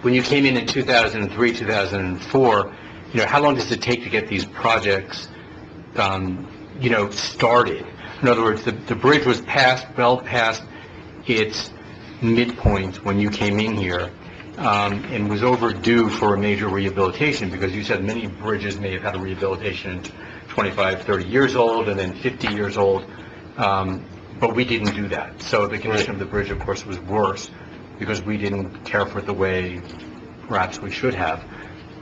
when you came in 2003, 2004, you know, how long does it take to get these projects, you know, started? In other words, the bridge was well past its midpoint when you came in here, and was overdue for a major rehabilitation, because you said many bridges may have had a rehabilitation 25, 30 years old, and then 50 years old, but we didn't do that. So the condition of the bridge, of course, was worse, because we didn't care for it the way perhaps we should have.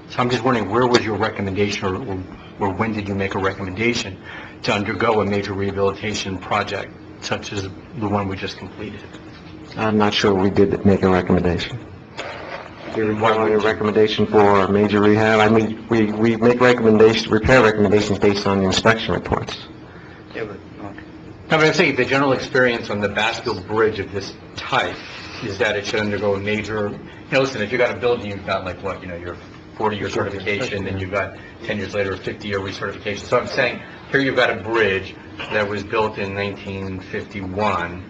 So I'm just wondering, where was your recommendation, or when did you make a recommendation to undergo a major rehabilitation project, such as the one we just completed? I'm not sure we did make a recommendation. Do you want a recommendation for major rehab? I mean, we make recommendations, repair recommendations based on the inspection reports. No, but I'm saying the general experience on the Bascule Bridge of this type is that it should undergo a major, you know, listen, if you got a building, you've got like what, you know, your 40-year certification, then you've got 10 years later a 50-year recertification. So I'm saying, here you've got a bridge that was built in 1951,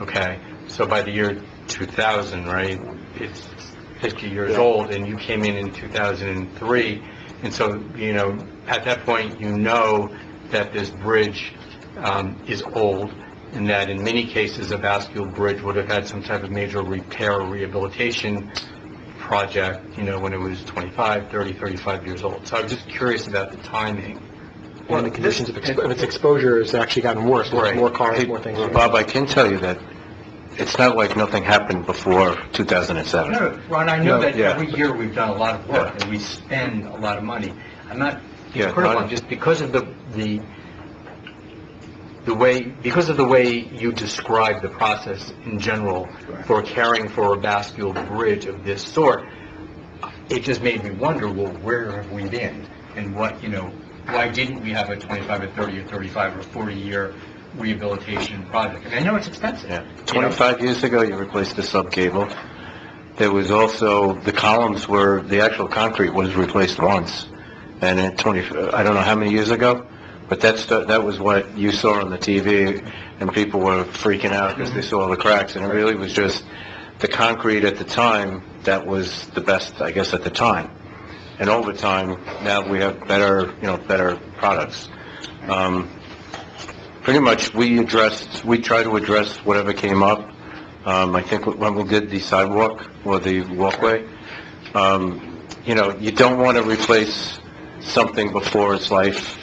okay? So by the year 2000, right, it's 50 years old, and you came in 2003, and so, you know, at that point, you know that this bridge is old, and that in many cases, a Bascule Bridge would have had some type of major repair or rehabilitation project, you know, when it was 25, 30, 35 years old. So I was just curious about the timing. Well, the conditions of its exposure has actually gotten worse. There's more cars, more things. Bob, I can tell you that it's not like nothing happened before 2007. No, Ron, I know that every year we've done a lot of work, and we spend a lot of money. I'm not critical, just because of the because of the way you describe the process in general for caring for a bascule bridge of this sort, it just made me wonder, well, where have we been? And what, why didn't we have a 25 or 30 or 35 or 40-year rehabilitation project? And I know it's expensive. Yeah. 25 years ago, you replaced the subcable. There was also, the actual concrete was replaced once. And I don't know how many years ago, but that was what you saw on the TV, and people were freaking out because they saw the cracks, and it really was just the concrete at the time that was the best, I guess, at the time. And over time, now we have better products. Pretty much, we try to address whatever came up. I think when we did the sidewalk or the walkway, you don't want to replace something before its life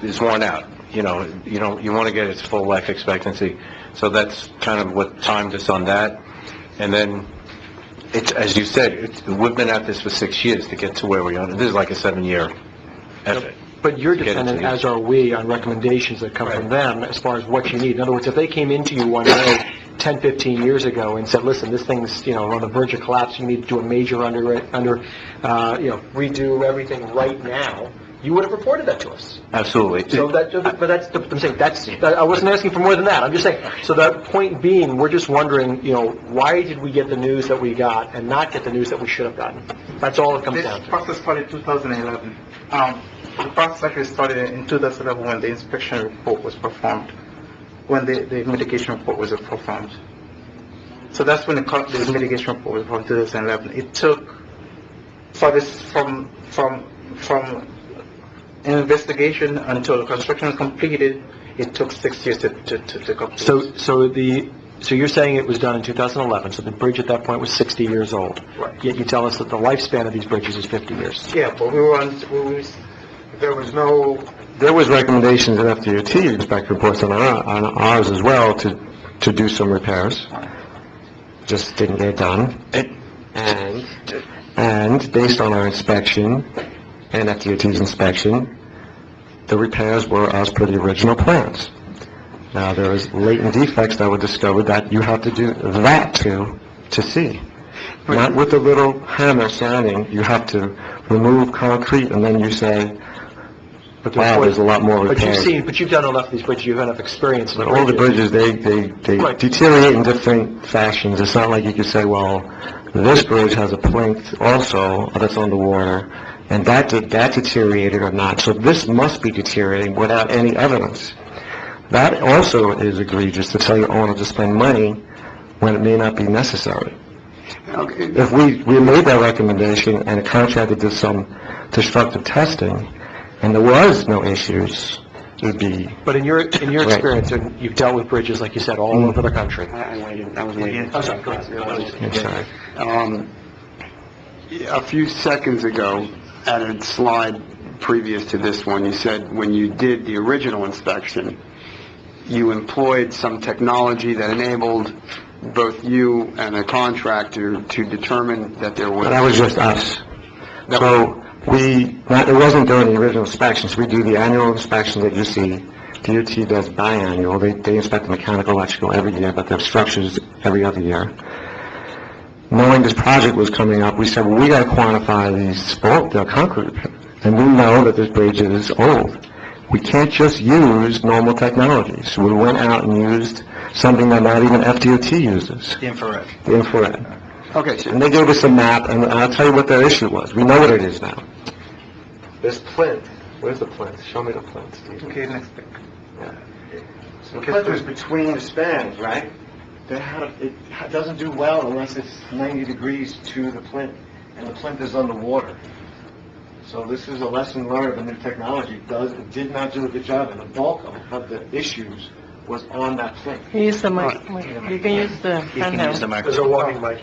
is worn out. You want to get its full life expectancy. So that's kind of what timed us on that. And then, as you said, we've been at this for 6 years to get to where we are. This is like a 7-year effort. But you're dependent, as are we, on recommendations that come from them as far as what you need. In other words, if they came into you one day 10, 15 years ago and said, listen, this thing's, on the verge of collapse, you need to do a major redo everything right now, you would have reported that to us. Absolutely. So I'm saying, I wasn't asking for more than that. I'm just saying, so that point being, we're just wondering, why did we get the news that we got and not get the news that we should have gotten? That's all it comes down to. This process started in 2011. The process actually started in 2011 when the inspection report was performed, when the mitigation report was performed. So that's when the mitigation report was performed in 2011. It took, for this, from an investigation until the construction was completed, it took 6 years to complete. So you're saying it was done in 2011, so the bridge at that point was 60 years old. Right. Yet you tell us that the lifespan of these bridges is 50 years. Yeah, but There was recommendations in FDOT inspector reports on ours as well to do some repairs. Just didn't get done. And based on our inspection and FDOT's inspection, the repairs were as per the original plans. Now, there is latent defects that were discovered that you have to do that to see. Not with a little hammer sounding, you have to remove concrete and then you say, wow, there's a lot more repairs. But you've done enough of these bridges, you have enough experience. But all the bridges, they deteriorate in different fashions. It's not like you could say, well, this bridge has a plinth also that's underwater, and that deteriorated or not. So this must be deteriorating without any evidence. That also is egregious to tell your owner to spend money when it may not be necessary. If we made that recommendation and a contractor did some destructive testing, and there was no issues, it would be... But in your experience, and you've dealt with bridges, like you said, all over the country. I was waiting. I'm sorry, go ahead. I'm sorry. A few seconds ago, at a slide previous to this one, you said when you did the original inspection, you employed some technology that enabled both you and a contractor to determine that there was... That was just us. So it wasn't during the original inspections. We do the annual inspection that you see. DOT does biannual. They inspect the mechanical, electrical every year, but the structures every other year. Knowing this project was coming up, we said, well, we got to quantify the concrete. And we know that this bridge is old. We can't just use normal technologies. We went out and used something that not even FDOT uses. The infrared. The infrared. Okay, and they gave us a map, and I'll tell you what their issue was. We know what it is now. This plinth. Where's the plinth? Show me the plinth, Steve. Okay, next thing. Yeah. So the plinth is between the spans, right? It doesn't do well unless it's 90 degrees to the plinth, and the plinth is underwater. So this is a lesson learned of the new technology. It did not do a good job, and the bulk of the issues was on that plinth. You can use the mic. You can use the handheld. There's a walking mic.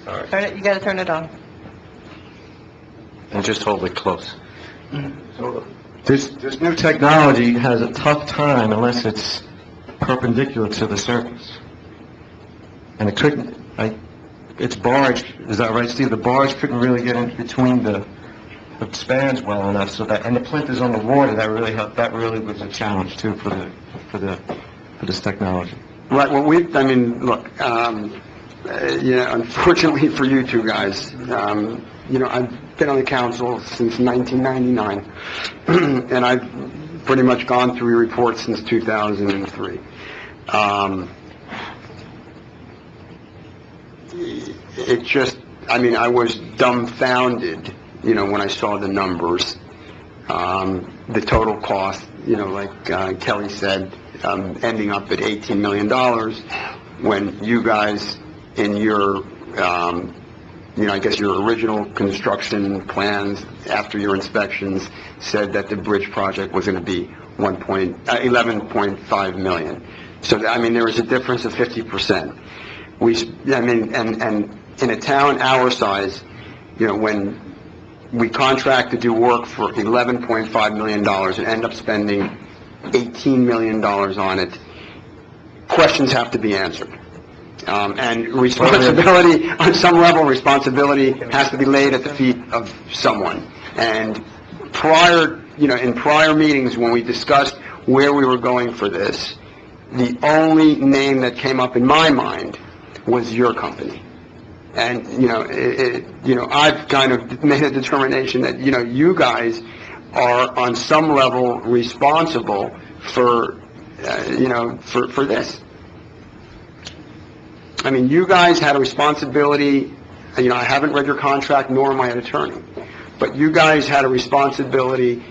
Sorry. You gotta turn it on. And just hold it close. So this new technology has a tough time unless it's perpendicular to the surface. And it couldn't, it's barge, is that right, Steve? The barge couldn't really get in between the expands well enough so that, and the plinth is on the water, that really helped, that really was a challenge too for this technology. Right, well, look, unfortunately for you two guys, I've been on the council since 1999, and I've pretty much gone through your report since 2003. It just, I was dumbfounded, when I saw the numbers, the total cost, like Kelly said, ending up at $18 million, when you guys, in your, I guess your original construction plans after your inspections said that the bridge project was going to be 11.5 million. So, there was a difference of 50%. And in a town our size, when we contract to do work for $11.5 million and end up spending $18 million on it, questions have to be answered. And responsibility, on some level, responsibility has to be laid at the feet of someone. And in prior meetings when we discussed where we were going for this, the only name that came up in my mind was your company. And, I've kind of made a determination that, you guys are on some level responsible for this. You guys had a responsibility, I haven't read your contract, nor am I an attorney, but you guys had a responsibility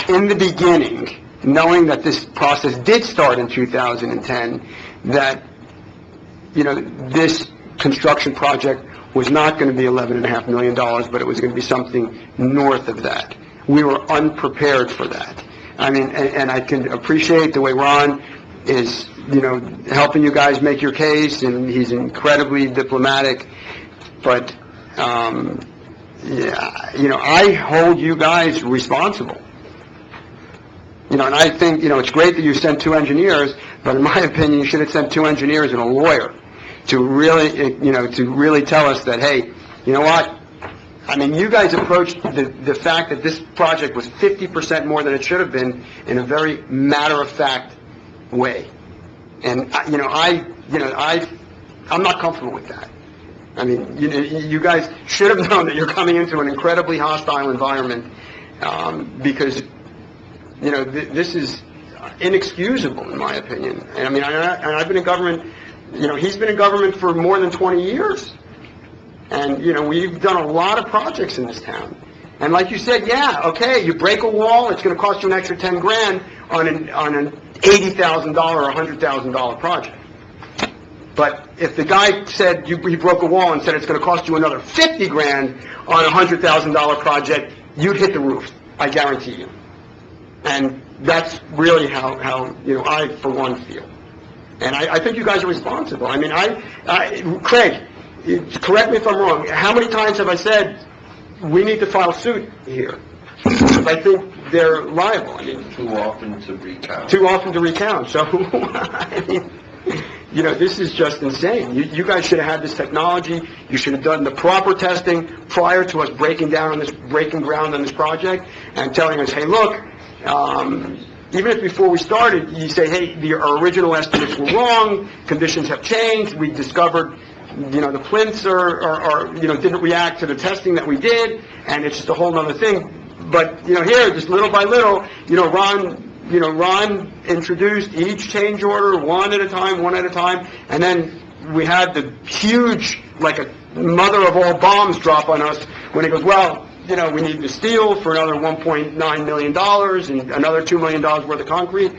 in the beginning, knowing that this process did start in 2010, that, this construction project was not going to be $11.5 million, but it was going to be something north of that. We were unprepared for that. And I can appreciate the way Ron is, helping you guys make your case, and he's incredibly diplomatic, but, I hold you guys responsible. And I think, it's great that you sent 2 engineers, but in my opinion, you should have sent 2 engineers and a lawyer to really tell us that, hey, you know what? You guys approached the fact that this project was 50% more than it should have been in a very matter-of-fact way. And, I'm not comfortable with that. You guys should have known that you're coming into an incredibly hostile environment, because, this is inexcusable, in my opinion. And I've been in government, he's been in government for more than 20 years. And, we've done a lot of projects in this town. And like you said, yeah, okay, you break a wall, it's going to cost you an extra 10 grand on an $80,000 or $100,000 project. But if the guy said he broke a wall and said it's going to cost you another 50 grand on a $100,000 project, you'd hit the roof, I guarantee you. And that's really how I, for one, feel. And I think you guys are responsible. Craig, correct me if I'm wrong, how many times have I said, we need to file suit here? I think they're liable. Too often to recount. So, this is just insane. You guys should have had this technology. You should have done the proper testing prior to us breaking ground on this project and telling us, hey, look, even if before we started, you say, hey, our original estimates were wrong, conditions have changed, we discovered, the plinths didn't react to the testing that we did, and it's just a whole other thing. But, here, just little by little, Ron introduced each change order one at a time, and then we had the huge, like a mother of all bombs drop on us when he goes, well, we need the steel for another $1.9 million and another $2 million worth of concrete.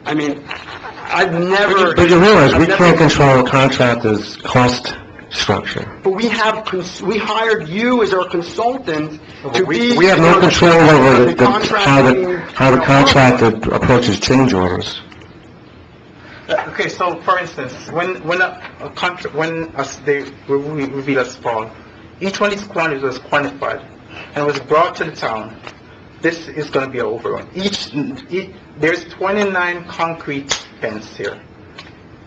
I've never... But you realize we can't control a contractor's cost structure. But we hired you as our consultant to be... We have no control over how the contractor approaches change orders. Okay, so for instance, when they reveal a spawn, each one of these quantities was quantified and was brought to the town. This is going to be an overrun. There's 29 concrete fence here.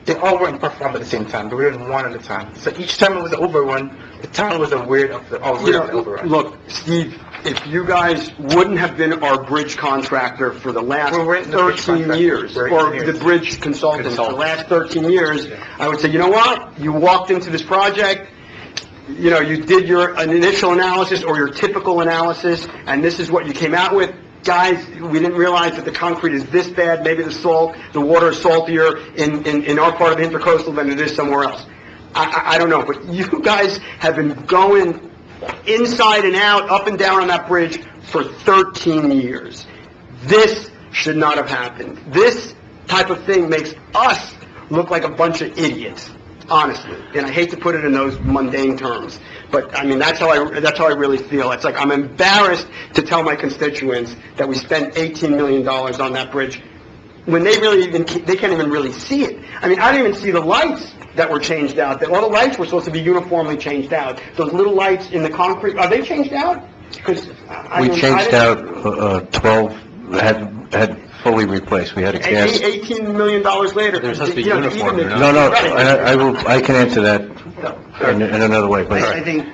They all weren't performed at the same time. They were doing one at a time. So each time it was an overrun, the town was aware of the overrun. Look, Steve, if you guys wouldn't have been our bridge contractor for the last We're in the bridge 13 contractor years, for or 18 the years. bridge consultant for the last 13 years, I would say, you know what? You walked into this project, you know, you did an initial analysis or your typical analysis, and this is what you came out with. Guys, we didn't realize that the concrete is this bad, maybe the water is saltier in our part of the Intercoastal than it is somewhere else. I don't know, but you guys have been going inside and out, up and down on that bridge for 13 years. This should not have happened. This type of thing makes us look like a bunch of idiots, honestly. And I hate to put it in those mundane terms, but I mean, that's how I really feel. It's like I'm embarrassed to tell my constituents that we spent $18 million on that bridge when they can't even really see it. I mean, I didn't even see the lights that were changed out. That all the lights were supposed to be uniformly changed out. Those little lights in the concrete, are they changed out? We changed out 12, had fully replaced. We had a cast. $18 million later. There's supposed to be uniform. No, I can answer that in another way, but I think...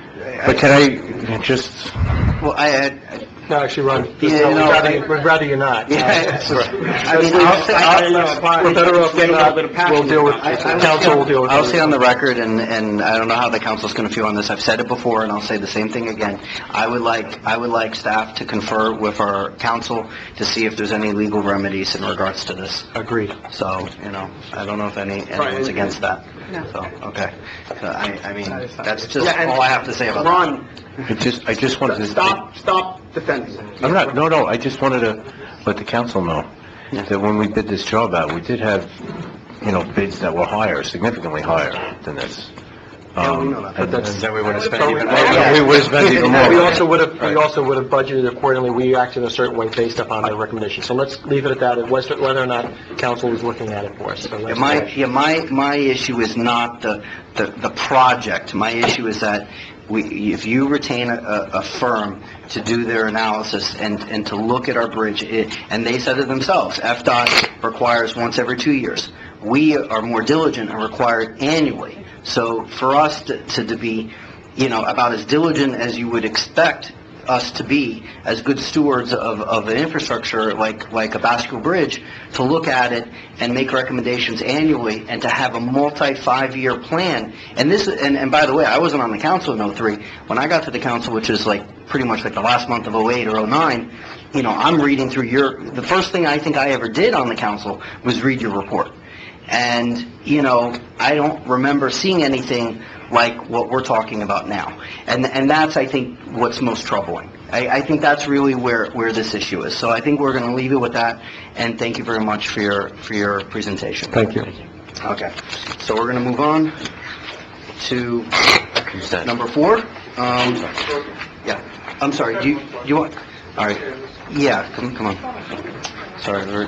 but can I just... Well, No, actually, Ron, Yeah, we'd rather you not. I mean, We're better off getting out. We'll deal with, council will deal with it. I'll say on the record, and I don't know how the council's going to feel on this, I've said it before, and I'll say the same thing again. I would like staff to confer with our council to see if there's any legal remedies in regards to this. Agreed. So, you know, I don't know if anyone's against that. So, okay. So, I mean, that's just all I have to say about that. Ron, I just wanted to... Stop defending. I'm not, no, I just wanted to let the council know that when we bid this job out, we did have, you know, bids that were higher, significantly higher than this. And then we would have spent even more. We would have spent even more. We also would have budgeted accordingly. We acted a certain way based upon their recommendation. So let's leave it at that, whether or not council is looking at it for us. So My issue is not the project. My issue is that if you retain a firm to do their analysis and to look at our bridge, and they said it themselves, FDOT requires once every 2 years. We are more diligent and require it annually. So for us to be, you know, about as diligent as you would expect us to be as good stewards of an infrastructure like a Basco Bridge, to look at it and make recommendations annually and to have a multi-5-year plan. And by the way, I wasn't on the council in '03. When I got to the council, which is like pretty much like the last month of '08 or '09, you know, I'm reading through the first thing I think I ever did on the council was read your report. And, you know, I don't remember seeing anything like what we're talking about now. And that's, I think, what's most troubling. I think that's really where this issue is. So I think we're going to leave it with that, and thank you very much for your presentation. Thank you. Okay, so we're going to move on to number 4. Yeah, I'm sorry, do you want, all right, yeah, come on. Sorry,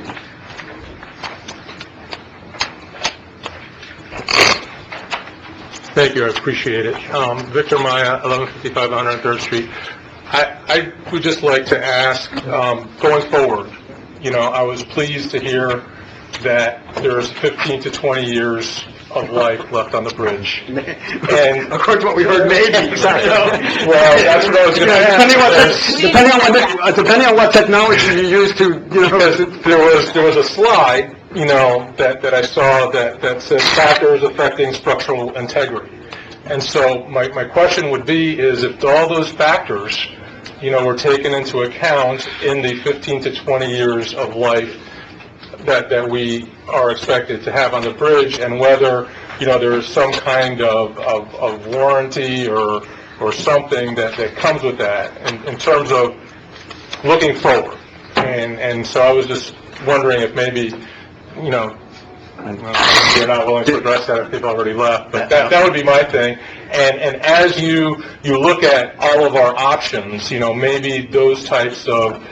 Thank you, I appreciate it. Victor Maya, 1155 103rd Street. I would just like to ask, going forward, you know, I was pleased to hear that there's 15 to 20 years of life left on the bridge. And according to what we heard, maybe. Exactly. Well, that's what I was going to ask. Depending on what technology you use to, you know. There was a slide, you know, that I saw that said factors affecting structural integrity. And so my question would be is if all those factors, you know, were taken into account in the 15 to 20 years of life that we are expected to have on the bridge, and whether, you know, there is some kind of warranty or something that comes with that in terms of looking forward. And so I was just wondering if maybe, you know, you're not willing to address that if they've already left, but that would be my thing. And as you look at all of our options, you know, maybe those types of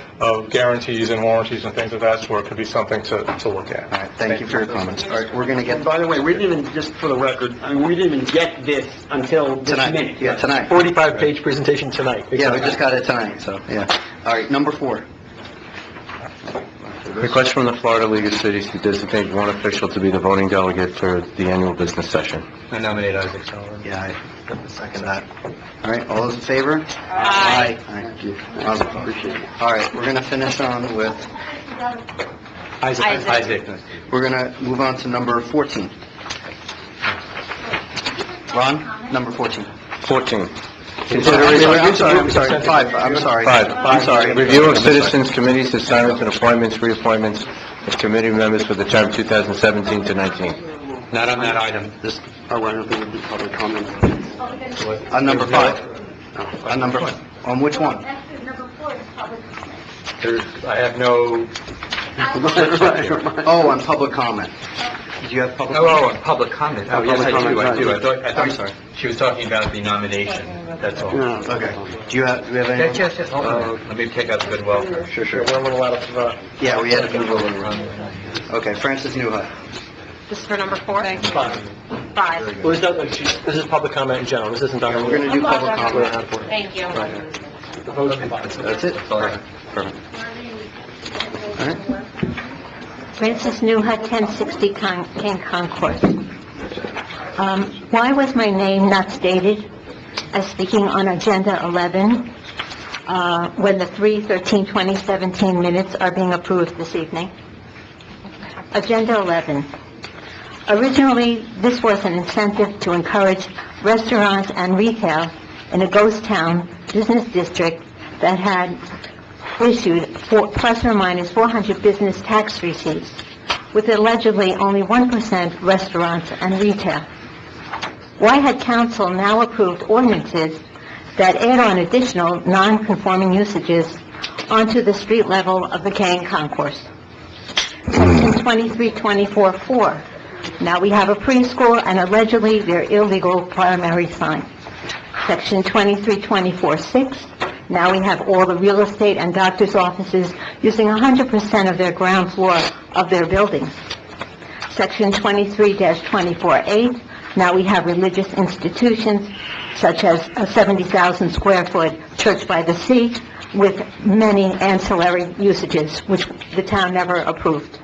guarantees and warranties and things of that sort could be something to look at. All right, thank you for your comments. All right, we're going to get... By the way, we didn't even, just for the record, I mean, we didn't even get this until this Tonight. minute. Yeah, tonight. 45-page presentation tonight. Yeah, we just got it tonight, so, yeah. All right, number 4. Request from the Florida League of Cities to designate one official to be the voting delegate for the annual business session. I nominate Isaac Sullivan. Yeah, I second that. All right, all those in favor? Aye. Thank you. Appreciate it. All right, we're going to finish on with, Isaac. we're going to move on to number 14. Ron, number 14. 14. I'm sorry, 5, I'm sorry. 5. I'm sorry. Review of citizens' committees, assignments, and appointments, reappointments of committee members for the term 2017 to 19. Not on that item. This, I don't think it would be public comment. On number 5. On which one? I have no... Oh, on public comment. Did you have public? Oh, on public comment. Oh, yes, I do. I'm I sorry. thought she was talking about the nomination, that's all. No. Okay. Do you have any? Yes, hold on. Let me take out the good welfare. Sure. We're a little out of, Yeah, we had to move over. Okay, Francis Newhut. This is for number 4? Fine. 5. Well, this is public comment in general, this isn't done. We're going to do public comment. Thank you. That's it? Perfect. All right. Francis Newhut, 1060 King Concourse. Why was my name not stated as speaking on Agenda 11 when the 3/13/2017 minutes are being approved this evening? Agenda 11. Originally, this was an incentive to encourage restaurants and retail in a ghost town business district that had issued plus or minus 400 business tax receipts, with allegedly only 1% restaurants and retail. Why had council now approved ordinances that add on additional non-conforming usages onto the street level of the Kane Concourse? Section 2324-4. Now we have a preschool and allegedly their illegal primary sign. Section 2324-6. Now we have all the real estate and doctor's offices using 100% of their ground floor of their buildings. Section 23-24-8. Now we have religious institutions such as a 70,000 square foot church by the sea with many ancillary usages, which the town never approved.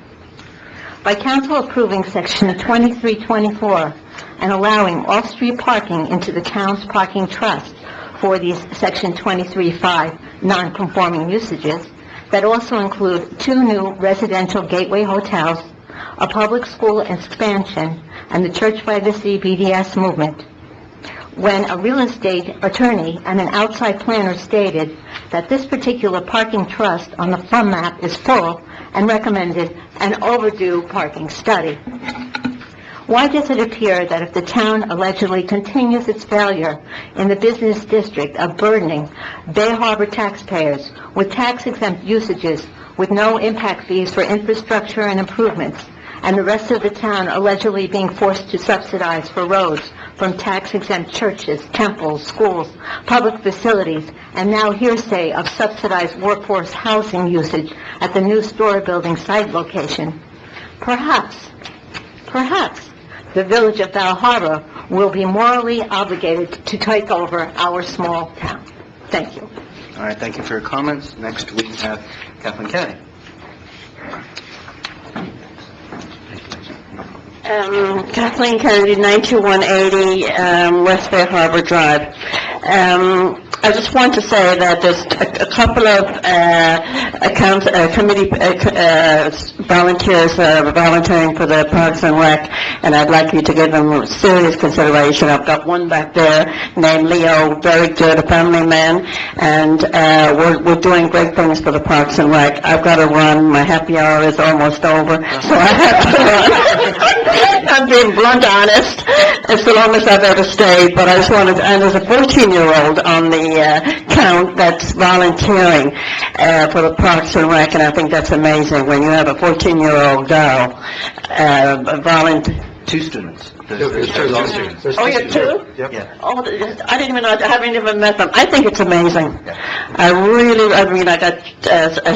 By council approving Section 2324 and allowing off-street parking into the town's parking trust for these Section 23.5 non-conforming usages that also include 2 new residential gateway hotels, a public school expansion, and the Church by the Sea BDS movement. When a real estate attorney and an outside planner stated that this particular parking trust on the fund map is full and recommended an overdue parking study. Why does it appear that if the town allegedly continues its failure in the business district of burdening Bay Harbor taxpayers with tax-exempt usages with no impact fees for infrastructure and improvements, and the rest of the town allegedly being forced to subsidize for roads from tax-exempt churches, temples, schools, public facilities, and now hearsay of subsidized workforce housing usage at the new store building site location? Perhaps, the village of Val Harbor will be morally obligated to take over our small town. Thank you. All right, thank you for your comments. Next, we have Kathleen Kennedy. Kathleen Kennedy, 92180 West Bay Harbor Drive. I just want to say that there's a couple of committee volunteers volunteering for the Parks and Rec, and I'd like you to give them serious consideration. I've got one back there named Leo, very good, a family man, and we're doing great things for the Parks and Rec. I've got to run. My happy hour is almost over, so I have to run. I'm being blunt honest. It's the longest I've ever stayed, but I just wanted to, and there's a 14-year-old on the count that's volunteering for the Parks and Rec, and I think that's amazing when you have a 14-year-old girl volunteer. 2 students. There's all students. Oh, you have two? Yeah. Oh, I didn't even know, I haven't even met them. I think it's amazing. I got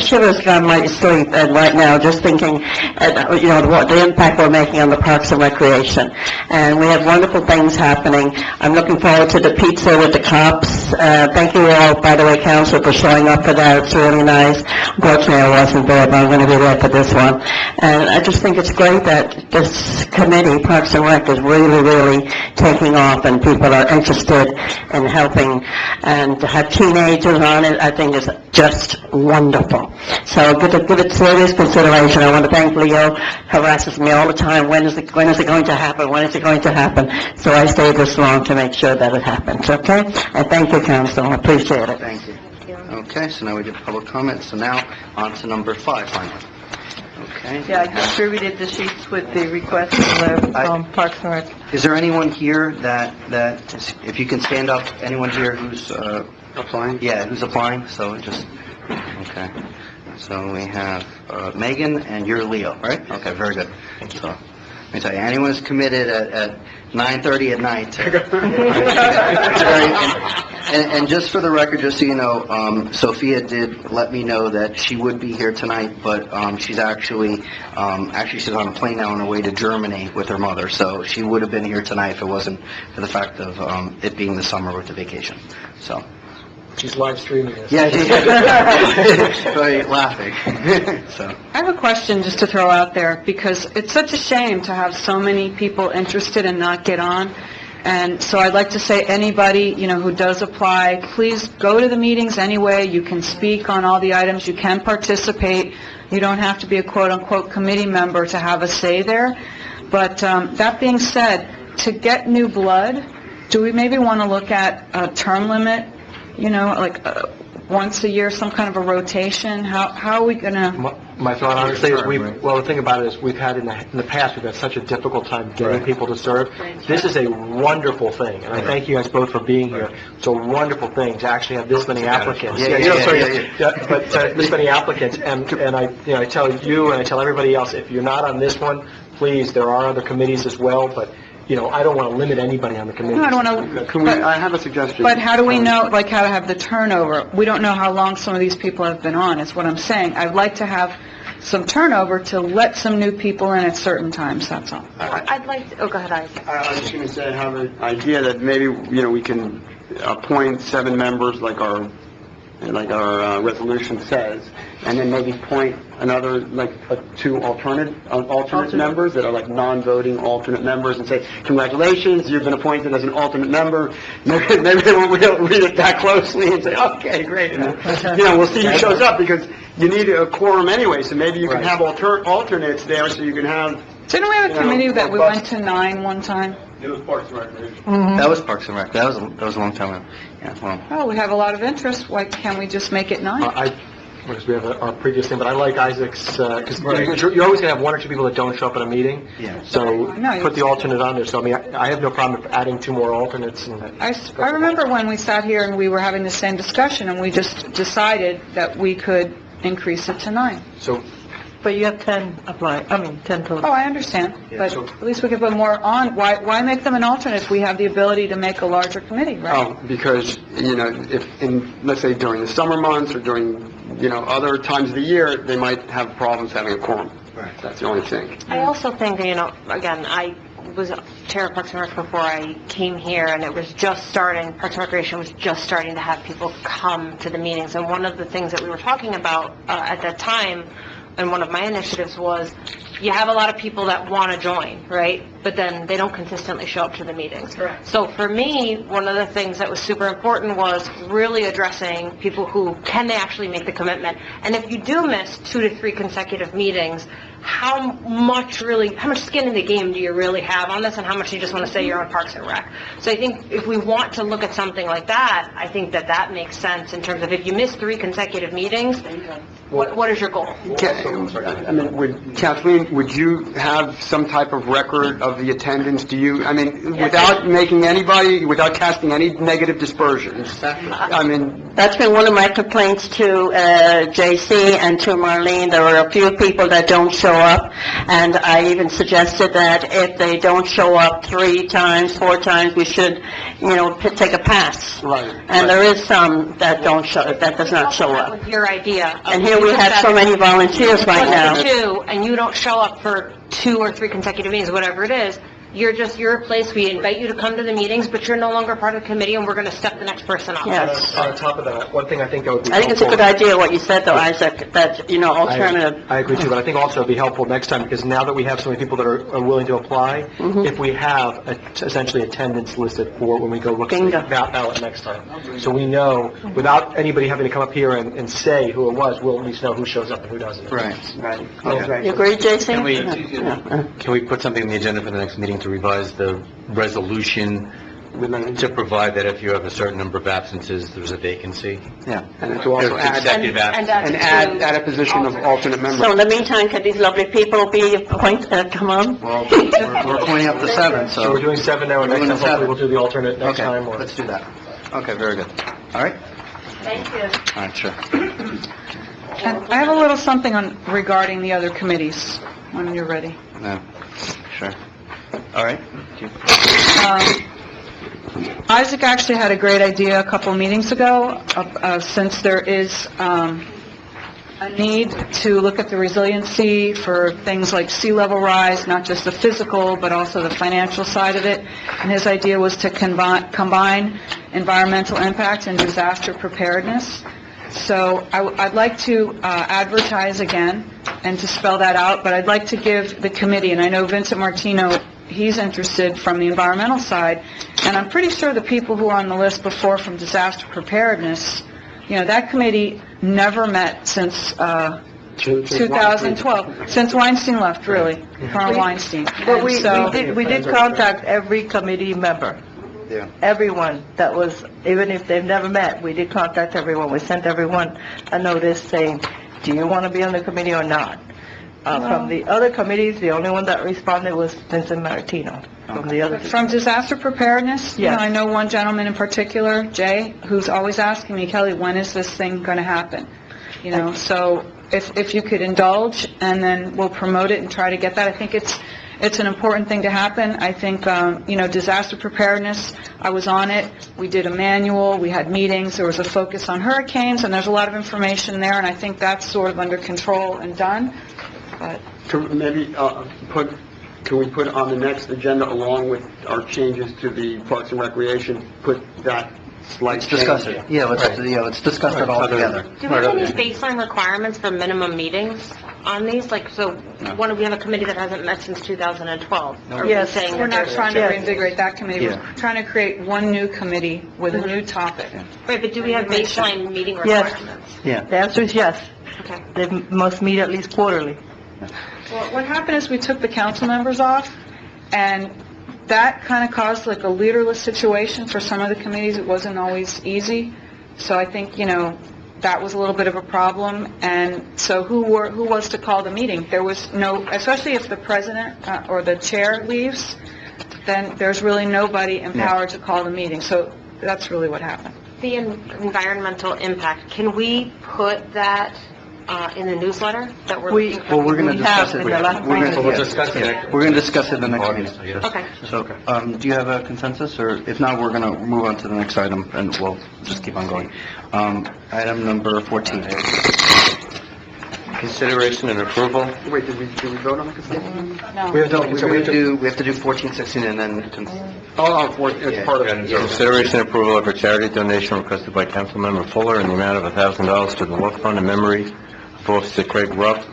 shivers down my sleep and right now, just thinking, what the impact we're making on the Parks and Recreation. And we have wonderful things happening. I'm looking forward to the pizza with the cops. Thank you all, by the way, Council, for showing up for that. It's really nice. Unfortunately, I wasn't there, but I'm going to be there for this one. And I just think it's great that this committee, Parks and Rec, is really, really taking off and people are interested in helping. And to have teenagers on it, I think is just wonderful. So give it serious consideration. I want to thank Leo, harasses me all the time. When is it going to happen? When is it going to happen? So I stayed this long to make sure that it happens, okay? And thank you, Council. I appreciate it. Thank you. Okay, so now we did public comment, so now on to number 5 finally. Okay. Yeah, I distributed the sheets with the request from the Parks and Rec. Is there anyone here that, if you can stand up, anyone here who's Applying? Yeah, who's applying, so just, okay. So we have Megan, and you're Leo, right? Okay, very good. So, let me tell you, anyone who's committed at 9:30 at night. And just for the record, just so you know, Sophia did let me know that she would be here tonight, but she's actually she's on a plane now on her way to Germany with her mother, so she would have been here tonight if it wasn't for the fact of it being the summer with the vacation, so. She's live streaming this. Yeah, she's laughing. So. I have a question just to throw out there, because it's such a shame to have so many people interested and not get on. And so I'd like to say, anybody, who does apply, please go to the meetings anyway. You can speak on all the items. You can participate. You don't have to be a quote-unquote committee member to have a say there. But that being said, to get new blood, do we maybe want to look at a term limit? Once a year, some kind of a rotation? How are we going to... My thought, honestly, is the thing about it is we've had in the past, we've had such a difficult time getting people to serve. This is a wonderful thing, and I thank you guys both for being here. It's a wonderful thing to actually have this many applicants. But this many applicants, and I tell you and I tell everybody else, if you're not on this one, please, there are other committees as well, but I don't want to limit anybody on the committee. No, I don't want to... I have a suggestion. But how do we know, how to have the turnover? We don't know how long some of these people have been on, is what I'm saying. I'd like to have some turnover to let some new people in at certain times, that's all. I'd like to, go ahead, Isaac. I was just going to say, I have an idea that maybe, we can appoint 7 members like our resolution says, and then maybe point another, 2 alternate members that are non-voting alternate members, and say, congratulations, you've been appointed as an alternate member. Maybe they won't read it that closely and say, okay, great. And then, we'll see who shows up, because you need a quorum anyway, so maybe you can have alternates there, so you can have... Didn't we have a committee that we went to 9 one time? It was Parks and Recreation. That was Parks and Rec. That was a long time ago. Yeah, well. Oh, we have a lot of interest. Why can't we just make it 9? Because we have our previous thing, but I like Isaac's, because you're always going to have 1 or 2 people that don't show up at a meeting. Yeah. So put the alternate on there. So, I have no problem adding 2 more alternates. I remember when we sat here and we were having the same discussion, and we just decided that we could increase it to 9. So. But you have 10 total. Oh, I understand, but at least we could put more on. Why make them an alternate if we have the ability to make a larger committee, right? Oh, because, if let's say during the summer months or during, other times of the year, they might have problems having a quorum. Right. That's the only thing. I also think, again, I was chair of Parks and Rec before I came here, and it was just starting, Parks and Recreation was just starting to have people come to the meetings. And one of the things that we were talking about at that time, and one of my initiatives was, you have a lot of people that want to join, right? But then they don't consistently show up to the meetings. Correct. So for me, one of the things that was super important was really addressing people who, can they actually make the commitment? And if you do miss 2 to 3 consecutive meetings, how much skin in the game do you really have on this, and how much do you just want to say you're on Parks and Rec? So I think if we want to look at something like that, I think that makes sense in terms of, if you miss 3 consecutive meetings, what is your goal? Kathleen, would you have some type of record of the attendance? Do you, without casting any negative dispersions, That's been one of my complaints to J.C. and to Marlene. There are a few people that don't show up, and I even suggested that if they don't show up 3 times, 4 times, we should, take a pass. Right. And there is some that does not show up. With your idea. And here we have so many volunteers right now. And you don't show up for 2 or 3 consecutive meetings, whatever it is, you're a place, we invite you to come to the meetings, but you're no longer part of the committee, and we're going to step the next person up. Yes. On top of that, one thing I think that would be I think it's a good idea what you said, though, Isaac, that, alternative. I agree too, but I think also it'd be helpful next time, because now that we have so many people that are willing to apply, if we have essentially attendance listed for when we go look at the ballot next time. So we know, without anybody having to come up here and say who it was, we'll at least know who shows up and who doesn't. Right. You agree, Jason? Can we put something on the agenda for the next meeting to revise the resolution to provide that if you have a certain number of absences, there's a vacancy? Yeah, and to also add a position of alternate member. So in the meantime, can these lovely people be appointed, come on? Well, we're pointing up to 7, So we're doing 7 now, and next time hopefully we'll do the alternate next Okay, time. let's do that. Okay, very good. All right? Thank you. All right, sure. And I have a little something regarding the other committees, when you're ready. No, sure. All right. Isaac actually had a great idea a couple meetings ago, since there is a need to look at the resiliency for things like sea level rise, not just the physical, but also the financial side of it. And his idea was to combine environmental impact and disaster preparedness. So I'd like to advertise again and to spell that out, but I'd like to give the committee, and I know Vincent Martino, he's interested from the environmental side, and I'm pretty sure the people who are on the list before from disaster preparedness, that committee never met since 2012, since Weinstein left, really, Colonel Weinstein. But And we did contact every committee member. Yeah. Everyone that was, even if they've never met, we did contact everyone. We sent everyone a notice saying, do you want to be on the committee or not? From the other committees, the only one that responded was Vincent Martino. From disaster preparedness, Yes. I know one gentleman in particular, Jay, who's always asking me, Kelly, when is this thing going to happen? So if you could indulge, and then we'll promote it and try to get that. I think it's an important thing to happen. I think, disaster preparedness, I was on it. We did a manual, we had meetings, there was a focus on hurricanes, and there's a lot of information there, and I think that's sort of under control and done. But Can we put on the next agenda, along with our changes to the Parks and Recreation, put that slight Let's discuss change? it. Yeah, let's discuss it all together. Do we have any baseline requirements for minimum meetings on these? We have a committee that hasn't met since 2012. Are we yes, saying we're that not there's- trying to reinvigorate that committee. Yeah. We're trying to create one new committee with a new topic. Right, but do we have baseline meeting Yes. requirements? Yeah. The answer is yes. Okay. They must meet at least quarterly. Well, what happened is we took the council members off, and that kind of caused like a leaderless situation for some of the committees. It wasn't always easy. So I think, that was a little bit of a problem. And so who was to call the meeting? There was no, especially if the president or the chair leaves, then there's really nobody empowered to call the meeting. So that's really what happened. The environmental impact, can we put that in the newsletter that we're looking for? Well, we're going to discuss it. in the last We're meeting. going to discuss it in the next meeting. Okay. So, do you have a consensus, or if not, we're going to move on to the next item, and we'll just keep on going. Item number 14. Consideration and approval. Wait, did we vote on the consent? No. We have to do 14, 16, and then... It's part of it. Consideration and approval of a charity donation requested by Councilmember Fuller in the amount of $1,000 to the Law Fund in memory of Officer Craig Rupp.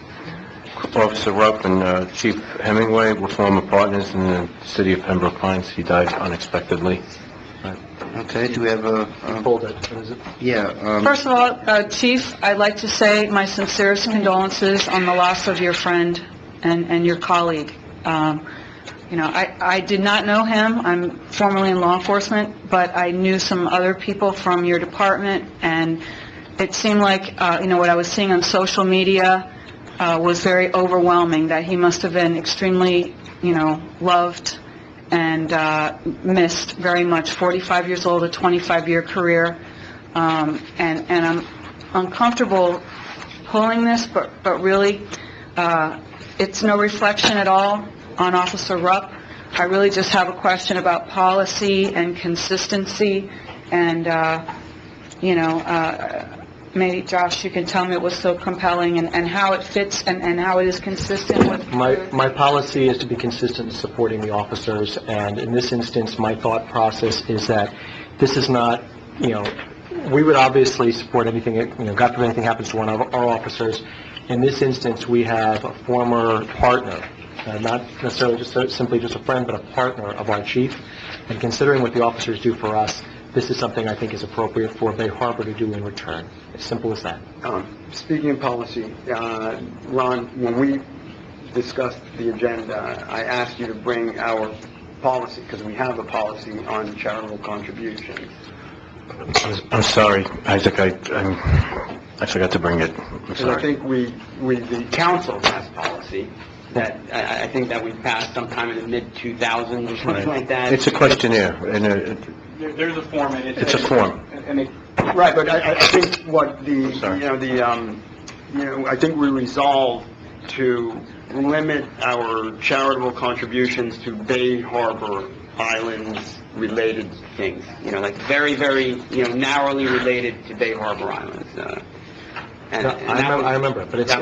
Officer Rupp and Chief Hemingway were former partners in the city of Pembroke Pines. He died unexpectedly. Okay, do we have a... Hold it. What is it? Yeah. First of all, Chief, I'd like to say my sincerest condolences on the loss of your friend and your colleague. I did not know him. I'm formerly in law enforcement, but I knew some other people from your department, and it seemed like, what I was seeing on social media was very overwhelming, that he must have been extremely, loved and missed very much. 45 years old, a 25-year career. and I'm uncomfortable pulling this, but really, it's no reflection at all on Officer Rupp. I really just have a question about policy and consistency, and, maybe, Josh, you can tell me what's so compelling and how it fits and how it is consistent with... My policy is to be consistent in supporting the officers, and in this instance, my thought process is that this is not, we would obviously support anything, God forbid anything happens to one of our officers. In this instance, we have a former partner, not necessarily simply just a friend, but a partner of our chief, and considering what the officers do for us, this is something I think is appropriate for Bay Harbor to do in return. As simple as that. Speaking of policy, Ron, when we discussed the agenda, I asked you to bring our policy, because we have a policy on charitable contributions. I'm sorry, Isaac, I forgot to bring it. I'm Because I sorry. think the council has policy that I think that we passed sometime in the mid-2000s or something like that. It's a questionnaire, and There's a form, and it's a form. Right, but I think what I think we resolved to limit our charitable contributions to Bay Harbor Islands related things, like very, very, narrowly related to Bay Harbor Islands. I remember, but it's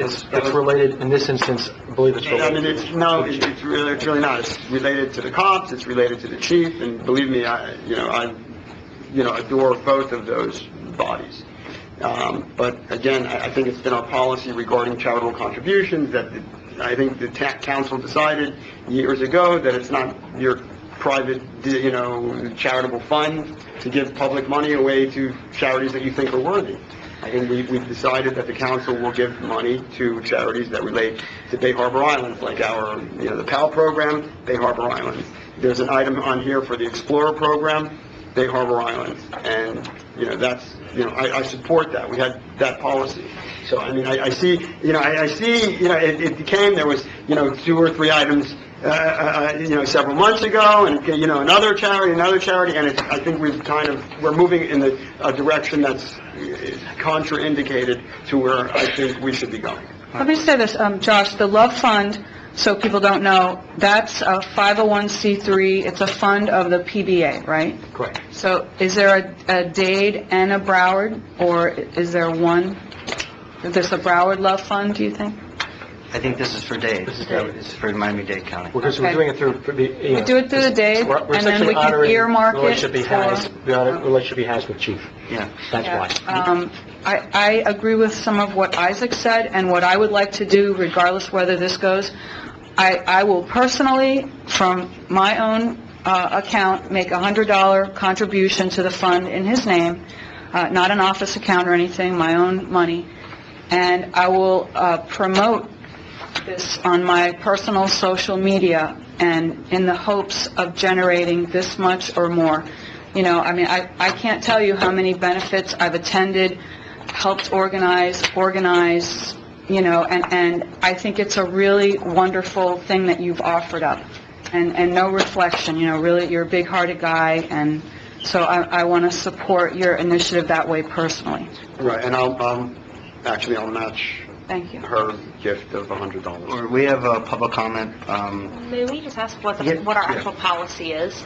related, in this instance, I believe it's related. I mean, it's really not. It's related to the cops, it's related to the chief, and believe me, I adore both of those bodies. But again, I think it's been our policy regarding charitable contributions that I think the council decided years ago that it's not your private, charitable fund to give public money away to charities that you think are worthy. I think we've decided that the council will give money to charities that relate to Bay Harbor Islands, like our, the PAL program, Bay Harbor Islands. There's an item on here for the Explorer program, Bay Harbor Islands, and, that's, I support that. We had that policy. So, I mean, I see, it became, there was, 2 or 3 items, several months ago, and, another charity, and I think we're moving in a direction that's contraindicated to where I think we should be going. Let me say this, Josh, the Love Fund, so people don't know, that's a 501c3, it's a fund of the PBA, right? Correct. So is there a Dade and a Broward, or is there one? Is this a Broward Love Fund, do you think? I think this is for Dade. It's for Miami-Dade County. Because we're doing it through We do it through the Dade, and then we can earmark it the relationship he has with chief. Yeah. That's why. I agree with some of what Isaac said, and what I would like to do, regardless whether this goes, I will personally, from my own account, make a $100 contribution to the fund in his name, not an office account or anything, my own money, and I will promote this on my personal social media, and in the hopes of generating this much or more. I can't tell you how many benefits I've attended, helped organize, and I think it's a really wonderful thing that you've offered up. And no reflection, really, you're a big-hearted guy, and so I want to support your initiative that way personally. Right, and I'll match Thank you. her gift of $100. We have a public comment. May we just ask what our actual policy is?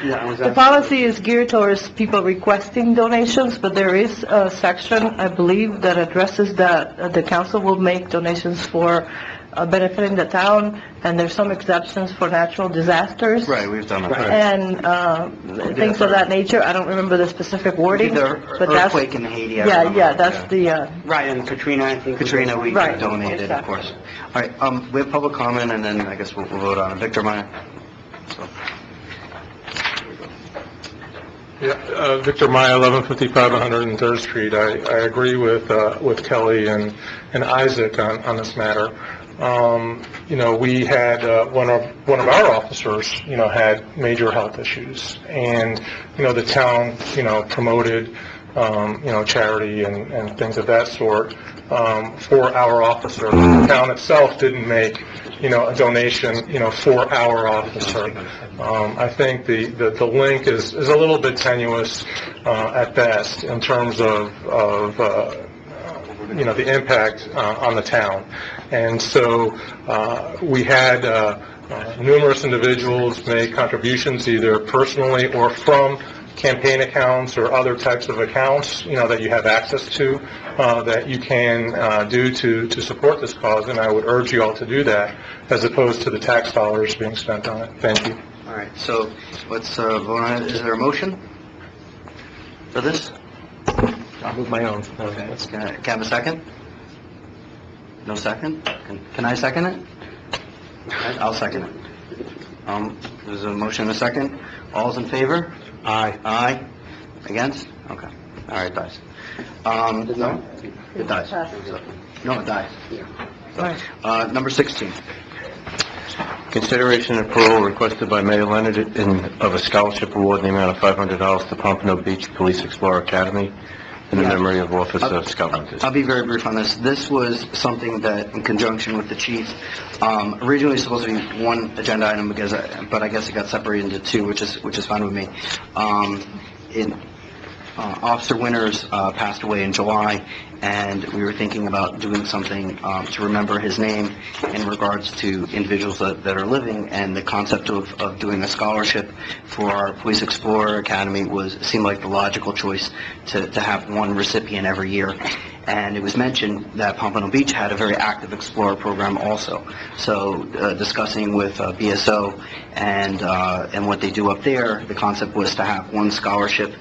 The policy is geared towards people requesting donations, but there is a section, I believe, that addresses that the council will make donations for benefiting the town, and there's some exceptions for natural disasters. Right, we've done that. And things of that nature. I don't remember the specific wording, The but that's... earthquake in Haiti. That's the... Right, and Katrina, I think... Katrina, we Right, donated, of exactly. course. All right, we have public comment, and then I guess we'll vote on it. Victor Meyer. Yeah, Victor Maya, 1155 103rd Street. I agree with Kelly and Isaac on this matter. We had one of our officers, had major health issues, and the town, promoted charity and things of that sort, for our officer. The town itself didn't make, a donation, for our officer. I think the link is a little bit tenuous, at best, in terms of the impact, on the town. And so, we had, numerous individuals make contributions either personally or from campaign accounts or other types of accounts, that you have access to, that you can do to support this cause, and I would urge you all to do that, as opposed to the tax dollars being spent on it. Thank you. All right, so let's vote on it. Is there a motion for this? I'll move my own. Okay. Can I have a second? No second? Can I second it? I'll second it. There's a motion and a second. All's in favor? Aye. Aye. Against? Okay. All right, dies. No? It dies. No, it dies. Number 16. Consideration and approval requested by Mayor Leonard of a scholarship award in the amount of $500 to Pompano Beach Police Explorer Academy in the memory of Officer Scott Winters. I'll be very brief on this. This was something that, in conjunction with the chief, originally supposed to be one agenda item, but I guess it got separated into two, which is fine with me. Officer Winters passed away in July, and we were thinking about doing something to remember his name in regards to individuals that are living, and the concept of doing a scholarship for our Police Explorer Academy seemed like the logical choice to have one recipient every year. And it was mentioned that Pompano Beach had a very active Explorer program also. So discussing with BSO and what they do up there, the concept was to have one scholarship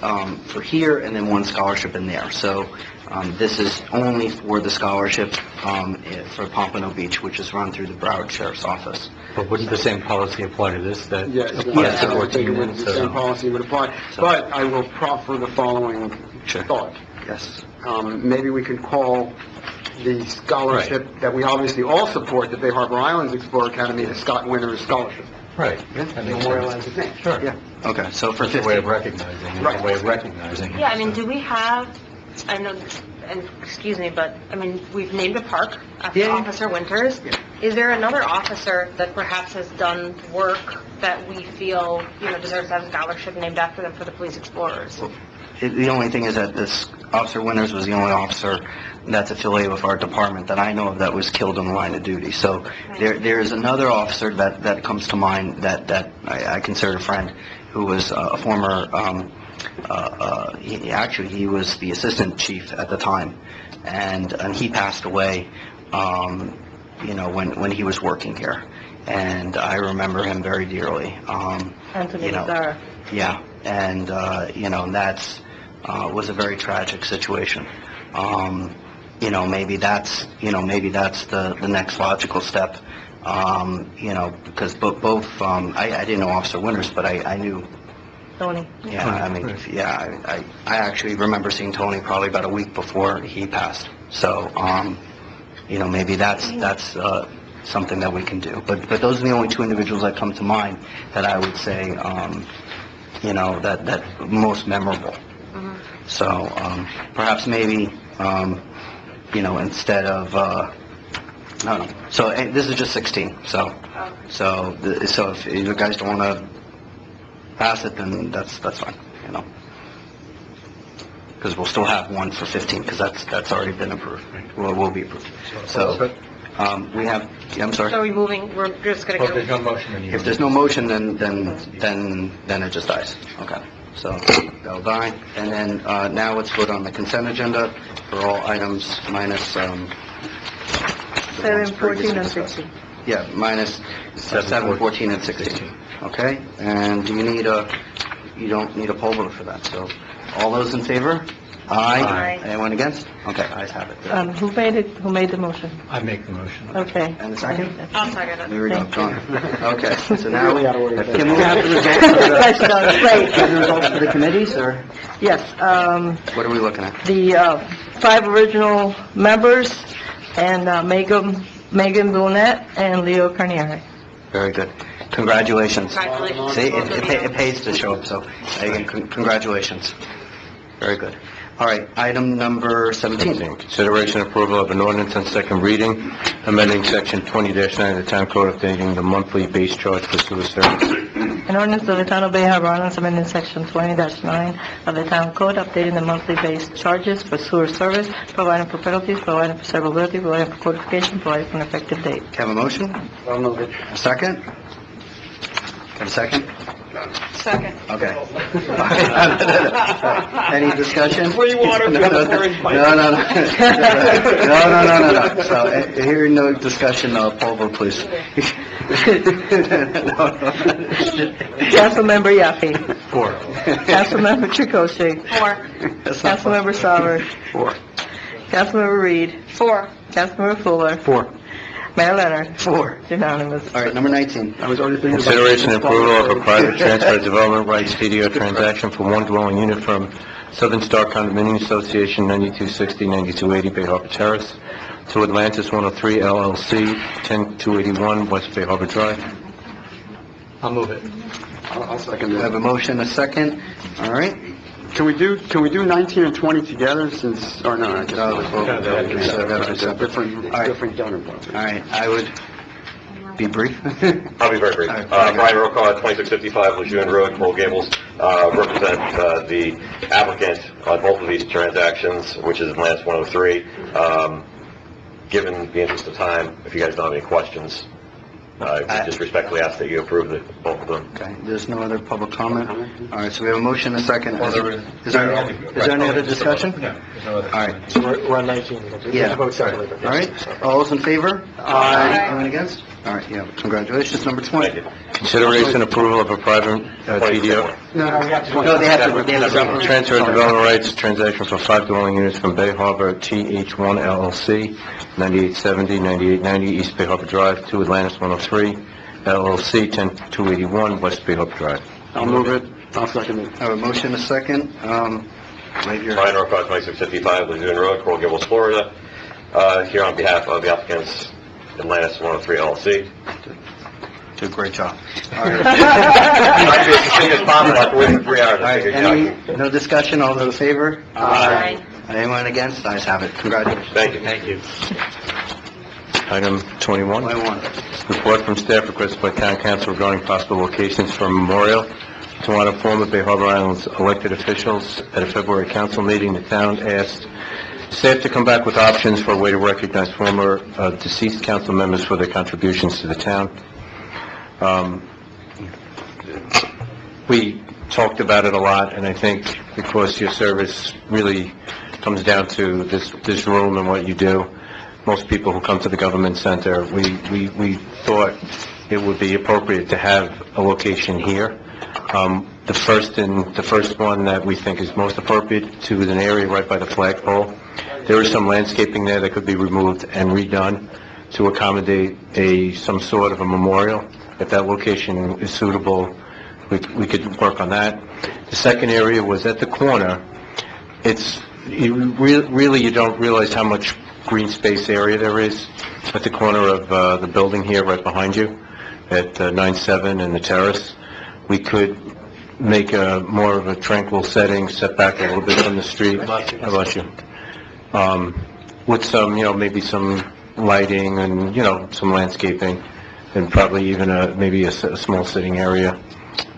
for here and then one scholarship in there. So this is only for the scholarship for Pompano Beach, which is run through the Broward Sheriff's Office. But wouldn't the same policy apply to this? That Yes, applies to I would think 14 the same policy would apply. But I will proffer the following thought. Yes. Maybe we can call the scholarship that we obviously all support, the Bay Harbor Islands Explorer Academy, the Scott Winters Scholarship. Right. Memorialize his name. Sure. Yeah. Okay, so for 50. Way of recognizing. Right. A way of recognizing. Yeah, I mean, do we have, I know, and excuse me, but, I mean, we've named a park after Officer Winters. Is there another officer that perhaps has done work that we feel, deserves to have a scholarship named after them for the Police Explorers? The only thing is that this Officer Winters was the only officer that's affiliated with our department that I know of that was killed in the line of duty. So there is another officer that comes to mind that I consider a friend, who was a former, he was the assistant chief at the time, and he passed away, when he was working here. And I remember him very dearly. Anthony Lazara. Yeah, and, that's, was a very tragic situation. Maybe that's the next logical step, because both, I didn't know Officer Winters, but I knew. Tony. Yeah, I mean, I actually remember seeing Tony probably about a week before he passed. So, maybe that's something that we can do. But those are the only two individuals that come to mind that I would say, that most memorable. So, perhaps maybe, instead of, I don't know. So, this is just 16, so if you guys don't want to pass it, then that's fine, Because we'll still have one for 15, because that's already been approved. Will be approved. So, we have, I'm sorry? So are we moving, we're just going to go... There's no motion. If there's no motion, then it just dies. Okay. So that'll die. And then now let's vote on the consent agenda for all items minus 7, 14, and 16. Yeah, minus 7, 14, and 16. Okay? And do you need you don't need a poll vote for that. So all those in favor? Aye. Aye. Anyone against? Okay, ayes have it. Who made the motion? I make the motion. Okay. And the second? I'll second it. There we go, Thank done. Okay, so now, Really out of order. can we have the results for the committees, or Yes, what are we looking at? the 5 original members, and Megan Bonet and Leo Carnieri. Very good. Congratulations. Congratulations. See, it pays to show up, so again, congratulations. Very good. All right, item number 17. Consideration and approval of an ordinance on second reading, amending section 20-9 of the town code updating the monthly base charge for sewer service. An ordinance of the Town of Bay Harbor Islands amending Section 20-9 of the Town Code, updating the monthly base charges for sewer service, providing for penalties, providing for severability, providing for codification, providing for an effective date. Have a motion? I'll move it. A second? Have a second? Second. Okay. Any discussion? Free water for the first bite. No. No. So, hearing no discussion, poll vote, please. Councilmember Yaffe. 4. Councilmember Chakoshy. 4. Councilmember Sauer. 4. Councilmember Reed. 4. Councilmember Fuller. 4. Mayor Leonard. 4. Unanimous. All right, number 19. I was already thinking about... Consideration and approval of a private transfer of development rights TDO transaction for one dwelling unit from Southern Star Condominium Association, 9260, 9280 Bay Harbor Terrace, to Atlantis 103 LLC, 10281 West Bay Harbor Drive. I'll move it. I'll second We have it. a motion, a second. All right. Can we do 19 and 20 together since, or no, I guess No, not. that's both. Different donor votes. All right, I would be brief. I'll be very brief. All right. Brian Rocca, 2655 Lejeune Road, Coral Gables, represent the applicant on both of these transactions, which is Atlantis 103. Given the interest of time, if you guys don't have any questions, I just respectfully ask that you approve both of them. Okay, there's no other public comment? All right, so we have a motion, a second. Is there any other discussion? No. All right, So we're on 19. Yeah. Vote separately. all right. All those in favor? Aye. Anyone against? All right, yeah, congratulations. Number 20. Thank you. Consideration approval of a private TDO. No, we have to... No, they have to... Transfer of development rights transaction for 5 dwelling units from Bay Harbor TH1 LLC, 9870, 9890 East Bay Harbor Drive, to Atlantis 103 LLC, 10281 West Bay Harbor Drive. I'll move it. I'll second it. I have a motion, a second. Right here. Brian Rocca, 2655 Lejeune Road, Coral Gables, Florida, here on behalf of the applicants, Atlantis 103 LLC. Do a great job. All right. Trying to be as succinct as possible, after waiting 3 hours. All right, no discussion, all those in favor? Aye. Anyone against? Ayes have it. Congratulations. Thank you. Item 21. 21. Report from staff requested by town council regarding possible locations for a memorial to honor former Bay Harbor Islands elected officials. At a February council meeting, the town asked staff to come back with options for a way to recognize former deceased council members for their contributions to the town. We talked about it a lot, and I think because your service really comes down to this room and what you do, most people who come to the government center, we thought it would be appropriate to have a location here. The first one that we think is most appropriate to is an area right by the flagpole. There is some landscaping there that could be removed and redone to accommodate some sort of a memorial. If that location is suitable, we could work on that. The second area was at the corner. You don't realize how much green space area there is at the corner of the building here, right behind you, at 9-7 and the terrace. We could make more of a tranquil setting, set back a little bit from the street. How about you? With some, maybe some lighting and, some landscaping, and probably even maybe a small sitting area.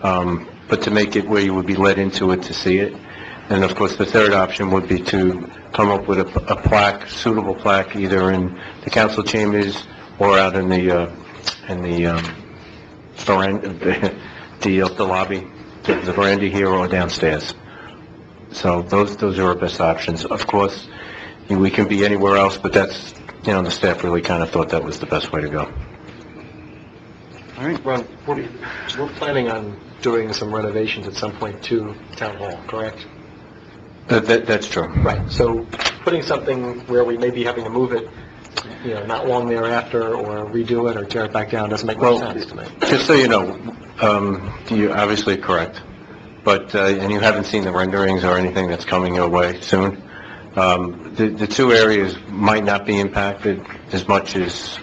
But to make it where you would be led into it to see it. And of course, the third option would be to come up with a plaque, suitable plaque, either in the council chambers or out in the veranda, the lobby, the veranda here or downstairs. So those are our best options. Of course, we can be anywhere else, but that's, the staff really kind of thought that was the best way to go. All right. Well, we're planning on doing some renovations at some point to Town Hall, correct? That's true. Right, so putting something where we may be having to move it, not long thereafter, or redo it or tear it back down doesn't make much sense to me. Just so you know, you're obviously correct, but, and you haven't seen the renderings or anything that's coming your way soon. The two areas might not be impacted as much as,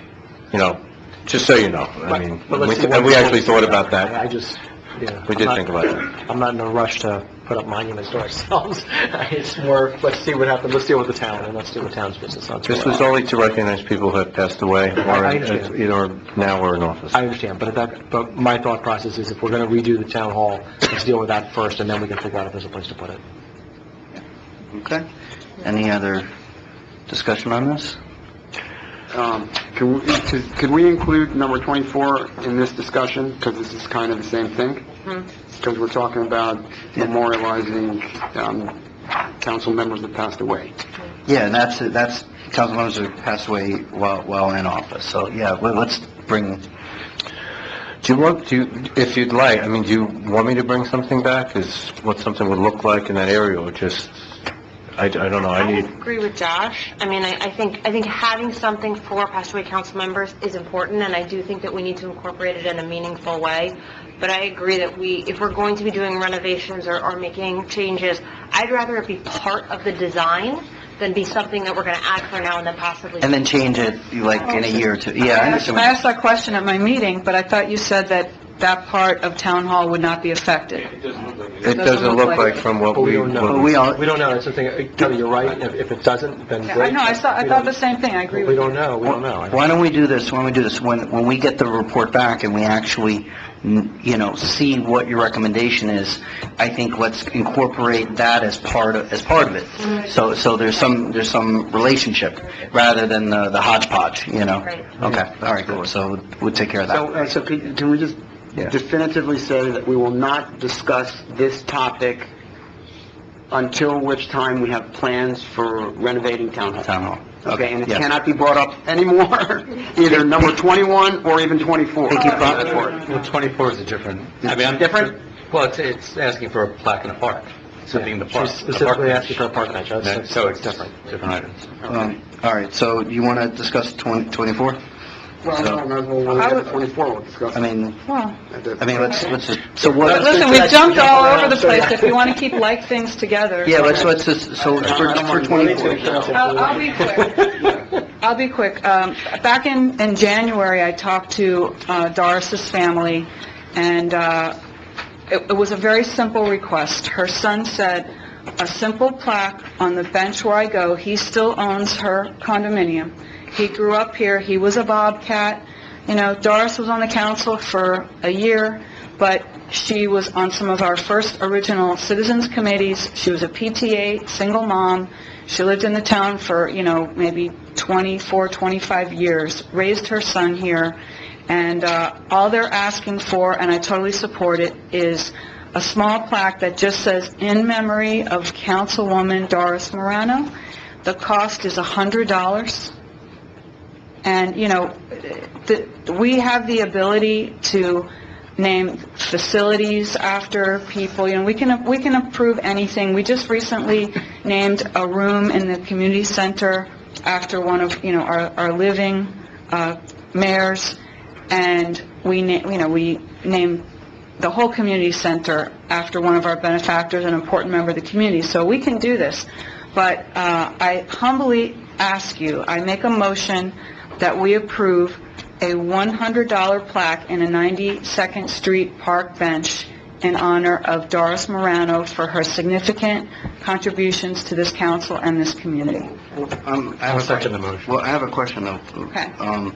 just so you know. I mean, But let's see we what- actually thought about that. I just Yeah. We did think about that. I'm not in a rush to put up monuments to ourselves. It's more, let's see what happens, let's deal with the town, and let's do the town's business. This was only to recognize people who have passed away, or I understand. either now or in office. I understand, but my thought process is if we're going to redo the town hall, let's deal with that first, and then we can figure out if there's a place to put it. Okay. Any other discussion on this? Could we include number 24 in this discussion, because this is kind of the same thing? Because we're talking about memorializing council members that passed away. Yeah, and that's council members who passed away while in office. So, yeah, let's bring... If you'd like, I mean, do you want me to bring something back? Is what something would look like in that area, or just, I don't know, I agree with Josh. I mean, I think having something for passed away council members is important, and I do think that we need to incorporate it in a meaningful way. But I agree that if we're going to be doing renovations or making changes, I'd rather it be part of the design than be something that we're going to add for now and then possibly... And then change it, like, in a year or two. Yeah, I understand. I asked that question at my meeting, but I thought you said that part of Town Hall would not be affected. It doesn't look like from what we... don't know. We don't know. It's something, Kelly, you're right. If it doesn't, then Yeah, great. I know, I thought the same thing, I agree with We you. don't know. We don't know. Why don't we do this? When we get the report back and we actually, see what your recommendation is, I think let's incorporate that as part of it. So there's some relationship rather than the hodgepodge, Okay, all right, cool. So we'll take care of that. So can we just definitively say that we will not discuss this topic until which time we have plans for renovating Town Hall? Town Hall. Okay, and it Yes. cannot be brought up anymore, either number 21 or even 24. Well, 24 is a different... I mean, I'm Different? Well, it's asking for a plaque in a park. Something in the park. She's specifically asking for a park bench. So it's different items. All right, so you want to discuss 24? Well, no, when we get to 24, we'll discuss. I mean, Well, let's just, so what... listen, we've jumped all over the place. If you want to keep like things together... Yeah, let's just, so for 24. I'll be quick. I'll be quick. Back in January, I talked to Doris's family, and it was a very simple request. Her son said, a simple plaque on the bench where I go. He still owns her condominium. He grew up here. He was a Bobcat. Doris was on the council for a year, but she was on some of our first original citizens committees. She was a PTA, single mom. She lived in the town for, maybe 24, 25 years, raised her son here, and all they're asking for, and I totally support it, is a small plaque that just says, in memory of Councilwoman Doris Morano. The cost is $100. And, we have the ability to name facilities after people. We can approve anything. We just recently named a room in the community center after one of, our living mayors, and we named the whole community center after one of our benefactors, an important member of the community. So we can do this. But I humbly ask you, I make a motion that we approve a $100 plaque in a 92nd Street park bench in honor of Doris Morano for her significant contributions to this council and this community. I'll second the motion. Well, I have a question, though. Okay.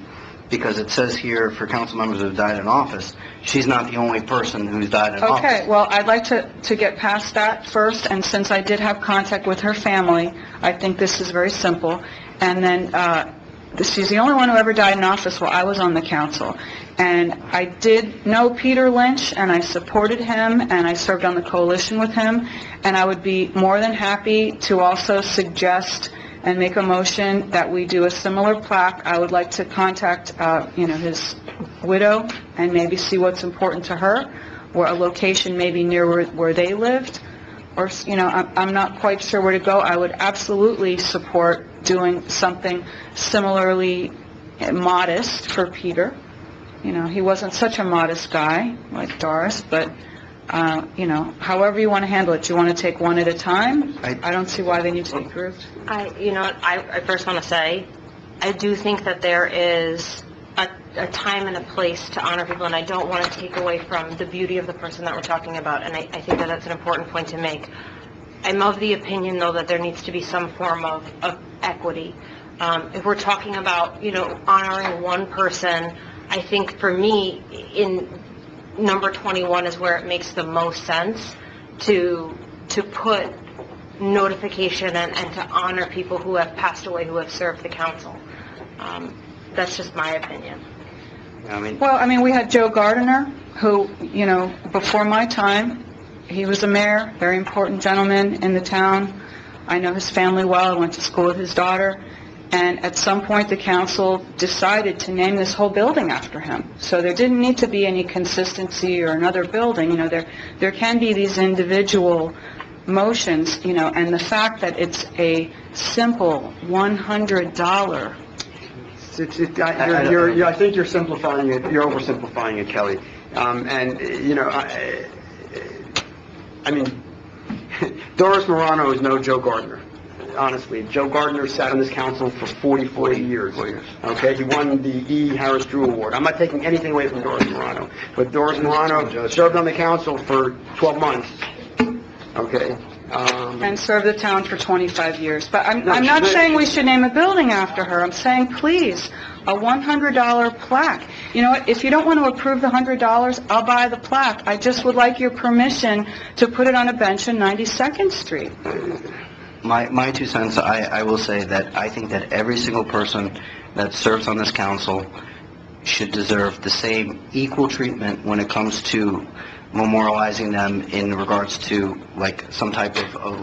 Because it says here for council members who have died in office, she's not the only person who's died in office. Okay, well, I'd like to get past that first, and since I did have contact with her family, I think this is very simple. And then, she's the only one who ever died in office while I was on the council. And I did know Peter Lynch, and I supported him, and I served on the coalition with him, and I would be more than happy to also suggest and make a motion that we do a similar plaque. I would like to contact, his widow and maybe see what's important to her, or a location maybe near where they lived, or, I'm not quite sure where to go. I would absolutely support doing something similarly modest for Peter. He wasn't such a modest guy like Doris, but, however you want to handle it. Do you want to take one at a time? I don't see why they need to be grouped. I first want to say, I do think that there is a time and a place to honor people, and I don't want to take away from the beauty of the person that we're talking about, and I think that that's an important point to make. I'm of the opinion, though, that there needs to be some form of equity. If we're talking about, honoring one person, I think for me, in number 21 is where it makes the most sense to put notification and to honor people who have passed away, who have served the council. That's just my opinion. Well, we had Joe Gardner, who, before my time, he was a mayor, very important gentleman in the town. I know his family well. I went to school with his daughter. And at some point, the council decided to name this whole building after him. So there didn't need to be any consistency or another building. There can be these individual motions, and the fact that it's a simple $100. I think you're simplifying it, you're oversimplifying it, Kelly. Doris Morano is no Joe Gardner. Honestly, Joe Gardner sat on this council for 40 years. Okay, he won the E. Harris Drew Award. I'm not taking anything away from Doris Morano, but Doris Morano served on the council for 12 months. Okay. And served the town for 25 years. But I'm not saying we should name a building after her. I'm saying, please, a $100 plaque. You know what, if you don't want to approve the $100, I'll buy the plaque. I just would like your permission to put it on a bench in 92nd Street. My 2 cents, I will say that I think that every single person that serves on this council should deserve the same equal treatment when it comes to memorializing them in regards to some type of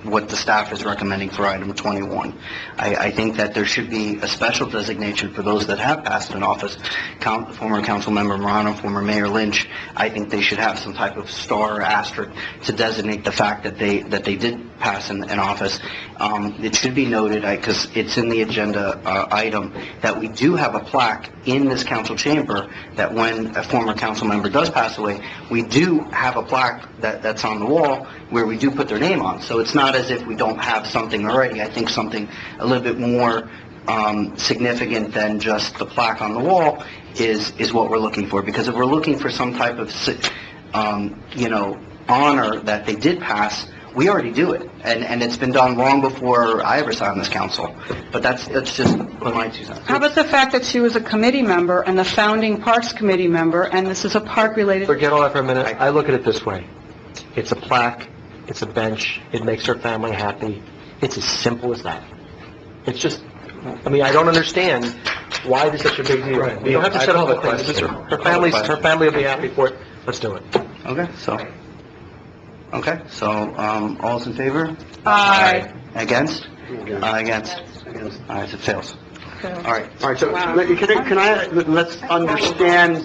what the staff is recommending for item 21. I think that there should be a special designation for those that have passed in office. Former council member Morano, former Mayor Lynch, I think they should have some type of star or asterisk to designate the fact that they did pass in office. It should be noted, because it's in the agenda item, that we do have a plaque in this council chamber that when a former council member does pass away, we do have a plaque that's on the wall where we do put their name on. So it's not as if we don't have something already. I think something a little bit more significant than just the plaque on the wall is what we're looking for. Because if we're looking for some type of, honor that they did pass, we already do it. And it's been done long before I ever sat on this council. But that's just my 2 cents. How about the fact that she was a committee member and the founding Parks Committee member, and this is a park-related... Forget all that for a minute. I look at it this way. It's a plaque, it's a bench, it makes her family happy. It's as simple as that. It's just, I don't understand why this is such a big deal. You don't have to set all the questions. Her family will be happy for it. Let's do it. Okay, so all's in favor? Aye. Against? Against. All right, it fails. All right, so let's understand,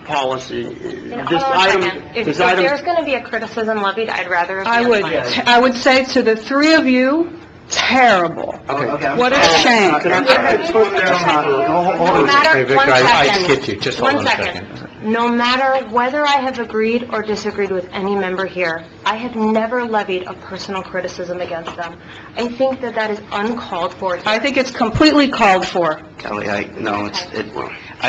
policy. Hold on a second. If there's going to be a criticism levied, I'd rather... I would say to the 3 of you, terrible. Okay. What a shame. I skipped you. Just hold on a second. No matter whether I have agreed or disagreed with any member here, I have never levied a personal criticism against them. I think that is uncalled for. I think it's completely called for. Kelly, I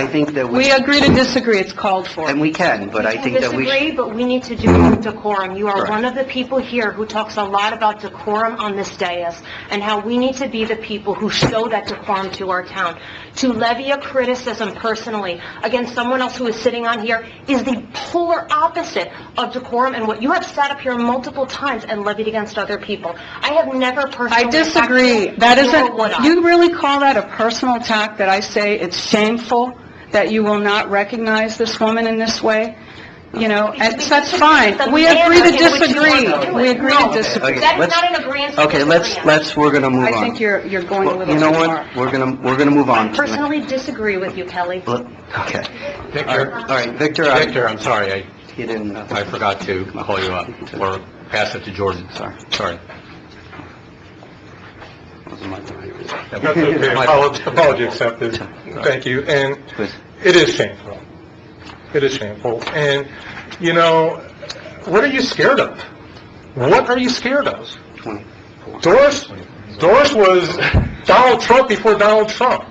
think that we agree to disagree. It's called for. And we can, but I think that we disagree, but we need to do it with decorum. You are one of the people here who talks a lot about decorum on this dais and how we need to be the people who show that decorum to our town. To levy a criticism personally against someone else who is sitting on here is the polar opposite of decorum and what you have sat up here multiple times and levied against other people. I have never personally... I disagree. That isn't... You really call that a personal attack that I say it's shameful that you will not recognize this woman in this way? And that's fine. We agree to disagree. We agree to disagree. That is not an agreement. Okay, we're going to move on. I think you're going a little too far. You know what? We're going to move on. I personally disagree with you, Kelly. Okay. Victor. All right, Victor, I'm sorry. I forgot to call you up or pass it to Jordan. Sorry. That's okay. Apology accepted. Thank you. And it is shameful. It is shameful. And, what are you scared of? What are you scared of? Doris was Donald Trump before Donald Trump.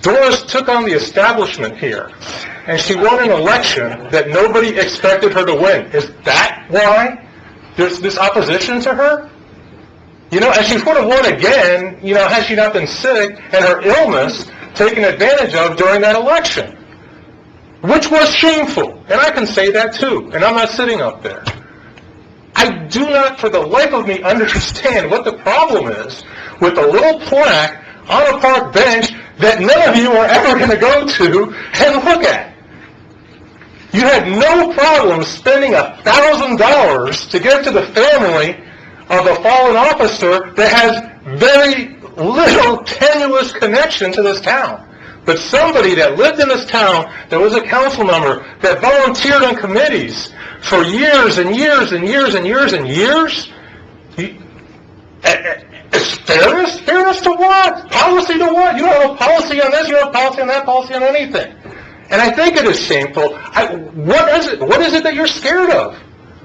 Doris took on the establishment here, and she won an election that nobody expected her to win. Is that why there's this opposition to her? You know, and she would have won again, you know, had she not been sick and her illness taken advantage of during that election, which was shameful. And I can say that too, and I'm not sitting up there. I do not, for the life of me, understand what the problem is with a little plaque on a park bench that none of you are ever going to go to and look at. You had no problem spending $1,000 to give to the family of a fallen officer that has very little tenuous connection to this town. But somebody that lived in this town, that was a council member, that volunteered on committees for years and years and years and years and years, fairness? Fairness to what? Policy to what? You don't have a policy on this, you don't have a policy on that, policy on anything. And I think it is shameful. What is it that you're scared of?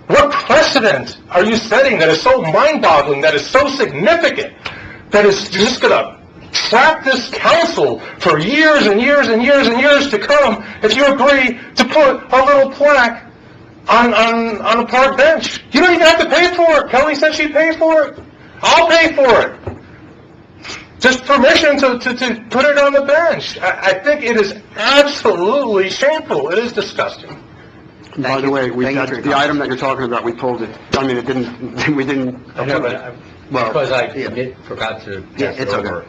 What precedent are you setting that is so mind-boggling, that is so significant, that is just going to trap this council for years and years and years and years to come if you agree to put a little plaque on a park bench? You don't even have to pay for it. Kelly said she'd pay for it. I'll pay for it. Just permission to put it on the bench. I think it is absolutely shameful. It is disgusting. By the way, the item that you're talking about, we pulled it. I mean, we didn't. I know, but because I forgot to pass it over.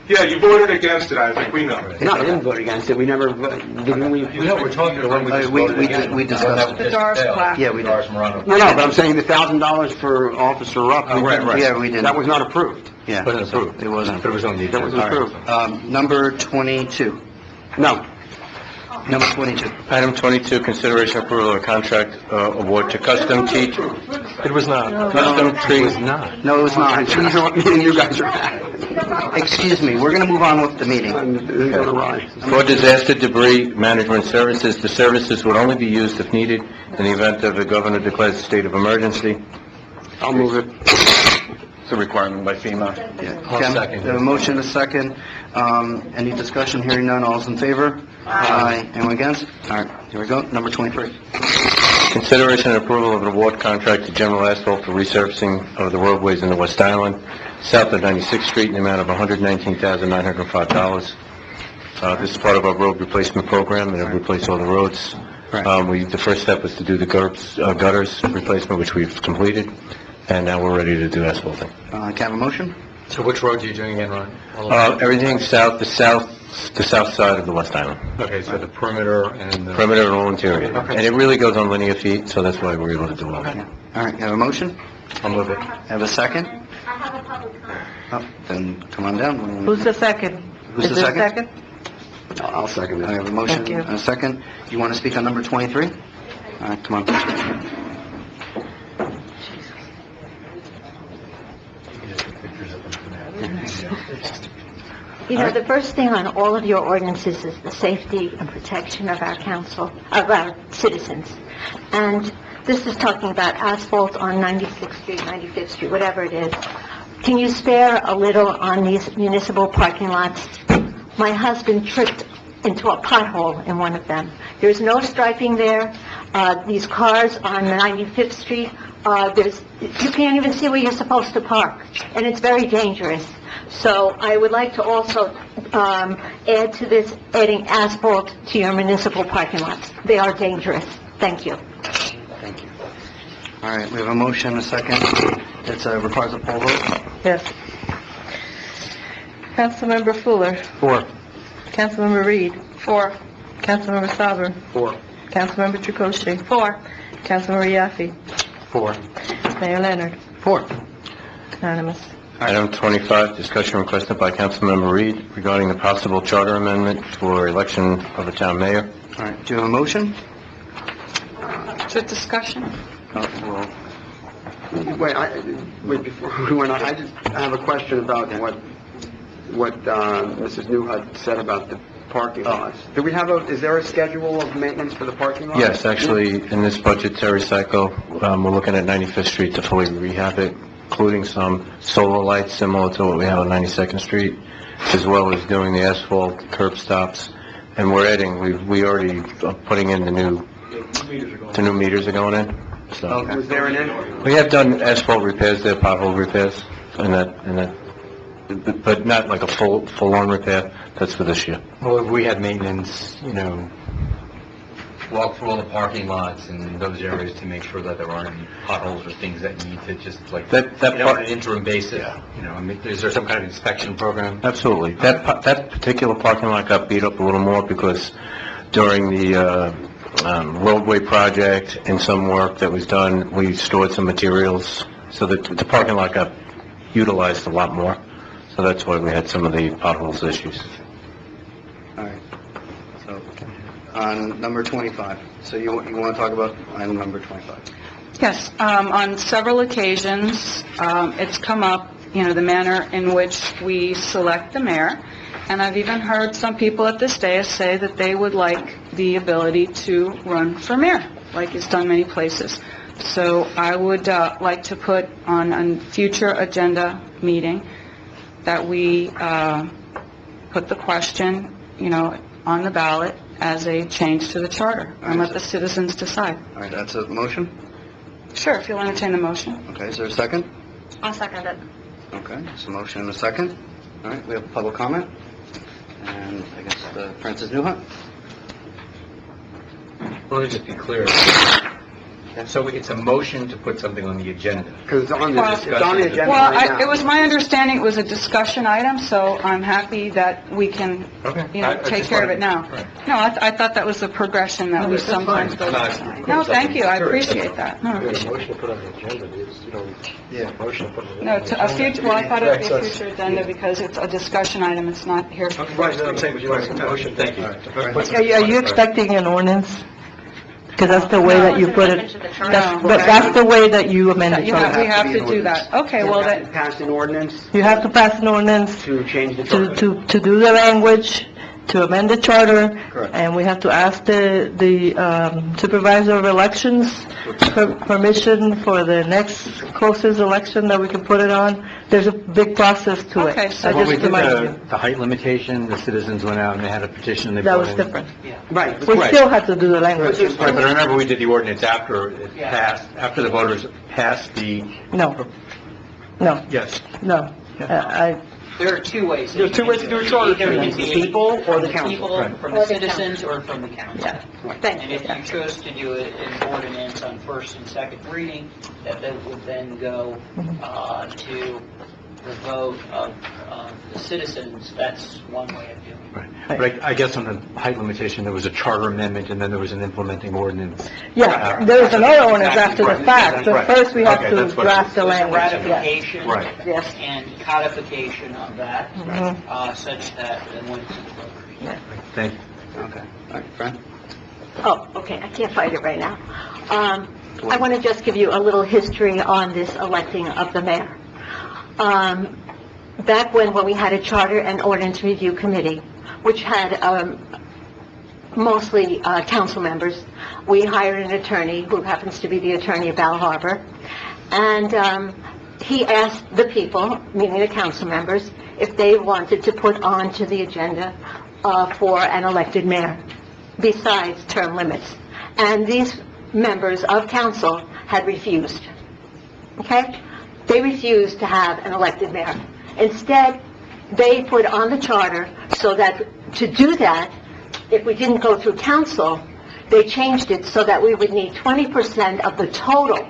Yeah, you voted against it, I think, we know. No, I didn't vote against it. We never, didn't we? No, we're talking the one we just voted against. We discussed it. The Doris plaque. Yeah, we did. Doris Morano. No, but I'm saying the $1,000 for Officer Rupp. right. Yeah, we did. That was not approved. Yeah. Wasn't approved. It wasn't. But it was on the That was agenda. approved. Number 22. No. Number 22. Item 22, consideration approval of a contract award to Custom Teach. It was not. Custom Tree. No, it was not. These are what me and you guys are at. Excuse me, we're going to move on with the meeting. For disaster debris management services, the services would only be used if needed in the event of the governor declares a state of emergency. I'll move it. It's a requirement by FEMA. I'll second We have a motion, a second. Any discussion? Hearing none, all's in favor? Aye. Anyone against? All right, here we go. Number 23. Consideration and approval of an award contract to General Asphalt for resurfacing of the roadways in the West Island, south of 96th Street, in the amount of $119,905. This is part of our road replacement program, and it'll replace all the roads. The first step was to do the gutters replacement, which we've completed, and now we're ready to do asphalting. Can I have a motion? So which roads are you doing again, Ron? Everything south, the south side of the West Island. Okay, so the perimeter and the... Perimeter and all interior. Okay. And it really goes on linear feet, so that's why we're able to do all that. All right, you have a motion? I'll move it. Have a second? Oh, then come on down. Who's the second? Who's the Is there a second? I'll second I it. have a motion Thank you. and a second. You want to speak on number 23? All right, come on. You know, the first thing on all of your ordinances is the safety and protection of our council, of our citizens. And this is talking about asphalt on 96th Street, 95th Street, whatever it is. Can you spare a little on these municipal parking lots? My husband tripped into a pothole in one of them. There's no striping there. These cars on 95th Street, you can't even see where you're supposed to park, and it's very dangerous. So I would like to also add to this, adding asphalt to your municipal parking lots. They are dangerous. Thank you. Thank you. All right, we have a motion, a second. It requires a poll vote. Yes. Councilmember Fuller. 4. Councilmember Reed. 4. Councilmember Sauber. 4. Councilmember Tracossi. 4. Councilmember Yaffe. 4. Mayor Leonard. 4. Unanimous. Item 25, discussion requested by Councilmember Reed regarding the possible charter amendment for election of a town mayor. All right, do you have a motion? Is it discussion? Wait, before we went on, I have a question about what Mrs. Newhut said about the parking lots. Do we have is there a schedule of maintenance for the parking lots? Yes, actually, in this budgetary cycle, we're looking at 95th Street to fully rehab it. including some solar lights similar to what we have on 92nd Street, as well as doing the asphalt curb stops. And we're adding, we already are putting in the new meters are going in. So Was there an end? we have done asphalt repairs there, pothole repairs, and that, but not like a full-on repair. That's for this year. Well, if we had maintenance, walk through all the parking lots and those areas to make sure that there aren't any potholes or things that need to just like, on an interim basis, is there some kind of inspection program? Absolutely. That particular parking lot got beat up a little more because during the roadway project and some work that was done, we stored some materials, so that the parking lot got utilized a lot more. So that's why we had some of the potholes issues. All right. So, on number 25. So you want to talk about item number 25? Yes, on several occasions, it's come up, the manner in which we select the mayor, and I've even heard some people at this dais say that they would like the ability to run for mayor, like it's done many places. So I would like to put on a future agenda meeting that we put the question, on the ballot as a change to the charter, and let the citizens decide. All right, that's a motion? Sure, if you'll entertain the motion. Okay, is there a second? I'll second it. Okay, there's a motion and a second. All right, we have public comment. And I guess Francis Newhunt? Let me just be clear. So it's a motion to put something on the agenda. Because it's on the agenda Well, right now. it was my understanding it was a discussion item, so I'm happy that we can, take care of it now. No, I thought that was the progression that we sometimes go through. No, thank you, I appreciate that. No, I appreciate it. Motion to put on the agenda is, motion to put on the No, agenda. a future, well, I thought it would be a future agenda because it's a discussion item, it's not here. Right, I'm saying, would you like a motion? Thank you. Are you expecting an ordinance? Because that's the way that you put it, that's the way that you amend it. We have to do that. Okay, well, You have to then, pass an ordinance You have to pass an ordinance to change the charter. to do the language, to amend the charter, Correct. and we have to ask the supervisor of elections permission for the next closest election that we can put it on. There's a big process to it. Okay, so I When we just did reminded you. the height limitation, the citizens went out and they had a petition. They That brought was in- different. Right. We still have to do the language. Right, but I remember we did the ordinance after it passed, after the voters passed the... No, no, Yes. no. There are two ways. There's two ways to do a charter Either change, it can the be people or the from council. people, Right. from the citizens, or from the council. Yeah. And if you chose to do it in ordinance on first and second reading, that would then go to the vote of the citizens. That's one way of doing it. Right. But I guess on the height limitation, there was a charter amendment and then there was an implementing ordinance. Yeah, there was another ordinance after the fact, but Right. first we have Okay, to that's what- draft the There's a language. Yes. ratification Right. Yes. and codification of that, Mhm. such that it went to the voters. Thank you. Okay. All right, Fran? Oh, okay, I can't find it right now. I want to just give you a little history on this electing of the mayor. Back when we had a charter and ordinance review committee, which had mostly council members, we hired an attorney who happens to be the attorney of Bal Harbor, and he asked the people, meaning the council members, if they wanted to put onto the agenda for an elected mayor, besides term limits. And these members of council had refused. Okay? They refused to have an elected mayor. Instead, they put on the charter so that to do that, if we didn't go through council, they changed it so that we would need 20% of the total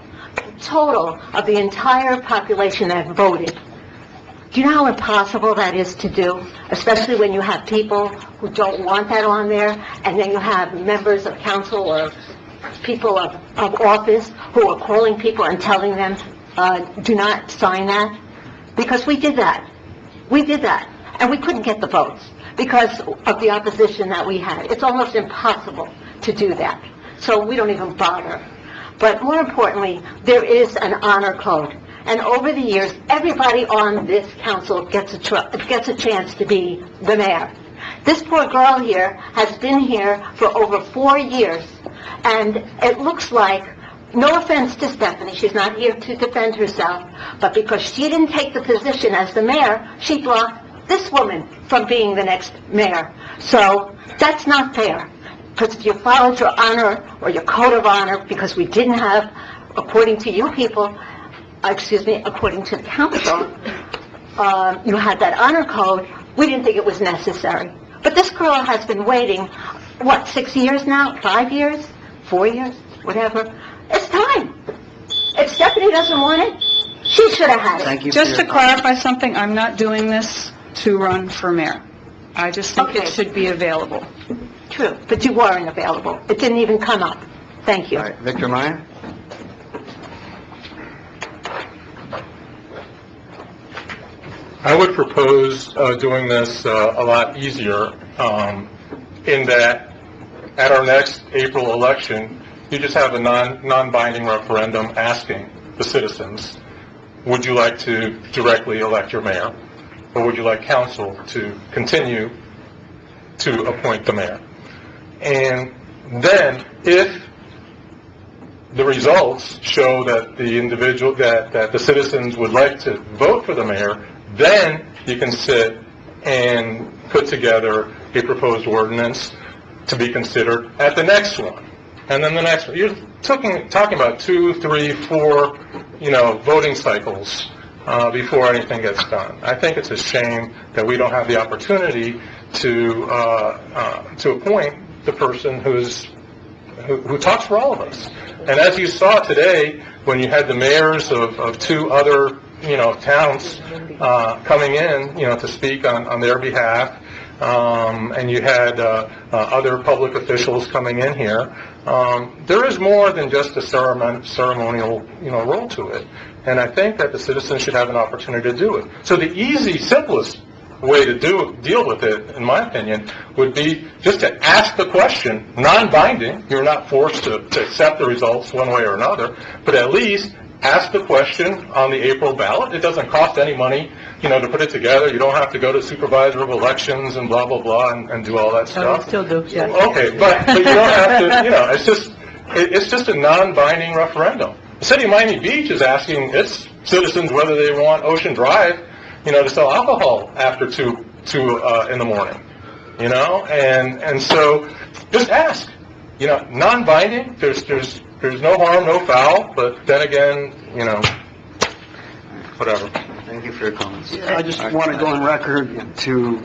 of the entire population that voted. Do you know how impossible that is to do? Especially when you have people who don't want that on there, and then you have members of council or people of office who are calling people and telling them, do not sign that. Because we did that. We did that. And we couldn't get the votes because of the opposition that we had. It's almost impossible to do that. So we don't even bother. But more importantly, there is an honor code. And over the years, everybody on this council gets a chance to be the mayor. This poor girl here has been here for over 4 years, and it looks like no offense to Stephanie, she's not here to defend herself, but because she didn't take the position as the mayor, she blocked this woman from being the next mayor. So that's not fair, because if you followed your honor or your code of honor, because we didn't have, according to you people, according to the council, you had that honor code, we didn't think it was necessary. But this girl has been waiting, 6 years now? 5 years? 4 years? Whatever. It's time. If Stephanie doesn't want it, she should have had it. Thank you. Just to clarify something, I'm not doing this to run for mayor. I just think it should be available. True, but you weren't available. It didn't even come up. Thank you. All right, Victor Meyer? I would propose doing this a lot easier, in that at our next April election, you just have a non-binding referendum asking the citizens, would you like to directly elect your mayor, or would you like council to continue to appoint the mayor? And then, if the results show that that the citizens would like to vote for the mayor, then you can sit and put together a proposed ordinance to be considered at the next one. And then the next one. You're talking about 2, 3, 4, voting cycles before anything gets done. I think it's a shame that we don't have the opportunity to appoint the person who talks for all of us. And as you saw today, when you had the mayors of 2 other towns coming in, to speak on their behalf, and you had other public officials coming in here, there is more than just a ceremonial, role to it. And I think that the citizens should have an opportunity to do it. So the easy, simplest way to deal with it, in my opinion, would be just to ask the question, non-binding. You're not forced to accept the results one way or another, but at least ask the question on the April ballot. It doesn't cost any money, to put it together. You don't have to go to supervisor of elections and blah, blah, blah, and do all that stuff. We still do, yes. Okay, but you don't have to, it's just a non-binding referendum. The city of Miami Beach is asking its citizens whether they want Ocean Drive, to sell alcohol after 2 in the morning, and so just ask, non-binding, there's no harm, no foul, but then again, whatever. Thank you for your comments. I just want to go on record to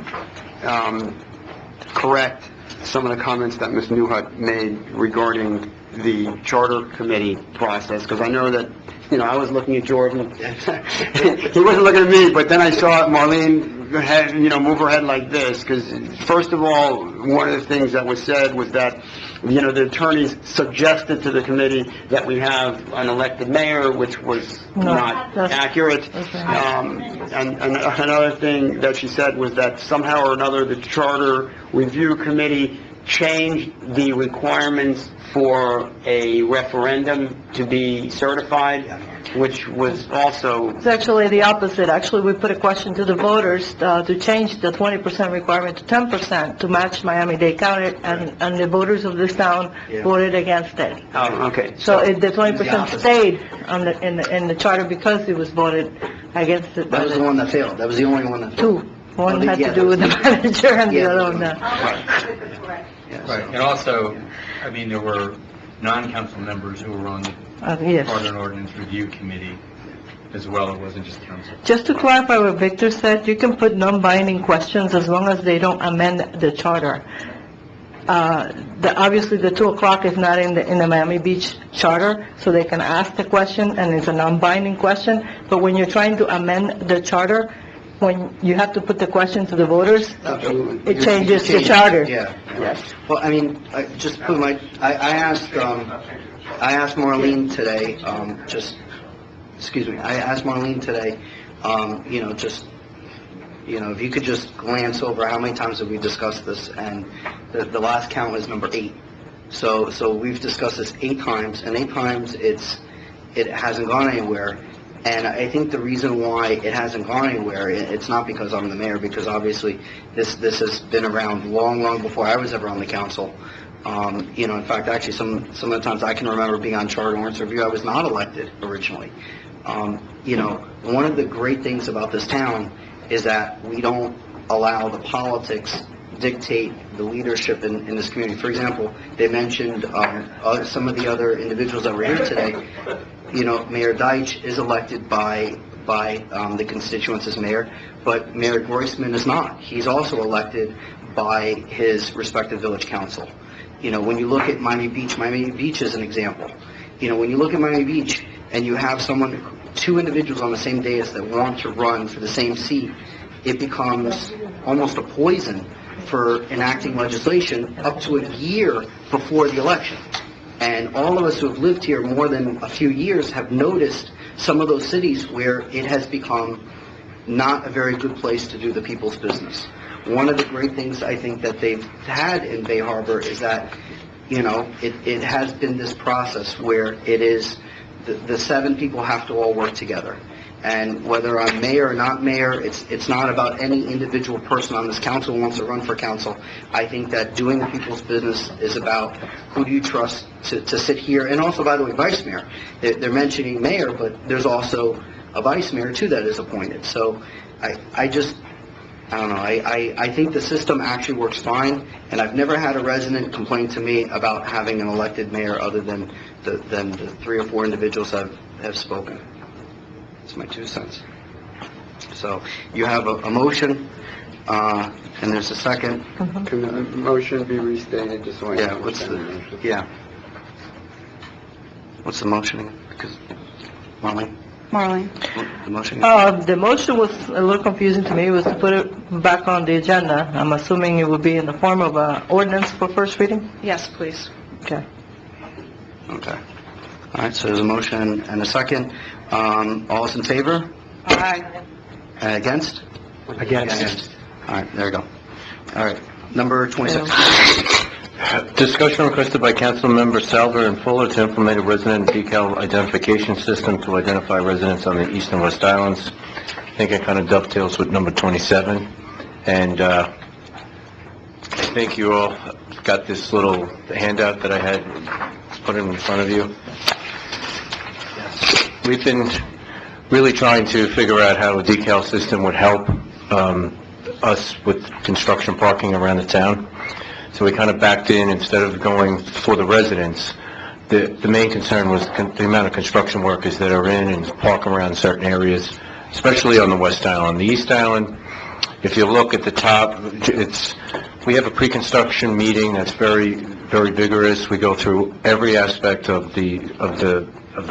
correct some of the comments that Ms. Newhut made regarding the charter committee process, because I know that, I was looking at Jordan. He wasn't looking at me, but then I saw Marlene move her head like this, because first of all, one of the things that was said was that, the attorneys suggested to the committee that we have an elected mayor, which was not accurate. And another thing that she said was that somehow or another the charter review committee changed the requirements for a referendum to be certified, which was also... It's actually the opposite. Actually, we put a question to the voters to change the 20% requirement to 10% to match Miami-Dade County, and the voters of this town voted against it. Oh, okay. So the 20% stayed in the charter because it was voted against it. That was the one that failed. That was the only one that failed. 2. One had to do with the manager and the other one not. Right, and also, there were non-council members who were on the Yes. Charter and Ordinance Review Committee as well. It wasn't just council. Just to clarify what Victor said, you can put non-binding questions as long as they don't amend the charter. Obviously, the 2 o'clock is not in the Miami Beach charter, so they can ask the question, and it's a non-binding question. But when you're trying to amend the charter, when you have to put the question to the voters, it changes the charter. Yeah. Yes. Well, I just put I asked Marlene today, I asked Marlene today, if you could just glance over how many times have we discussed this, and the last count is number 8. So we've discussed this 8 times, and 8 times it hasn't gone anywhere. And I think the reason why it hasn't gone anywhere, it's not because I'm the mayor, because obviously this has been around long before I was ever on the council. In fact, actually, some of the times I can remember being on Charter Ordinance Review, I was not elected originally. One of the great things about this town is that we don't allow the politics dictate the leadership in this community. For example, they mentioned some of the other individuals that were here today. Mayor Deitch is elected by the constituents as mayor, but Mayor Groisman is not. He's also elected by his respective village council. When you look at Miami Beach is an example. When you look at Miami Beach and you have two individuals on the same dais that want to run for the same seat, it becomes almost a poison for enacting legislation up to a year before the election. And all of us who have lived here more than a few years have noticed some of those cities where it has become not a very good place to do the people's business. One of the great things I think that they've had in Bay Harbor is that, it has been this process where it is the 7 people have to all work together. And whether I'm mayor or not mayor, it's not about any individual person on this council who wants to run for council. I think that doing the people's business is about who do you trust to sit here. And also, by the way, vice mayor. They're mentioning mayor, but there's also a vice mayor, too, that is appointed. So I don't know. I think the system actually works fine, and I've never had a resident complain to me about having an elected mayor other than the 3 or 4 individuals that have spoken. That's my 2 cents. So you have a motion, and there's a second. Can the motion be restated just so I Yeah, understand? What's the motion again? Because, Marlene? The motion? The motion was a little confusing to me. It was to put it back on the agenda. I'm assuming it would be in the form of an ordinance for first reading? Yes, please. Okay. Okay. All right, so there's a motion and a second. All those in favor? Aye. Against? Against. All right, there you go. All right, number 26. Discussion requested by Councilmember Salver and Fuller to implement a resident decal identification system to identify residents on the East and West Islands. I think it kind of dovetails with number 27. And I think you all got this little handout that I had put in front of you. We've been really trying to figure out how a decal system would help us with construction parking around the town. So we kind of backed in, instead of going for the residents. The main concern was the amount of construction workers that are in and park around certain areas, especially on the West Island. The East Island, if you look at the top, we have a pre-construction meeting that's very, very vigorous. We go through every aspect of the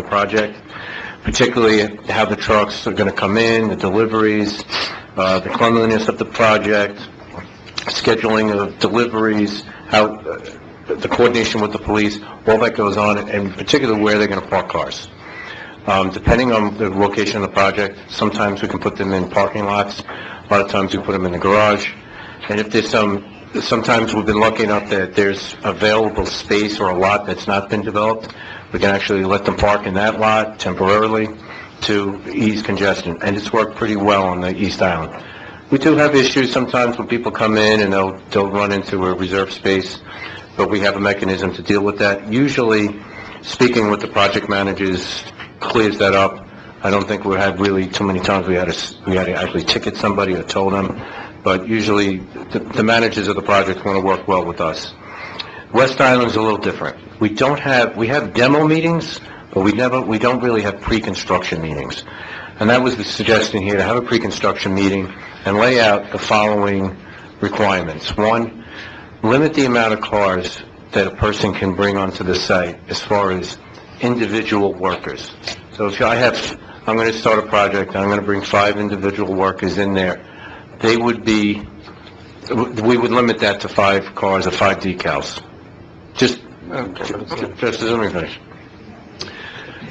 project, particularly how the trucks are going to come in, the deliveries, the cleanliness of the project, scheduling of deliveries, how the coordination with the police, all that goes on, and particularly where they're going to park cars. Depending on the location of the project, sometimes we can put them in parking lots, a lot of times we put them in the garage, and if there's sometimes we've been lucky enough that there's available space or a lot that's not been developed, we can actually let them park in that lot temporarily to ease congestion, and it's worked pretty well on the East Island. We do have issues sometimes when people come in and they'll run into a reserved space, but we have a mechanism to deal with that. Usually, speaking with the project managers clears that up. I don't think we had really too many times we had to actually ticket somebody or tow them, but usually the managers of the project want to work well with us. West Island's a little different. We have demo meetings, but we don't really have pre-construction meetings. And that was the suggestion here, to have a pre-construction meeting and lay out the following requirements. 1, limit the amount of cars that a person can bring onto the site as far as individual workers. So if I'm going to start a project, I'm going to bring 5 individual workers in there, we would limit that to 5 cars or 5 decals. Just as let me finish.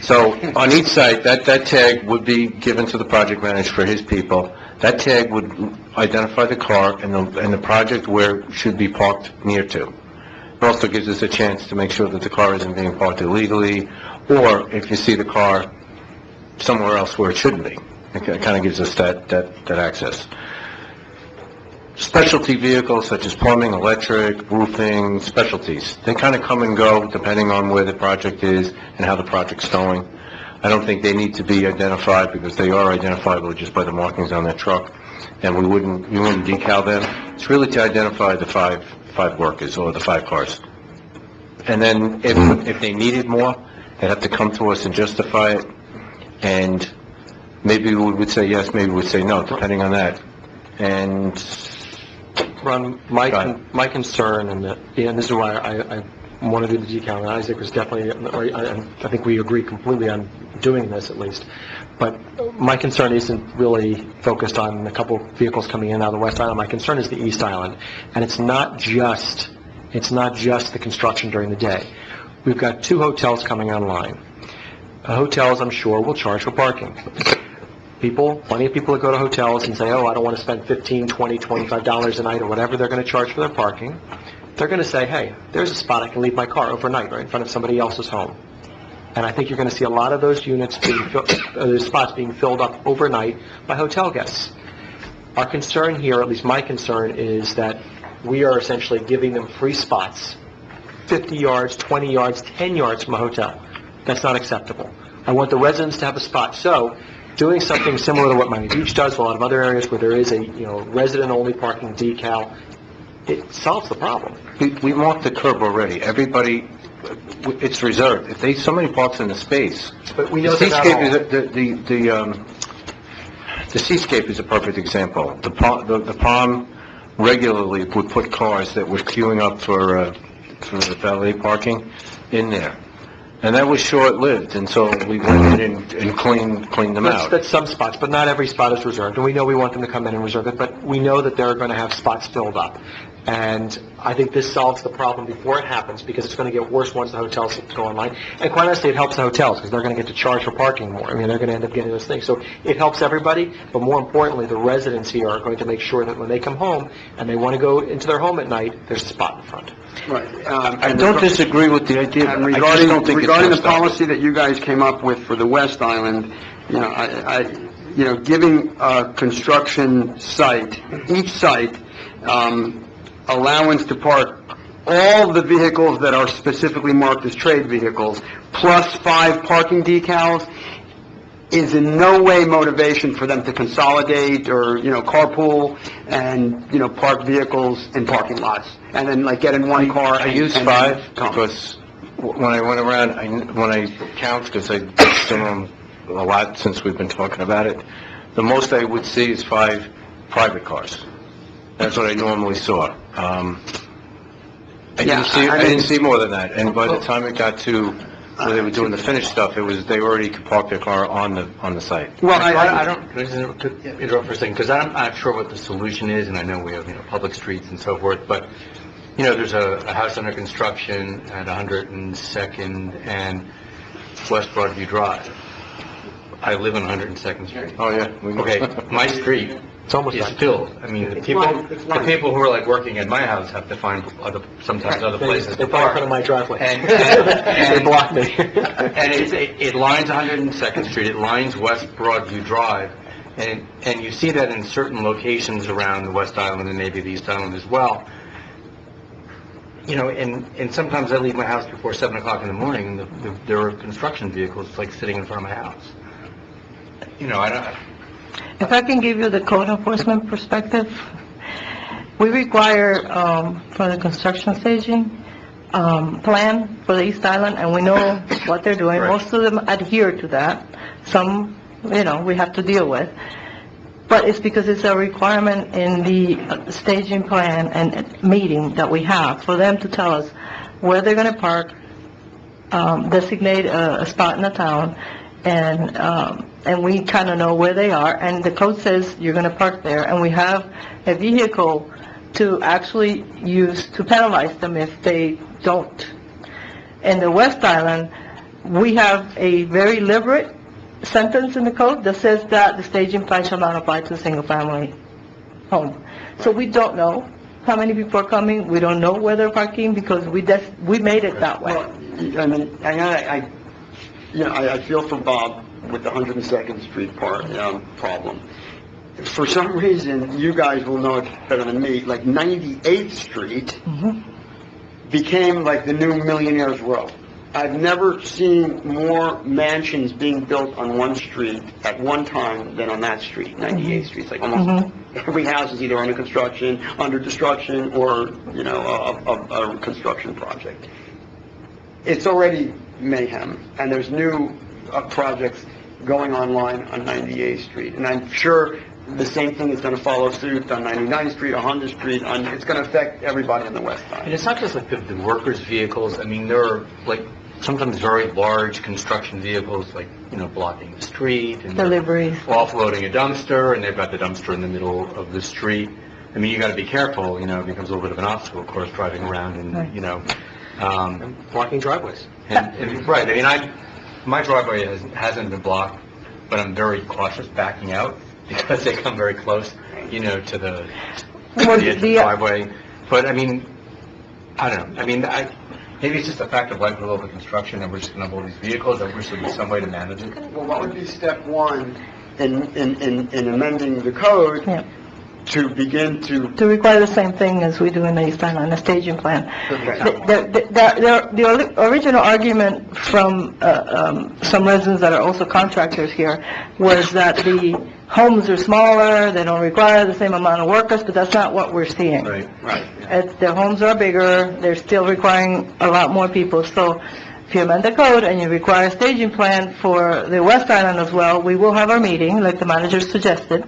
So on each site, that tag would be given to the project manager for his people. That tag would identify the car and the project where it should be parked near to. It also gives us a chance to make sure that the car isn't being parked illegally, or if you see the car somewhere else where it shouldn't be. It kind of gives us that access. specialty vehicles such as plumbing, electric, roofing, specialties. They kind of come and go depending on where the project is and how the project's going. I don't think they need to be identified because they are identifiable just by the markings on their truck, and we wouldn't decal them. It's really to identify the five workers or the 5 cars. And then if they needed more, they'd have to come to us and justify it, and maybe we would say yes, maybe we would say no, depending on that. And Ron, my concern, and this is why I want to do the decal, and Isaac was definitely, I think we agree completely on doing this at least, but my concern isn't really focused on a couple vehicles coming in and out of the West Island. My concern is the East Island, and it's not just the construction during the day. We've got 2 hotels coming online. Hotels, I'm sure, will charge for parking. Plenty of people that go to hotels and say, oh, I don't want to spend $15, $20, $25 a night or whatever they're going to charge for their parking. They're going to say, hey, there's a spot I can leave my car overnight right in front of somebody else's home. And I think you're going to see a lot of those units those spots being filled up overnight by hotel guests. Our concern here, at least my concern, is that we are essentially giving them free spots, 50 yards, 20 yards, 10 yards from a hotel. That's not acceptable. I want the residents to have a spot. So doing something similar to what Miami Beach does, a lot of other areas where there is a resident-only parking decal, it solves the problem. We marked the curb already. Everybody, it's reserved. If somebody parks in the space, but we know the Seascape is a perfect example. The Palm regularly would put cars that were queuing up for the valet parking in there. And that was short-lived, and so we went in and cleaned them out. That's some spots, but not every spot is reserved. And we know we want them to come in and reserve it, but we know that they're going to have spots filled up. And I think this solves the problem before it happens, because it's going to get worse once the hotels go online. And quite honestly, it helps the hotels, because they're going to get to charge for parking more. I mean, they're going to end up getting those things. So it helps everybody, but more importantly, the residents here are going to make sure that when they come home and they want to go into their home at night, there's a spot in front. Right. I don't disagree with the idea. And I just don't think regarding it's the policy that you guys came up with for the West Island, giving a construction site, each site, allowance to park all the vehicles that are specifically marked as trade vehicles, plus 5 parking decals, is in no way motivation for them to consolidate or, carpool and, park vehicles in parking lots. And then, get in one car. I use 5 because when I went around, when I count, because I've done them a lot since we've been talking about it, the most I would see is 5 private cars. That's what I normally saw. I didn't see more than that. And by the time it got to where they were doing the finished stuff, they already could park their car on the site. Well, I don't, can I interrupt for a second, because I'm not sure what the solution is, and I know we have, public streets and so forth, but, there's a house under construction at 102nd and West Broadview Drive. I live on 102nd Street. Oh, yeah. Okay, my street is filled. I mean, the people who are working at my house have to find sometimes other places to park. They my driveway. And they block me. And it lines 102nd Street, it lines West Broadview Drive, and you see that in certain locations around the West Island and maybe the East Island as well. And sometimes I leave my house before 7 o'clock in the morning, and there are construction vehicles sitting in front of my house. If I can give you the code enforcement perspective, we require, for the construction staging, plan for the East Island, and we know what they're doing. Right. Most of them adhere to that. Some, we have to deal with. But it's because it's a requirement in the staging plan and meeting that we have for them to tell us where they're going to park, designate a spot in the town, and we kind of know where they are, and the code says you're going to park there, and we have a vehicle to actually use to penalize them if they don't. In the West Island, we have a very liberal sentence in the code that says that the staging plan shall not apply to a single-family home. So we don't know how many people are coming, we don't know where they're parking, because we made it that way. Well, I feel for Bob with the 102nd Street problem. for some reason, you guys will know it better than me, like 98th Street became like the new millionaire's row. I've never seen more mansions being built on one street at one time than on that street, 98th Street. It's like almost every house is either under construction, under destruction, or, you know, a construction project. It's already mayhem, and there's new projects going online on 98th Street. And I'm sure the same thing is going to follow suit on 99th Street, 100th Street. It's going to affect everybody on the west side. And it's not just like the workers' vehicles. I mean, there are like sometimes very large construction vehicles, like, you know, blocking the street and Deliveries. offloading a dumpster, and they've got the dumpster in the middle of the street. I mean, you got to be careful. You know, it becomes a little bit of an obstacle, of course, driving around and you know, blocking driveways. And right. I mean, my driveway hasn't been blocked, but I'm very cautious backing out because they come very close, you know, to the edge of the driveway. But I mean, I don't know. I mean, maybe it's just a fact of life with all the construction, and we're just going to have all these vehicles. I wish there was some way to manage it. Well, what would be step one in amending the code to begin to require the same thing as we do in the East Island, a staging plan. The original argument from some residents that are also contractors here was that the homes are smaller, they don't require the same amount of workers, but that's not what we're seeing. The homes are bigger, they're still requiring a lot more people. So if you amend the code and you require a staging plan for the West Island as well, we will have our meeting, like the manager suggested,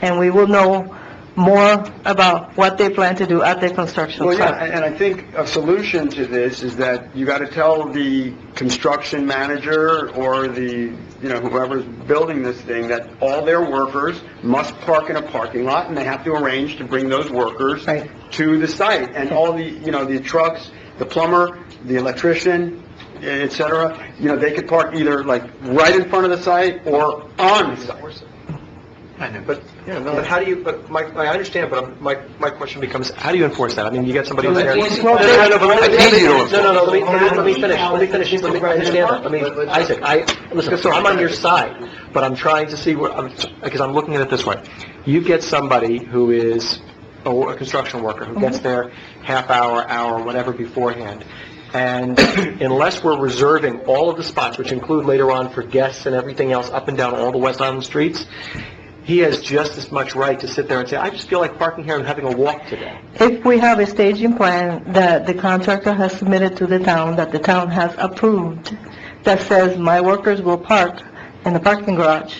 and we will know more about what they plan to do at the construction site. Well, yeah, and I think a solution to this is that you got to tell the construction manager or the, you know, whoever's building this thing that all their workers must park in a parking lot, and they have to arrange to bring those workers to the site. And all the, you know, the trucks, the plumber, the electrician, et cetera, you know, they could park either like right in front of the site or on the site. I know, but how do you, I understand, but my question becomes, how do you enforce that? I mean, you get somebody who's there. Let me finish, let me understand that. I mean, Isaac, listen, so I'm on your side, but I'm trying to see because I'm looking at it this way. You get somebody who is a construction worker, who gets there half hour, whatever beforehand, and unless we're reserving all of the spots, which include later on for guests and everything else up and down all the West Island streets, he has just as much right to sit there and say, I just feel like parking here and having a walk today. If we have a staging plan that the contractor has submitted to the town, that the town has approved, that says my workers will park in the parking garage.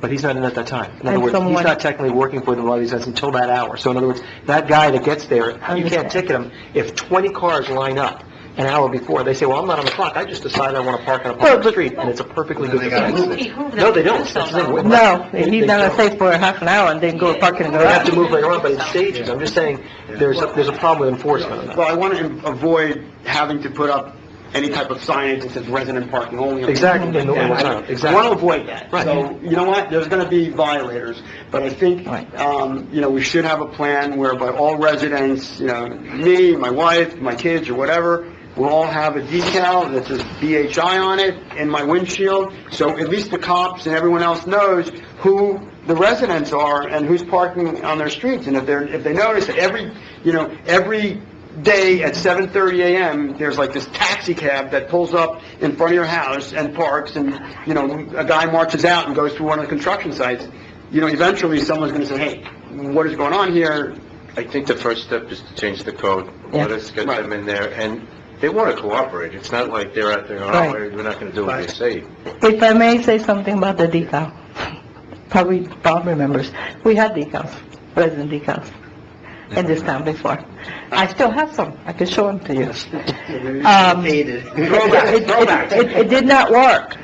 But he's not in at that time. In other words, he's not technically working for the law, he says, until that hour. So in other words, that guy that gets there, you can't ticket him. If 20 cars line up an hour before, they say, well, I'm not on the clock, I just decided I want to park on a public street, and it's a perfectly good defense. No, they don't. That's the thing. No, he's not going to stay for half an hour and then go park in the garage. They have to move later on, but in stages. I'm just saying, there's a problem with enforcement on that. Well, I want to avoid having to put up any type of signage that says resident parking only. Exactly. I want to avoid that. Right. So, you know what, there's going to be violators, but I think, you know, we should have a plan whereby all residents, you know, me, my wife, my kids, or whatever, we'll all have a decal that says BHI on it in my windshield, so at least the cops and everyone else knows who the residents are and who's parking on their streets. And if they notice that every day at 7:30 a.m., there's like this taxi cab that pulls up in front of your house and parks, and, you know, a guy marches out and goes through one of the construction sites, you know, eventually someone's going to say, hey, what is going on here? I think the first step is to change the code. Let us get them in there, and they want to cooperate. It's not like they're out there, we're not going to do what they say. If I may say something about the decal, probably Bob remembers, we had decals, resident decals, in this town before. I still have some, I can show them to you. It did not work,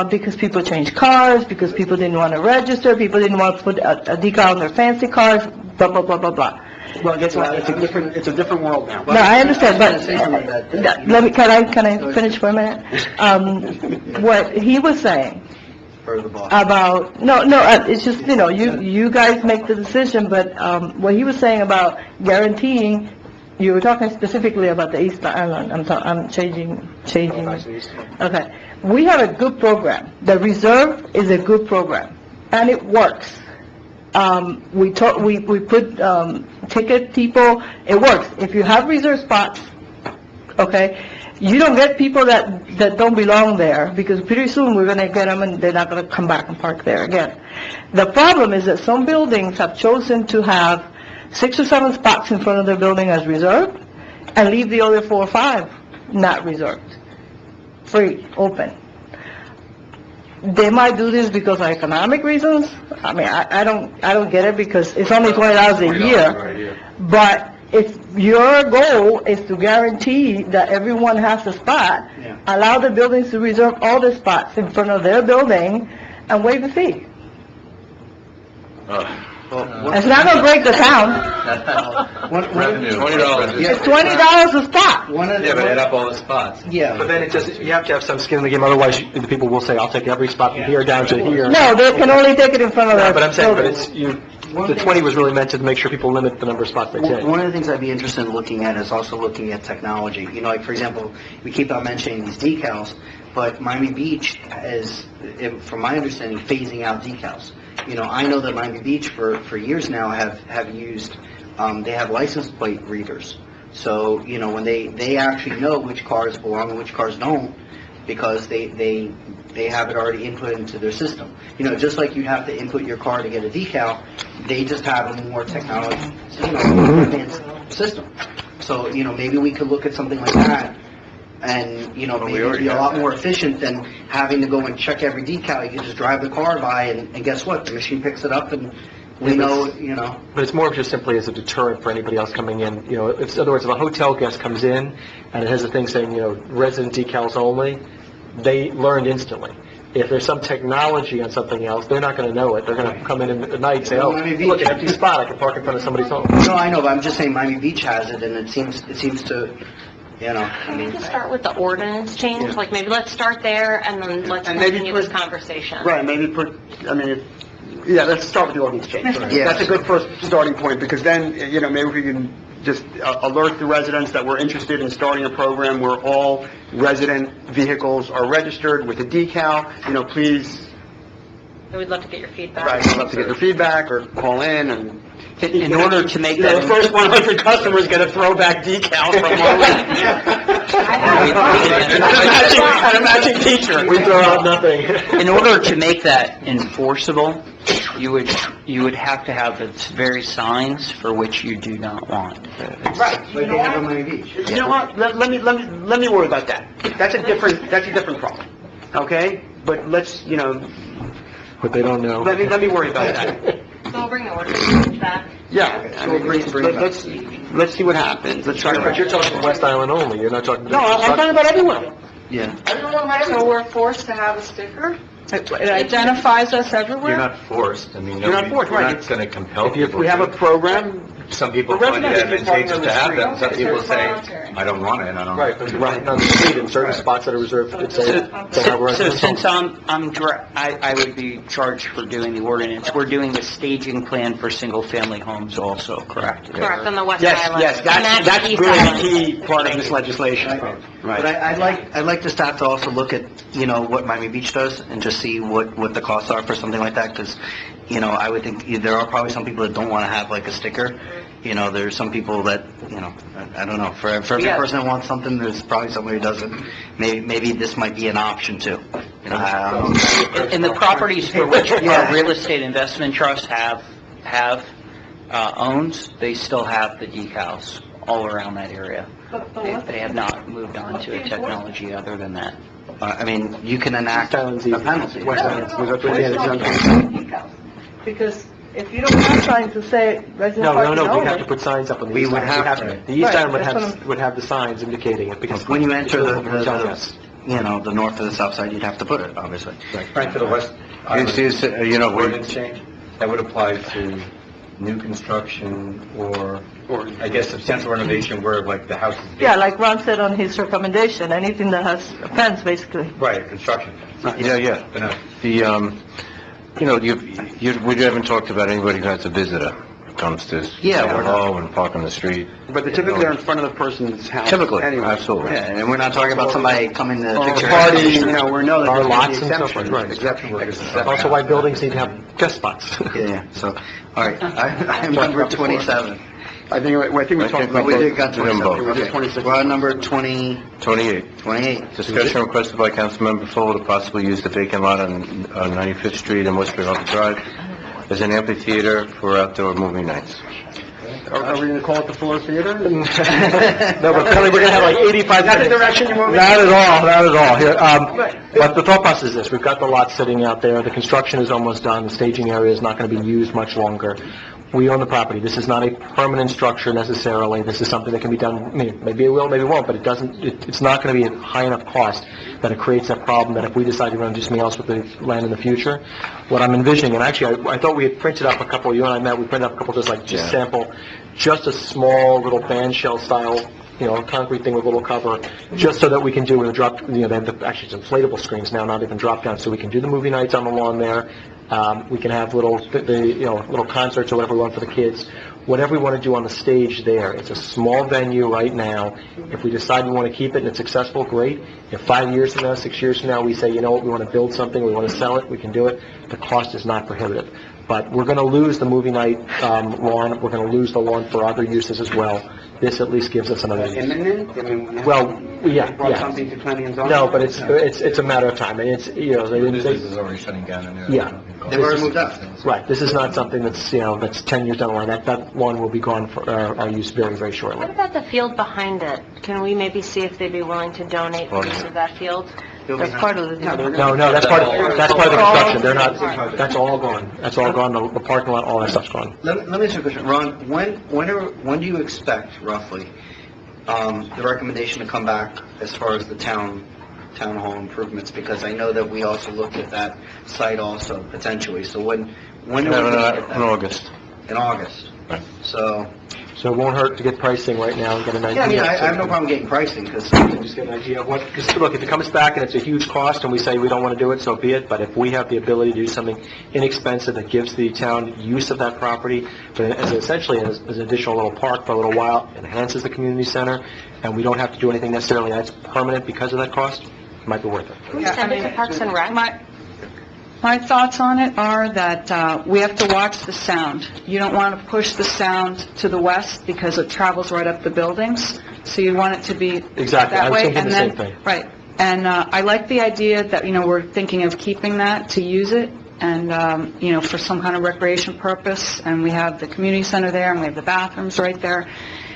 because people changed cars, because people didn't want to register, people didn't want to put a decal on their fancy cars, blah, blah, blah, blah, blah. Well, guess what? It's a different world now. No, I understand, but can I finish for a minute? What he was saying about, it's just, you know, you guys make the decision, but what he was saying about guaranteeing, you were talking specifically about the East Island. I'm changing. Okay, we have a good program. The reserve is a good program, and it works. we put, ticket people, it works. If you have reserved spots, okay, you don't get people that don't belong there, because pretty soon we're gonna get them and they're not gonna come back and park there again. The problem is that some buildings have chosen to have 6 or 7 spots in front of their building as reserved, and leave the other 4 or 5 not reserved, free, open. They might do this because of economic reasons. I mean, I don't get it, because it's only $20 a year. But if your goal is to guarantee that everyone has a spot, allow the buildings to reserve all the spots in front of their building and waive the fee. It's not gonna break the town. $20. It's $20 a spot. Yeah, but add up all the spots. Yeah. But then it just, you have to have some skin in the game, otherwise the people will say, I'll take every spot from here down to here. No, they can only take it in front of their But I'm saying, but building. it's, the 20 was really meant to make sure people limit the number of spots they take. One of the things I'd be interested in looking at is also looking at technology. You know, like, for example, we keep on mentioning these decals, but Miami Beach is, from my understanding, phasing out decals. You know, I know that Miami Beach for years now have used, they have license plate readers. So, you know, when they actually know which cars belong and which cars don't, because they have it already input into their system. You know, just like you have to input your car to get a decal, they just have a more technology, advanced system. So, you know, maybe we could look at something like that, and, you know, maybe it'd be a lot more efficient than having to go and check every decal. You can just drive the car by, and guess what? The machine picks it up, and we know, you know. But it's more of just simply as a deterrent for anybody else coming in. You know, in other words, if a hotel guest comes in and it has a thing saying, you know, resident decals only, they learned instantly. If there's some technology on something else, they're not going to know it. They're going to come in at night and say, oh, look, an empty spot, I can park in front of somebody's home. No, I know, but I'm just saying Miami Beach has it, and it seems to, you know, I mean. We can start with the ordinance change, like maybe let's start there and then let's continue this conversation. Right, maybe let's start with the ordinance change. Yeah. That's a good first starting point, because then, you know, maybe we can just alert the residents that we're interested in starting a program where all resident vehicles are registered with a decal. You know, please, We'd love to get your feedback. right, I'd love to get their feedback or call in and... In order to make You know, that... the first 100 customers get a throwback decal from And a matching t-shirt. We throw out nothing. In order to make that enforceable, you would have to have the very signs for which you do not want. Right. Like they have on Miami Beach. You know what? Let me worry about that. That's a different problem. Okay? But let's, you know, But they don't know. let me worry about that. So we'll bring the ordinance back. Yeah. So let's see what happens. Let's try to... But you're talking West Island only, you're not talking... No, I'm talking about everyone. Yeah. So we're forced to have a sticker? It identifies us everywhere? You're not forced, I mean, You're not forced, you're right. not going to compel If people we have a to. program... Some people For find it residents, if you're advantageous parking to on have the them, some street. people say, Voluntary. I don't want it, I don't. Right, but right on the street, in certain spots that are reserved, it says... So since I would be charged for doing the ordinance, we're doing the staging plan for single-family homes also, correct? Correct, on the West Yes, Island. yes, that's East really Island. the key part of this legislation. But I'd like the staff to also look at, you know, what Miami Beach does and just see what the costs are for something like that, because, you know, I would think there are probably some people that don't want to have like a sticker. You know, there's some people that, you know, I don't know, for every Yeah. person that wants something, there's probably somebody who doesn't. Maybe this might be an option too. You know, I don't know. In the properties for which our real estate investment trust owns, they still have the decals all around that area. They have not moved on to a technology other than that. I mean, you can enact a penalty. Because if you don't have signs to say resident parking No, we only... have to put signs up on the We east would island. have to. The east Right, island that's what would have the signs indicating it, because... When you enter Yes. you know, the north or the south side, you'd have to put it, obviously. Right to the west. You know, Ordinance change, that would apply to new construction or, I guess, substantial renovation where like the house is. Yeah, like Ron said on his recommendation, anything that has a fence, basically. Right, construction. Yeah. But no. The, you know, we haven't talked about anybody who has a visitor. it comes to Yeah, staying we're not- low and parking the street. But typically they're in front of the person's house. Typically, anyway. absolutely. Yeah, and we're not talking about somebody coming to Or fix your party, air you conditioner. know, we know that Our there's lots gonna and be stuff like exceptions. that. Also why buildings need to have guest spots. Yeah, so, all right, item number 27. I think we talked about We both. did got We did 27. both. Okay. 26. We're on number 28. 28. Discussion requested by Councilmember Full to possibly use the vacant lot on 95th Street and Westbury Harbor Drive as an amphitheater for outdoor movie nights. Are we gonna call it the Fuller Theater? No, but Kelly, we're gonna have like 85 That's the minutes. direction you want me? Not at all, not at all. Here, but the thought process is this, we've got the lot sitting out there, the construction is almost done, the staging area is not gonna be used much longer. We own the property, this is not a permanent structure necessarily, this is something that can be done, I mean, maybe it will, maybe it won't, but it's not gonna be a high enough cost that it creates a problem that if we decide to run do something else with the land in the future, what I'm envisioning, and actually, I thought we had printed up a couple, you and I met, we printed up a couple just sample, just a small little band shell style, you know, concrete thing with a little cover, just so that we can do with a drop, you know, they have actually it's inflatable screens now, not even drop down, so we can do the movie nights on the lawn there. We can have little concerts or whatever we want for the kids. Whatever we want to do on the stage there. It's a small venue right now. If we decide we want to keep it and it's successful, great. If 5 years from now, 6 years from now, we say, you know what, we want to build something, we want to sell it, we can do it. The cost is not prohibitive. But we're going to lose the movie night lawn. We're going to lose the lawn for other uses as well. This at least gives us another use. Imminent? I mean, Well, yeah, brought yeah. something to planning and zoning? No, but it's a matter of time, and it's, you know, This is already shutting down anyway. Yeah. They've already moved up. Right, this is not something that's, you know, that's 10 years down the line. That lawn will be gone for our use very, very shortly. What about the field behind it? Can we maybe see if they'd be willing to donate the use of that field? That's part of the... No, that's part of the construction. They're not, that's all gone. That's all gone, the parking lot, all that stuff's gone. Let me ask you a question. Ron, when do you expect, roughly, the recommendation to come back as far as the town hall improvements? Because I know that we also looked at that site also, potentially. So when do we In August. In August. So it won't hurt to get pricing right now and get an idea. Yeah, I mean, I have no problem getting pricing, because... Just get an idea of what, because look, if it comes back and it's a huge cost and we say we don't want to do it, so be it, but if we have the ability to do something inexpensive that gives the town use of that property, but essentially as an additional little park for a little while, enhances the community center, and we don't have to do anything necessarily that's permanent because of that cost, it might be worth it. Can we send it to Parks and Rec? My thoughts on it are that we have to watch the sound. You don't want to push the sound to the west because it travels right up the buildings, so you want it to be Exactly, I that was way. thinking And the then, same thing. right, and I like the idea that, you know, we're thinking of keeping that to use it, and, you know, for some kind of recreation purpose, and we have the community center there, and we have the bathrooms right there.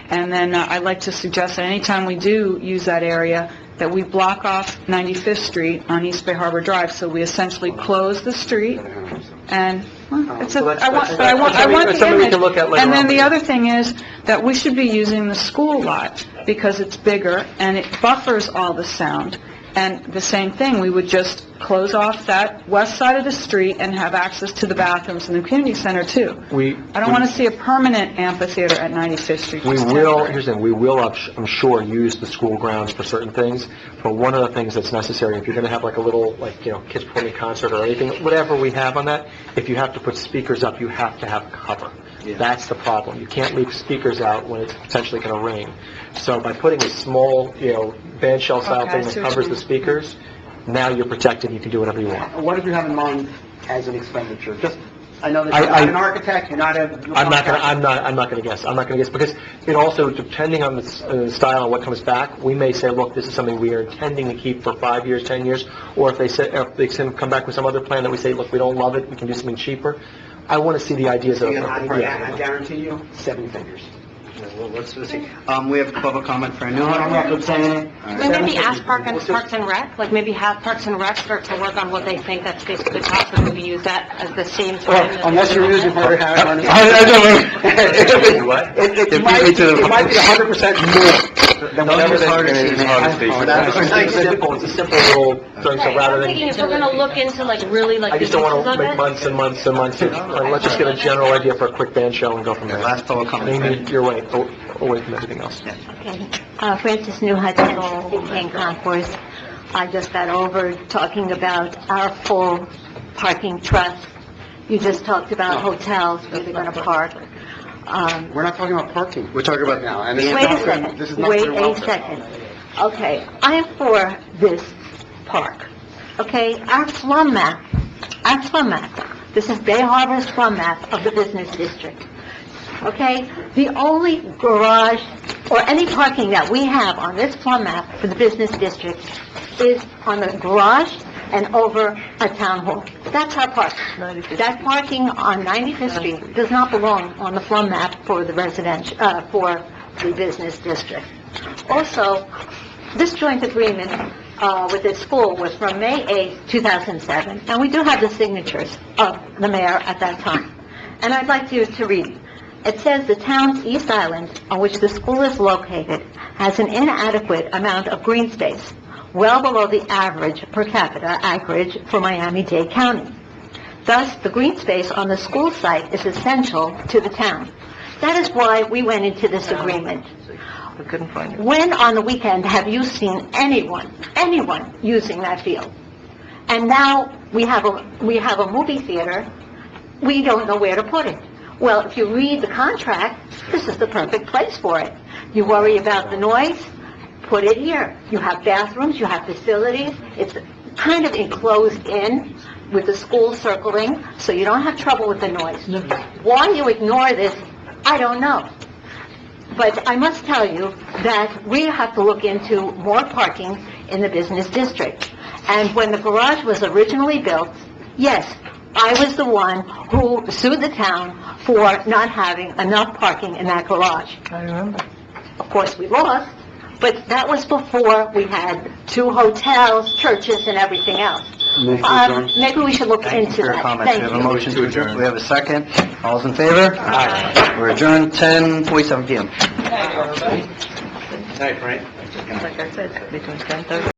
And then I'd like to suggest that anytime we do use that area, that we block off 95th Street on East Bay Harbor Drive, so we essentially close the street, and, well, it's a, I want the something we image. can look at later And then on. the other thing is that we should be using the school lot, because it's bigger, and it buffers all the sound. And the same thing, we would just close off that west side of the street and have access to the bathrooms in the community center, too. I don't want to see a permanent amphitheater at 95th Street. We just will, temporary. here's the thing, we will, I'm sure, use the school grounds for certain things, but one of the things that's necessary, if you're going to have like a little, like, you know, kids performing concert or anything, whatever we have on that, if you have to put speakers up, you have to have cover. That's the problem. You can't leave speakers out when it's potentially going to rain. So by putting a small, you know, band shell style Okay, I thing see that what covers you the mean. speakers, now you're protected, you can do whatever you want. What did you have in mind as an expenditure? Just, I know that I- you're not I- an architect, you're not a... I'm not gonna guess, because it also, depending on the style and what comes back, we may say, look, this is something we are intending to keep for 5 years, 10 years, or if they come back with some other plan that we say, look, we don't love it, we can do something cheaper. I want to see the ideas of... I guarantee you, 7 figures. Well, let's see. We have public comment for anyone. No, I'm not good saying it. Can we maybe ask Parks and Rec, like maybe have Parks and Rec start to work on what they think that's basically possible to use that at the same time? as- Unless you're using for Harry money. What? It might be 100% more than whatever use hard as It's a simple little thing, so rather I'm than... thinking if we're gonna look into like really like I the just don't uses want of to make it. months and months and months. Let's just get a general idea for a quick band show and go from there. Last public comment. Amy, you're right, away from everything else. Okay. Francis New Hudson, 16 Concourse. I just got over talking about our full parking trust. You just talked about hotels where they're going to park. We're not talking about parking. We're talking about now. And this is Wait not a for- second. This is not Wait for a welfare. second. Okay, I am for this park. Okay, our slum map, this is Bay Harbor's slum map of the business district. Okay, the only garage or any parking that we have on this slum map for the business district is on the garage and over at Town Hall. That's our parking. That parking on 95th Street does not belong on the slum map for the for the business district. Also, this joint agreement with the school was from May 8, 2007, and we do have the signatures of the mayor at that time. And I'd like you to read it. It says the town's East Island, on which the school is located, has an inadequate amount of green space, well below the average per capita acreage for Miami-Dade County. Thus, the green space on the school site is essential to the town. That is why we went into this agreement. We couldn't find it. When on the weekend have you seen anyone using that field? And now we have a movie theater, we don't know where to put it. Well, if you read the contract, this is the perfect place for it. You worry about the noise, put it here. You have bathrooms, you have facilities, it's kind of enclosed in with the school circling, so you don't have trouble with the noise. Why you ignore this, I don't know. But I must tell you that we have to look into more parking in the business district. And when the garage was originally built, yes, I was the one who sued the town for not having enough parking in that garage. I remember. Of course, we lost, but that was before we had 2 hotels, churches, and everything else. Maybe we should look Thank you into for your that. comments. We Thank have a you. motion to adjourn. We have a second. All's in favor? Aye. We're adjourned 10:47 PM. Like I said, between 10:30